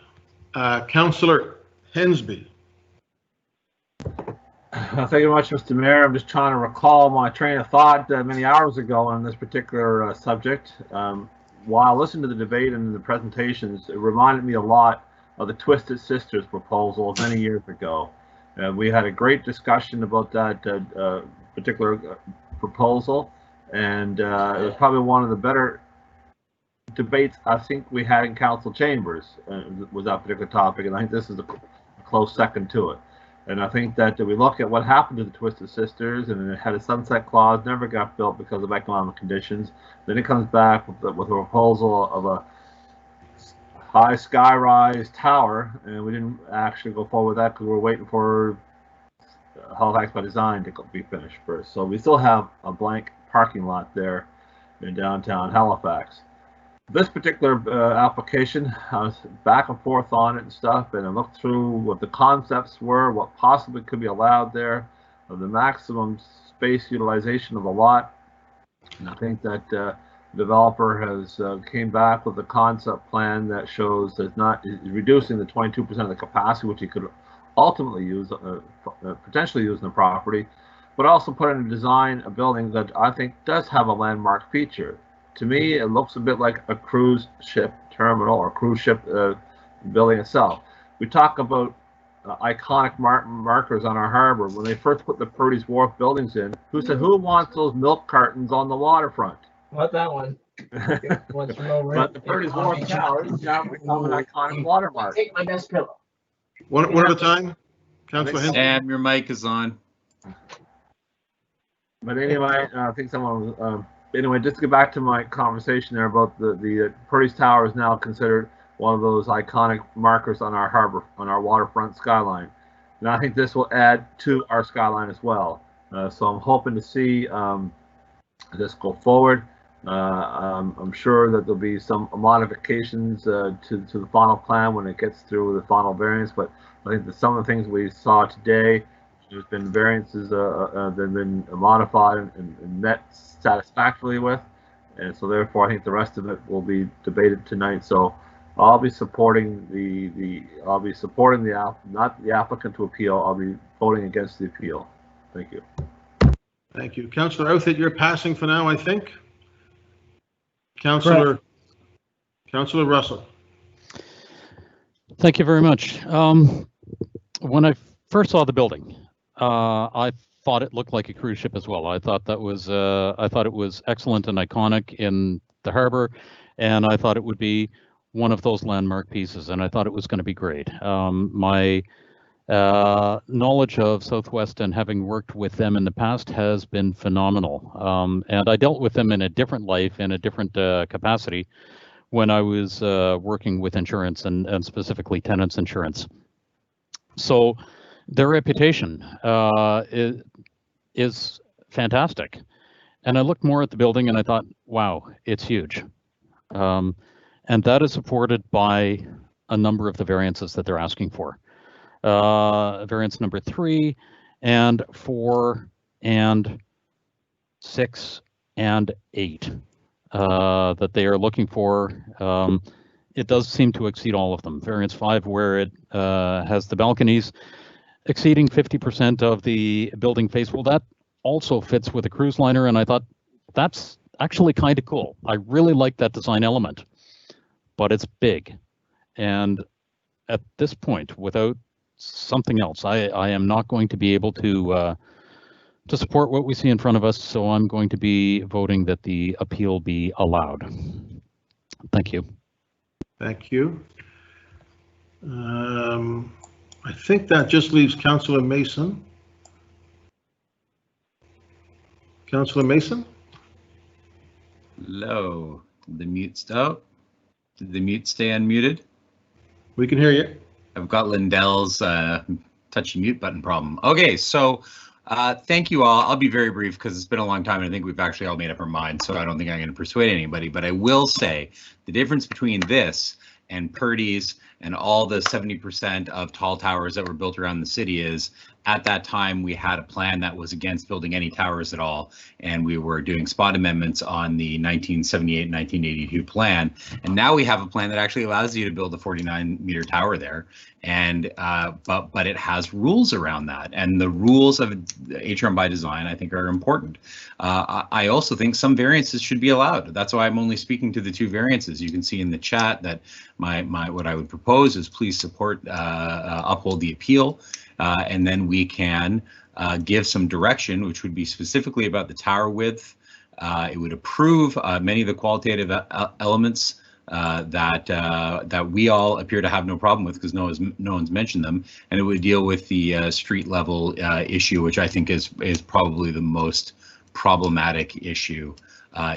Councillor Hensby. Thank you very much, Mr. Mayor. I'm just trying to recall my train of thought many hours ago on this particular subject. While listening to the debate and the presentations, it reminded me a lot of the Twisted Sisters proposal many years ago. We had a great discussion about that particular proposal, and it was probably one of the better debates I think we had in council chambers was that particular topic, and I think this is a close second to it. And I think that we look at what happened to the Twisted Sisters, and it had a sunset clause, never got built because of economic conditions. Then it comes back with a proposal of a high sky-rise tower, and we didn't actually go forward with that because we were waiting for Halifax by Design to be finished first. So we still have a blank parking lot there in downtown Halifax. This particular application, I was back and forth on it and stuff, and I looked through what the concepts were, what possibly could be allowed there, of the maximum space utilization of the lot. And I think that developer has came back with a concept plan that shows that not reducing the 22% of the capacity, which he could ultimately use, potentially use in the property, but also put in a design, a building that I think does have a landmark feature. To me, it looks a bit like a cruise ship terminal or cruise ship building itself. We talk about iconic markers on our harbor. When they first put the Purdy's Wharf buildings in, who said, who wants those milk cartons on the waterfront? Want that one? But the Purdy's Wharf Tower is now become an iconic watermark. Take my best pillow. One at a time. Councillor Henson. Sam, your mic is on. But anyway, I think someone was, anyway, just to get back to my conversation there about the Purdy's Tower is now considered one of those iconic markers on our harbor, on our waterfront skyline. And I think this will add to our skyline as well. So I'm hoping to see this go forward. I'm sure that there'll be some modifications to the final plan when it gets through the final variance, but I think that some of the things we saw today, there's been variances that have been modified and met satisfactorily with, and so therefore I think the rest of it will be debated tonight. So I'll be supporting not the applicant to appeal. I'll be voting against the appeal. Thank you. Thank you. Councillor Outhit, you're passing for now, I think. Councillor Russell. Thank you very much. When I first saw the building, I thought it looked like a cruise ship as well. I thought that was I thought it was excellent and iconic in the harbor, and I thought it would be one of those landmark pieces, and I thought it was going to be great. My knowledge of Southwest and having worked with them in the past has been phenomenal. And I dealt with them in a different life, in a different capacity, when I was working with insurance and specifically tenants insurance. So their reputation is fantastic. And I looked more at the building and I thought, wow, it's huge. And that is supported by a number of the variances that they're asking for. Variance number 3 and 4 and 6 and 8 that they are looking for. It does seem to exceed all of them. Variance 5, where it has the balconies exceeding 50% of the building face. Well, that also fits with a cruise liner, and I thought that's actually kind of cool. I really like that design element, but it's big. And at this point, without something else, I am not going to be able to support what we see in front of us, so I'm going to be voting that the appeal be allowed. Thank you. Thank you. I think that just leaves Councillor Mason. Councillor Mason? Hello. Did the mute stop? Did the mute stay unmuted? We can hear you. I've got Lindell's touchy mute button problem. Okay, so thank you all. I'll be very brief because it's been a long time and I think we've actually all made up our minds, so I don't think I'm going to persuade anybody, but I will say the difference between this and Purdy's and all the 70% of tall towers that were built around the city is, at that time we had a plan that was against building any towers at all, and we were doing spot amendments on the 1978 1982 plan, and now we have a plan that actually allows you to build a 49-meter tower there, and but it has rules around that, and the rules of HRM by design I think are important. I also think some variances should be allowed. That's why I'm only speaking to the 2 variances. You can see in the chat that what I would propose is please support uphold the appeal, and then we can give some direction, which would be specifically about the tower width. It would approve many of the qualitative elements that we all appear to have no problem with because no one's mentioned them, and it would deal with the street level issue, which I think is probably the most problematic issue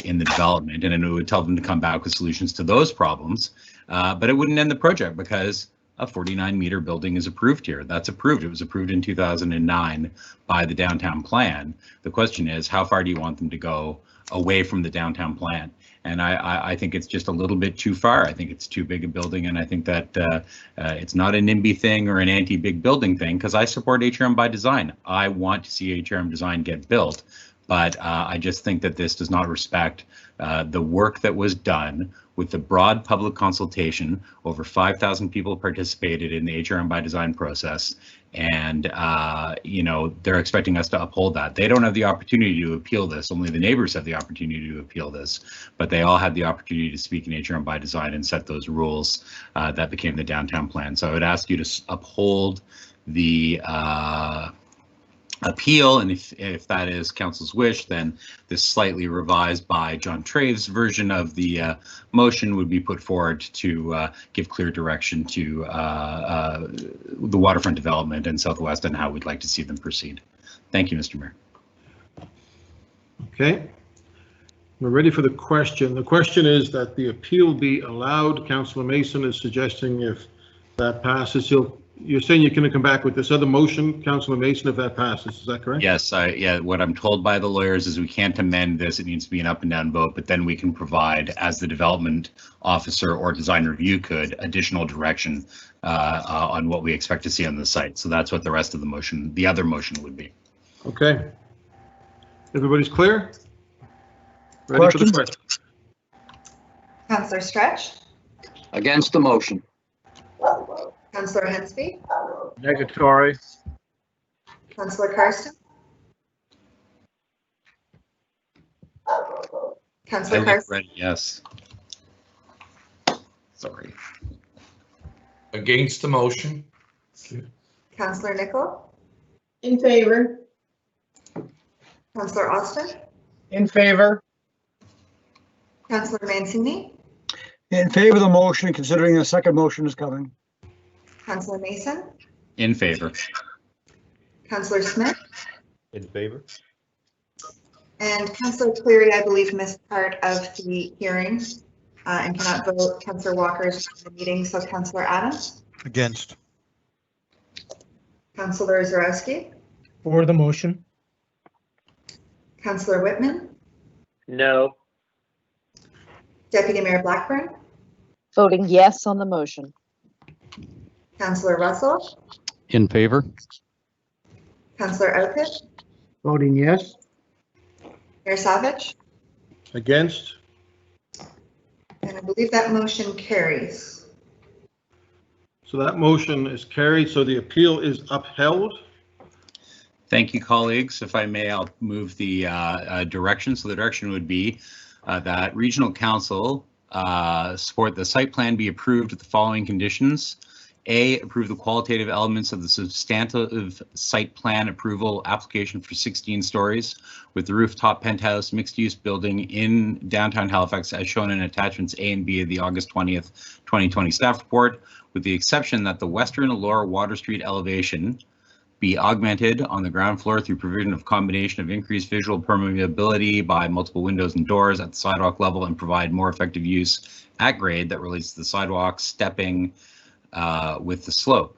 in the development, and it would tell them to come back with solutions to those problems, but it wouldn't end the project because a 49-meter building is approved here. That's approved. It was approved in 2009 by the downtown plan. The question is, how far do you want them to go away from the downtown plan? And I think it's just a little bit too far. I think it's too big a building, and I think that it's not a NIMBY thing or an anti-big building thing, because I support HRM by design. I want to see HRM design get built, but I just think that this does not respect the work that was done with the broad public consultation. Over 5,000 people participated in the HRM by design process, and you know, they're expecting us to uphold that. They don't have the opportunity to appeal this. Only the neighbors have the opportunity to appeal this, but they all had the opportunity to speak in HRM by design and set those rules that became the downtown plan. So I would ask you to uphold the appeal, and if that is council's wish, then this slightly revised by John Trave's version of the motion would be put forward to give clear direction to the waterfront development in Southwest and how we'd like to see them proceed. Thank you, Mr. Mayor. Okay. We're ready for the question. The question is that the appeal be allowed. Councillor Mason is suggesting if that passes, you're saying you're going to come back with this other motion, Councillor Mason, if that passes, is that correct? Yes, yeah, what I'm told by the lawyers is we can't amend this. It needs to be an up and down vote, but then we can provide, as the development officer or design review could, additional direction on what we expect to see on the site. So that's what the rest of the motion, the other motion, would be. Okay. Everybody's clear? Ready for the question. Councillor Stretch, Against the motion. Councillor Hensby, Negatory. Councillor Karsten, Councillor Karsten, Ready, yes. Sorry. Against the motion. Councillor Nicol, In favor. Councillor Austin, In favor? Councillor Mancini, In favor of the motion, considering the second motion is coming. Councillor Mason, In favor. Councillor Smith, In favor. and Councillor Cleary, I believe, missed part of the hearing and cannot vote. Councillor Walker is in the meeting, so Councillor Adams, Against. Councillor Zarowski, For the motion. Councillor Whitman, No. Deputy Mayor Blackburn, Voting yes on the motion. Councillor Russell, In favor? Councillor Outfit, Voting yes. Mayor Savage, Against? and I believe that motion carries. So that motion is carried, so the appeal is upheld. Thank you, colleagues. If I may, I'll move the direction. So the direction would be that Regional Council support the site plan be approved with the following conditions. A, approve the qualitative elements of the substantive site plan approval application for 16 stories with the rooftop penthouse mixed-use building in downtown Halifax as shown in attachments A and B of the August 20th, 2020 staff report, with the exception that the western lower Water Street elevation be augmented on the ground floor through provision of combination of increased visual permeability by multiple windows and doors at the sidewalk level and provide more effective use at grade that relates to the sidewalk stepping with the slope.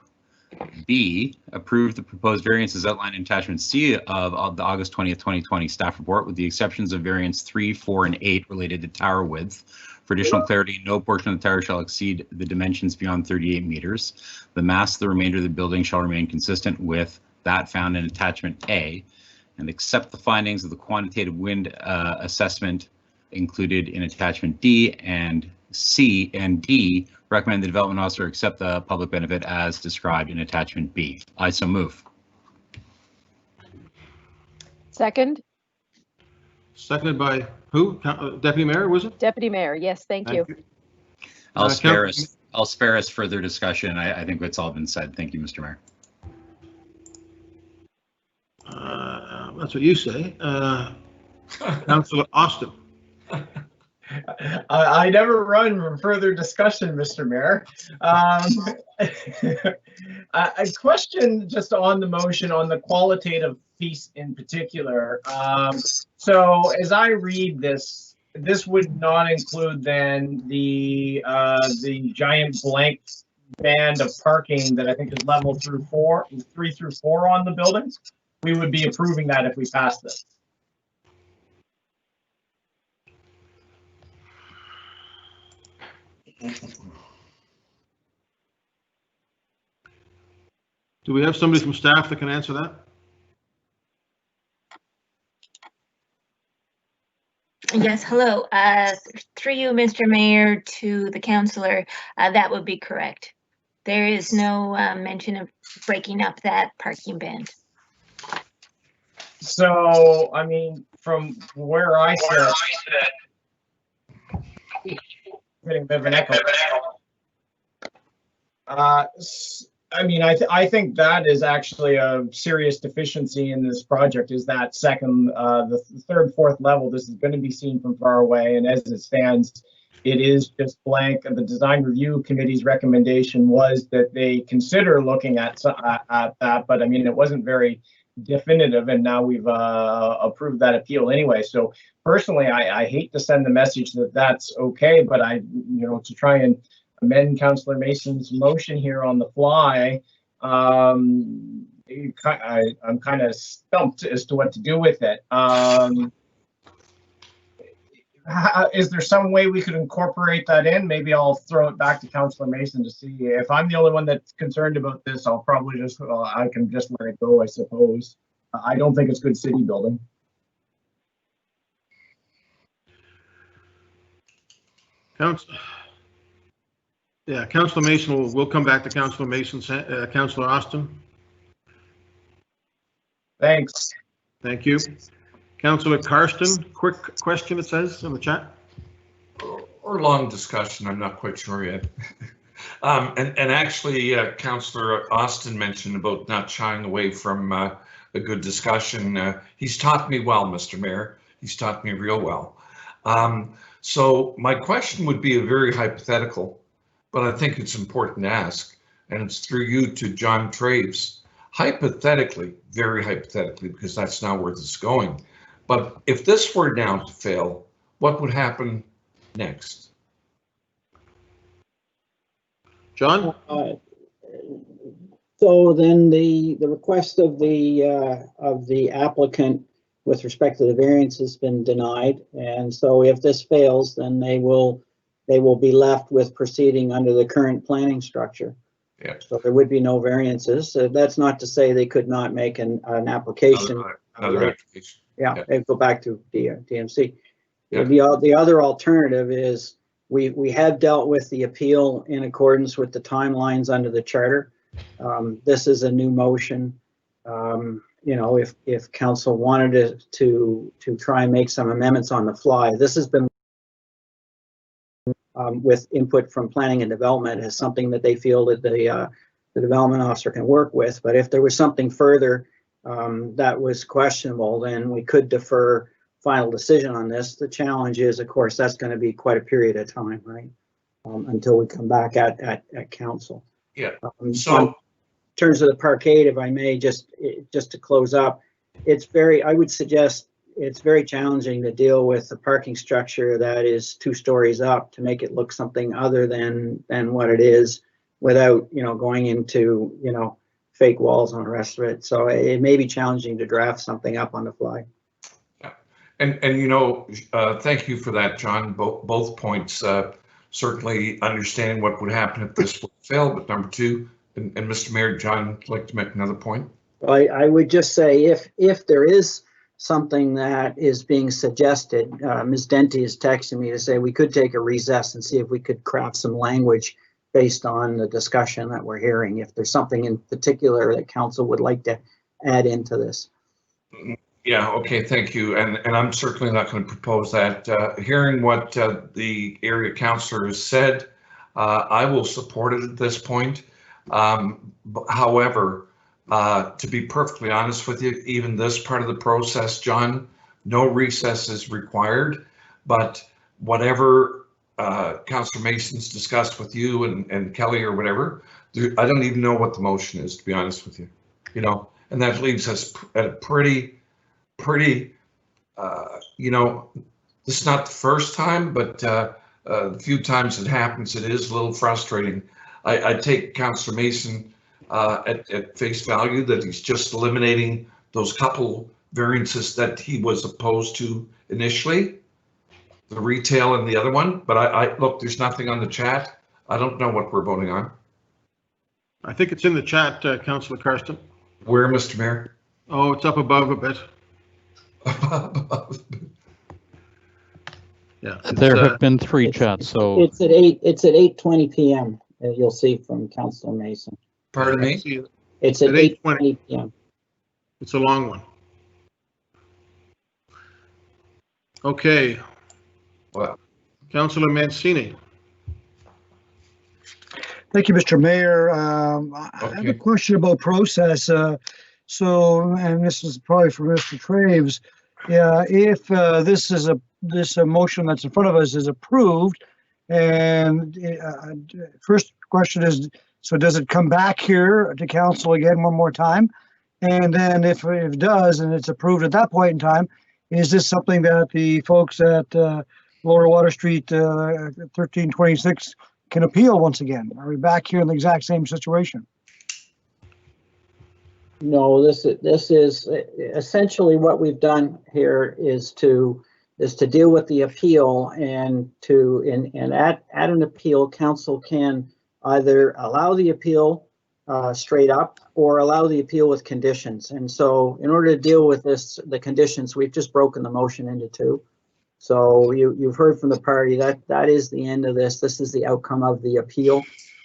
B, approve the proposed variances outlined in attachment C of the August 20th, 2020 staff report with the exceptions of variants 3, 4, and 8 related to tower width. For additional clarity, no portion of the tower shall exceed the dimensions beyond 38 meters. The mass of the remainder of the building shall remain consistent with that found in attachment A, and accept the findings of the quantitative wind assessment included in attachment D, and C and D recommend the development officer accept the public benefit as described in attachment B. I so move. Second. Seconded by who? Deputy Mayor, was it? Deputy Mayor, yes, thank you. I'll spare us further discussion. I think it's all been said. Thank you, Mr. Mayor. That's what you say. Councillor Austin. I never run from further discussion, Mr. Mayor. A question just on the motion on the qualitative piece in particular. So as I read this, this would not include then the giant blank band of parking that I think is level through 3 through 4 on the buildings, we would be approving that if we pass this. Do we have somebody from staff that can answer that? Yes, hello. Through you, Mr. Mayor, to the councillor, that would be correct. There is no mention of breaking up that parking band. So, I mean, from where I sit, getting a bit of an echo. I mean, I think that is actually a serious deficiency in this project, is that second, the third, fourth level. This is going to be seen from far away, and as it stands, it is just blank. The design review committee's recommendation was that they consider looking at that, but I mean, it wasn't very definitive, and now we've approved that appeal anyway. So personally, I hate to send the message that that's okay, but to try and amend Councillor Mason's motion here on the fly, I'm kind of stumped as to what to do with it. Is there some way we could incorporate that in? Maybe I'll throw it back to Councillor Mason to see. If I'm the only one that's concerned about this, I'll probably just, I can just let it go, I suppose. I don't think it's good city building. Councillor Mason, we'll come back to Councillor Mason. Councillor Austin. Thanks. Thank you. Councillor Karsten, quick question, it says in the chat. Or long discussion, I'm not quite sure yet. And actually, Councillor Austin mentioned about not shying away from a good discussion. He's taught me well, Mr. Mayor. He's taught me real well. So my question would be a very hypothetical, but I think it's important to ask, and it's through you to John Traves. Hypothetically, very hypothetically, because that's not where this is going. But if this were now to fail, what would happen next? John? So then the request of the applicant with respect to the variance has been denied, and so if this fails, then they will be left with proceeding under the current planning structure. Yeah. So there would be no variances. That's not to say they could not make an application. Another application. Yeah, they go back to DMC. Yeah. The other alternative is we have dealt with the appeal in accordance with the timelines under the charter. This is a new motion. If council wanted to try and make some amendments on the fly, this has been with input from planning and development as something that they feel that the development officer can work with. But if there was something further that was questionable, then we could defer final decision on this. The challenge is, of course, that's going to be quite a period of time, right? Until we come back at council. Yeah. So in terms of the parkade, if I may, just to close up, I would suggest it's very challenging to deal with a parking structure that is 2 stories up to make it look something other than what it is, without going into fake walls and the rest of it. So it may be challenging to draft something up on the fly. Yeah, and thank you for that, John. Both points. Certainly understand what would happen if this would fail, but number 2, and Mr. Mayor, John, would like to make another point. I would just say if there is something that is being suggested, Ms. Denty is texting me to say we could take a recess and see if we could craft some language based on the discussion that we're hearing, if there's something in particular that council would like to add into this. Yeah, okay, thank you. And I'm certainly not going to propose that. Hearing what the area councillor has said, I will support it at this point. However, to be perfectly honest with you, even this part of the process, John, no recess is required, but whatever Councillor Mason's discussed with you and Kelly or whatever, I don't even know what the motion is, to be honest with you, and that leaves us at a pretty, this is not the first time, but a few times it happens, it is a little frustrating. I take Councillor Mason at face value that he's just eliminating those couple variances that he was opposed to initially, the retail and the other one. But I look, there's nothing on the chat. I don't know what we're voting on. I think it's in the chat, Councillor Karsten. Where, Mr. Mayor? Oh, it's up above a bit. Yeah. There have been 3 chats, so. It's at 8:20 p.m. You'll see from Councillor Mason. Pardon me? It's at 8:20 p.m. It's a long one. Okay. Well, Councillor Mancini. Thank you, Mr. Mayor. I have a question about process. And this is probably for Mr. Traves. Yeah, if this motion that's in front of us is approved, and first question is, so does it come back here to council again one more time? And then if it does and it's approved at that point in time, is this something that the folks at Lower Water Street 1326 can appeal once again? Are we back here in the exact same situation? No, this is essentially what we've done here is to deal with the appeal, and at an appeal, council can either allow the appeal straight up or allow the appeal with conditions. And so in order to deal with the conditions, we've just broken the motion into 2. So you've heard from the party that is the end of this. This is the outcome of the appeal.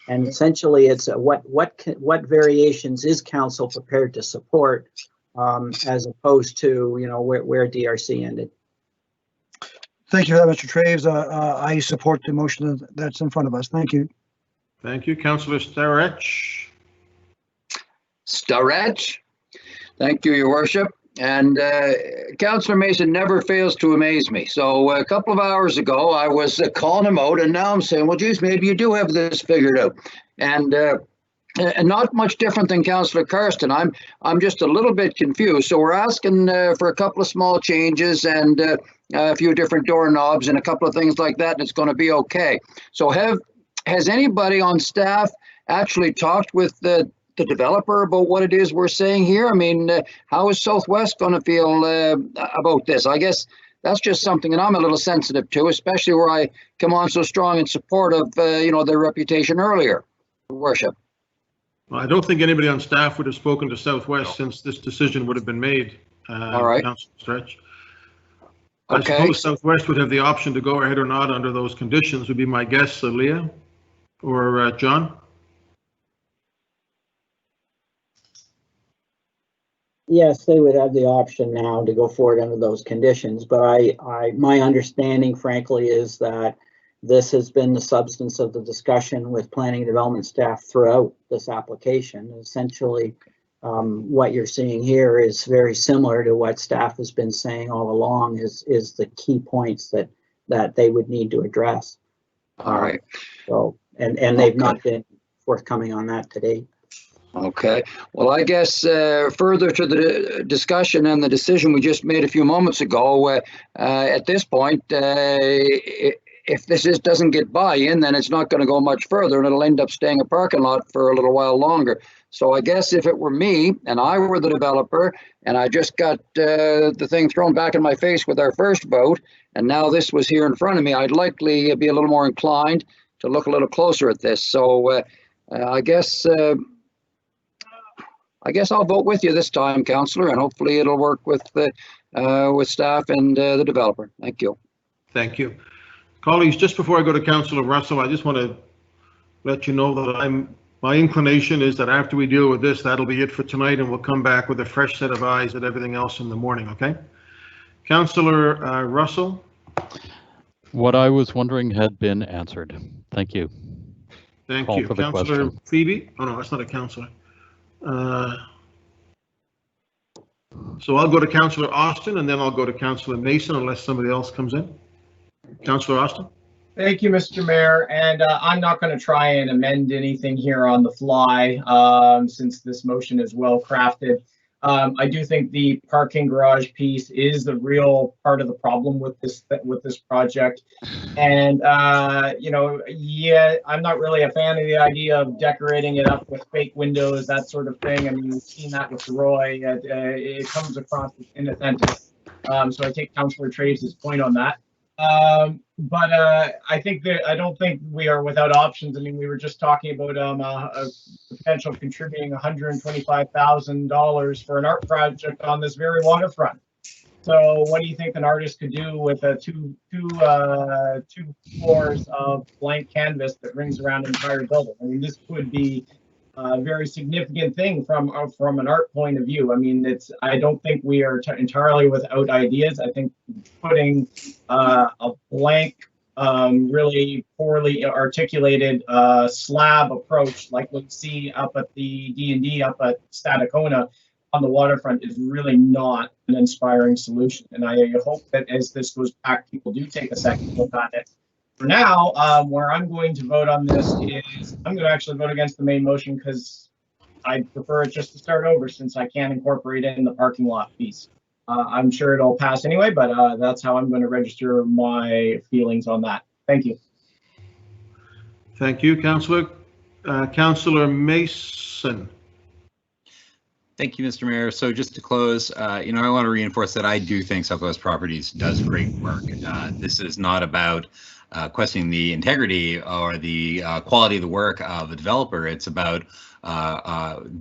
And essentially it's what variations is council prepared to support as opposed to, where DRC ended. Thank you for that, Mr. Traves. I support the motion that's in front of us. Thank you. Thank you. Councillor Starech. Starech. Thank you, Your Worship. And Councillor Mason never fails to amaze me. So a couple of hours ago, I was calling him out, and now I'm saying, well, geez, maybe you do have this figured out. And not much different than Councillor Karsten. I'm just a little bit confused. So we're asking for a couple of small changes and a few different doorknobs and a couple of things like that, and it's going to be okay. So has anybody on staff actually talked with the developer about what it is we're saying here? I mean, how is Southwest going to feel about this? I guess that's just something that I'm a little sensitive to, especially where I come on so strong in support of, their reputation earlier. Your Worship. Well, I don't think anybody on staff would have spoken to Southwest since this decision would have been made. All right. Councillor Stretch. Okay. I suppose Southwest would have the option to go ahead or not under those conditions, would be my guess, Leah or John. Yes, they would have the option now to go forward under those conditions, but my understanding, frankly, is that this has been the substance of the discussion with planning and development staff throughout this application. Essentially, what you're seeing here is very similar to what staff has been saying all along, is the key points that they would need to address. All right. So, and they've not been forthcoming on that to date. Okay. Well, I guess further to the discussion and the decision we just made a few moments ago, at this point, if this doesn't get buy-in, then it's not going to go much further, and it'll end up staying a parking lot for a little while longer. So I guess if it were me and I were the developer and I just got the thing thrown back in my face with our first vote, and now this was here in front of me, I'd likely be a little more inclined to look a little closer at this. So I guess I'll vote with you this time, Councillor, and hopefully it'll work with staff and the developer. Thank you. Thank you. Colleagues, just before I go to Councillor Russell, I just want to let you know that my inclination is that after we deal with this, that'll be it for tonight, and we'll come back with a fresh set of eyes at everything else in the morning, okay? Councillor Russell? What I was wondering had been answered. Thank you. Thank Call you. for the Councillor question. Phoebe? Oh, no, that's not a councillor. So I'll go to Councillor Austin, and then I'll go to Councillor Mason unless somebody else comes in. Councillor Austin. Thank you, Mr. Mayor. And I'm not going to try and amend anything here on the fly since this motion is well crafted. I do think the parking garage piece is the real part of the problem with this project. And, yeah, I'm not really a fan of the idea of decorating it up with fake windows, that sort of thing. I mean, we've seen that with Roy. It comes across as inauthentic. So I take Councillor Traves' point on that. But I don't think we are without options. I mean, we were just talking about a potential contributing $125,000 for an art project on this very waterfront. So what do you think an artist could do with two floors of blank canvas that rings around an entire building? I mean, this could be a very significant thing from an art point of view. I mean, I don't think we are entirely without ideas. I think putting a blank, really poorly articulated slab approach, like we see up at the D&D up at Stadacona on the waterfront, is really not an inspiring solution. And I hope that as this goes back, people do take a second look at it. For now, where I'm going to vote on this is I'm going to actually vote against the main motion because I prefer it just to start over since I can't incorporate it in the parking lot piece. I'm sure it'll pass anyway, but that's how I'm going to register my feelings on that. Thank you. Thank you, Councillor. Councillor Mason. Thank you, Mr. Mayor. So just to close, I want to reinforce that I do think Southwest Properties does great work. This is not about questioning the integrity or the quality of the work of a developer. It's about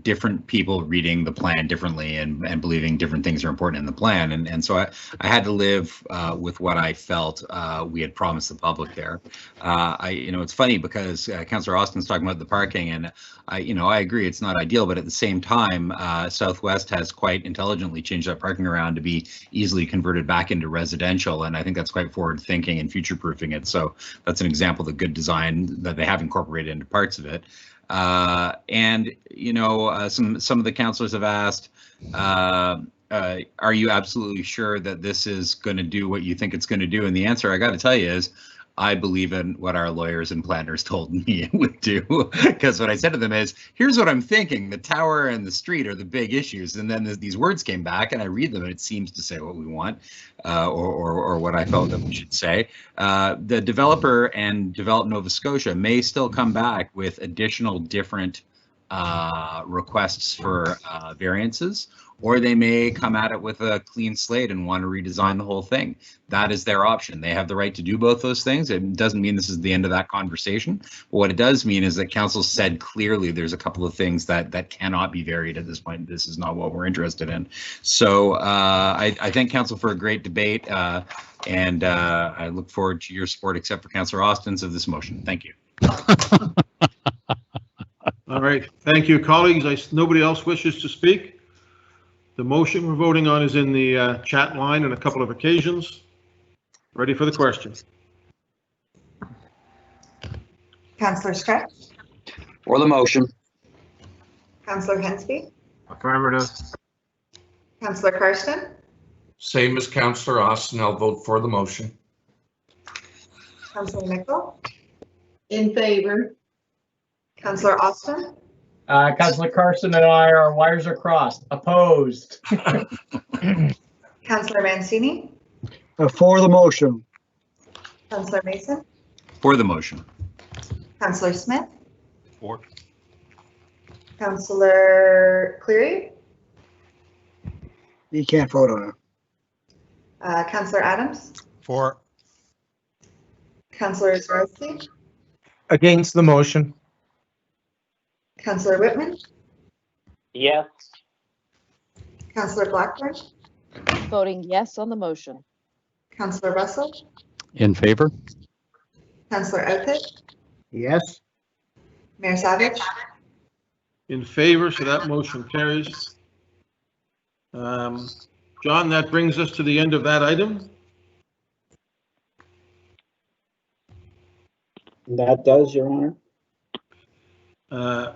different people reading the plan differently and believing different things are important in the plan. And so I had to live with what I felt we had promised the public there. It's funny because Councillor Austin's talking about the parking, and I agree it's not ideal, but at the same time, Southwest has quite intelligently changed that parking around to be easily converted back into residential. And I think that's quite forward thinking and future proofing it. So that's an example of the good design that they have incorporated into parts of it. Some of the councillors have asked, are you absolutely sure that this is going to do what you think it's going to do? And the answer I got to tell you is, I believe in what our lawyers and planners told me it would do, because what I said to them is, here's what I'm thinking. The tower and the street are the big issues. And then these words came back and I read them and it seems to say what we want, or what I felt that we should say. The developer and Develop Nova Scotia may still come back with additional different requests for variances, or they may come at it with a clean slate and want to redesign the whole thing. That is their option. They have the right to do both those things. It doesn't mean this is the end of that conversation. But what it does mean is that council said clearly there's a couple of things that cannot be varied at this point. This is not what we're interested in. So I thank council for a great debate, and I look forward to your support, except for Councillor Austin's, of this motion. Thank you. All right, thank you, colleagues. Nobody else wishes to speak. The motion we're voting on is in the chat line on a couple of occasions. Ready for the question. Councillor Stretch? For the motion. Councillor Hensby? Affirmative. Councillor Karsten? Same as Councillor Austin, I'll vote for the motion. Councillor Nickel? In favor. Councillor Austin? Councillor Carson and I, our wires are crossed. Opposed. Councillor Mancini? For the motion. Councillor Mason? For the motion. Councillor Smith? For. Councillor Cleary? You can't vote on it. Councillor Adams? For. Councillor Zwarowski? Against the motion. Councillor Whitman? Yes. Councillor Blackburn? Voting yes on the motion. Councillor Russell? In favor. Councillor Outhick? Yes. Mayor Savage? In favor, so that motion carries. John, that brings us to the end of that item. That does, Your Honor.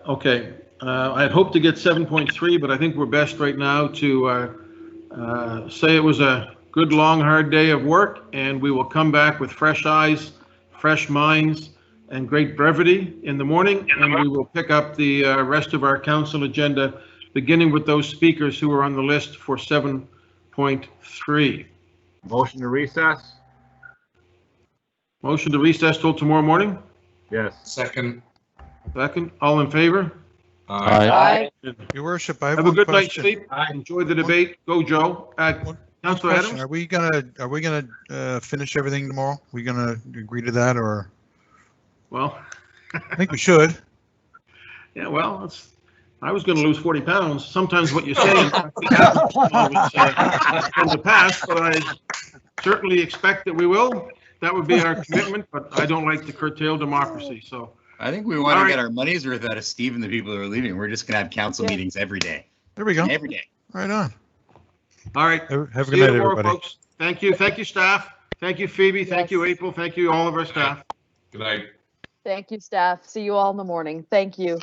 Okay, I had hoped to get 7.3, but I think we're best right now to say it was a good, long, hard day of work, and we will come back with fresh eyes, fresh minds, and great brevity in the morning, and we will pick up the rest of our council agenda beginning with those speakers who are on the list for 7.3. Motion to recess? Motion to recess till tomorrow morning? Yes. Second. Second, all in favor? Aye. Your worship, I have Have a one good night's question. sleep. Enjoy the debate. Go, Joe. Councilor Question, Adams? Are we gonna finish everything tomorrow? We gonna agree to that, or? Well, I think we should. yeah, well, I was going to lose 40 pounds. Sometimes what you say in the past, but I certainly expect that we will. That would be our commitment, but I don't like to curtail democracy, so. I think we want to get our money's worth out of Steve and the people who are leaving. We're just going to have council meetings every day. There we go. Every day. Right on. All right. Have a See good you night, tomorrow, everybody. folks. Thank you. Thank you, staff. Thank you, Phoebe. Thank you, April. Thank you, all of our staff. Good night. Thank you, staff. See you all in the morning. Thank you.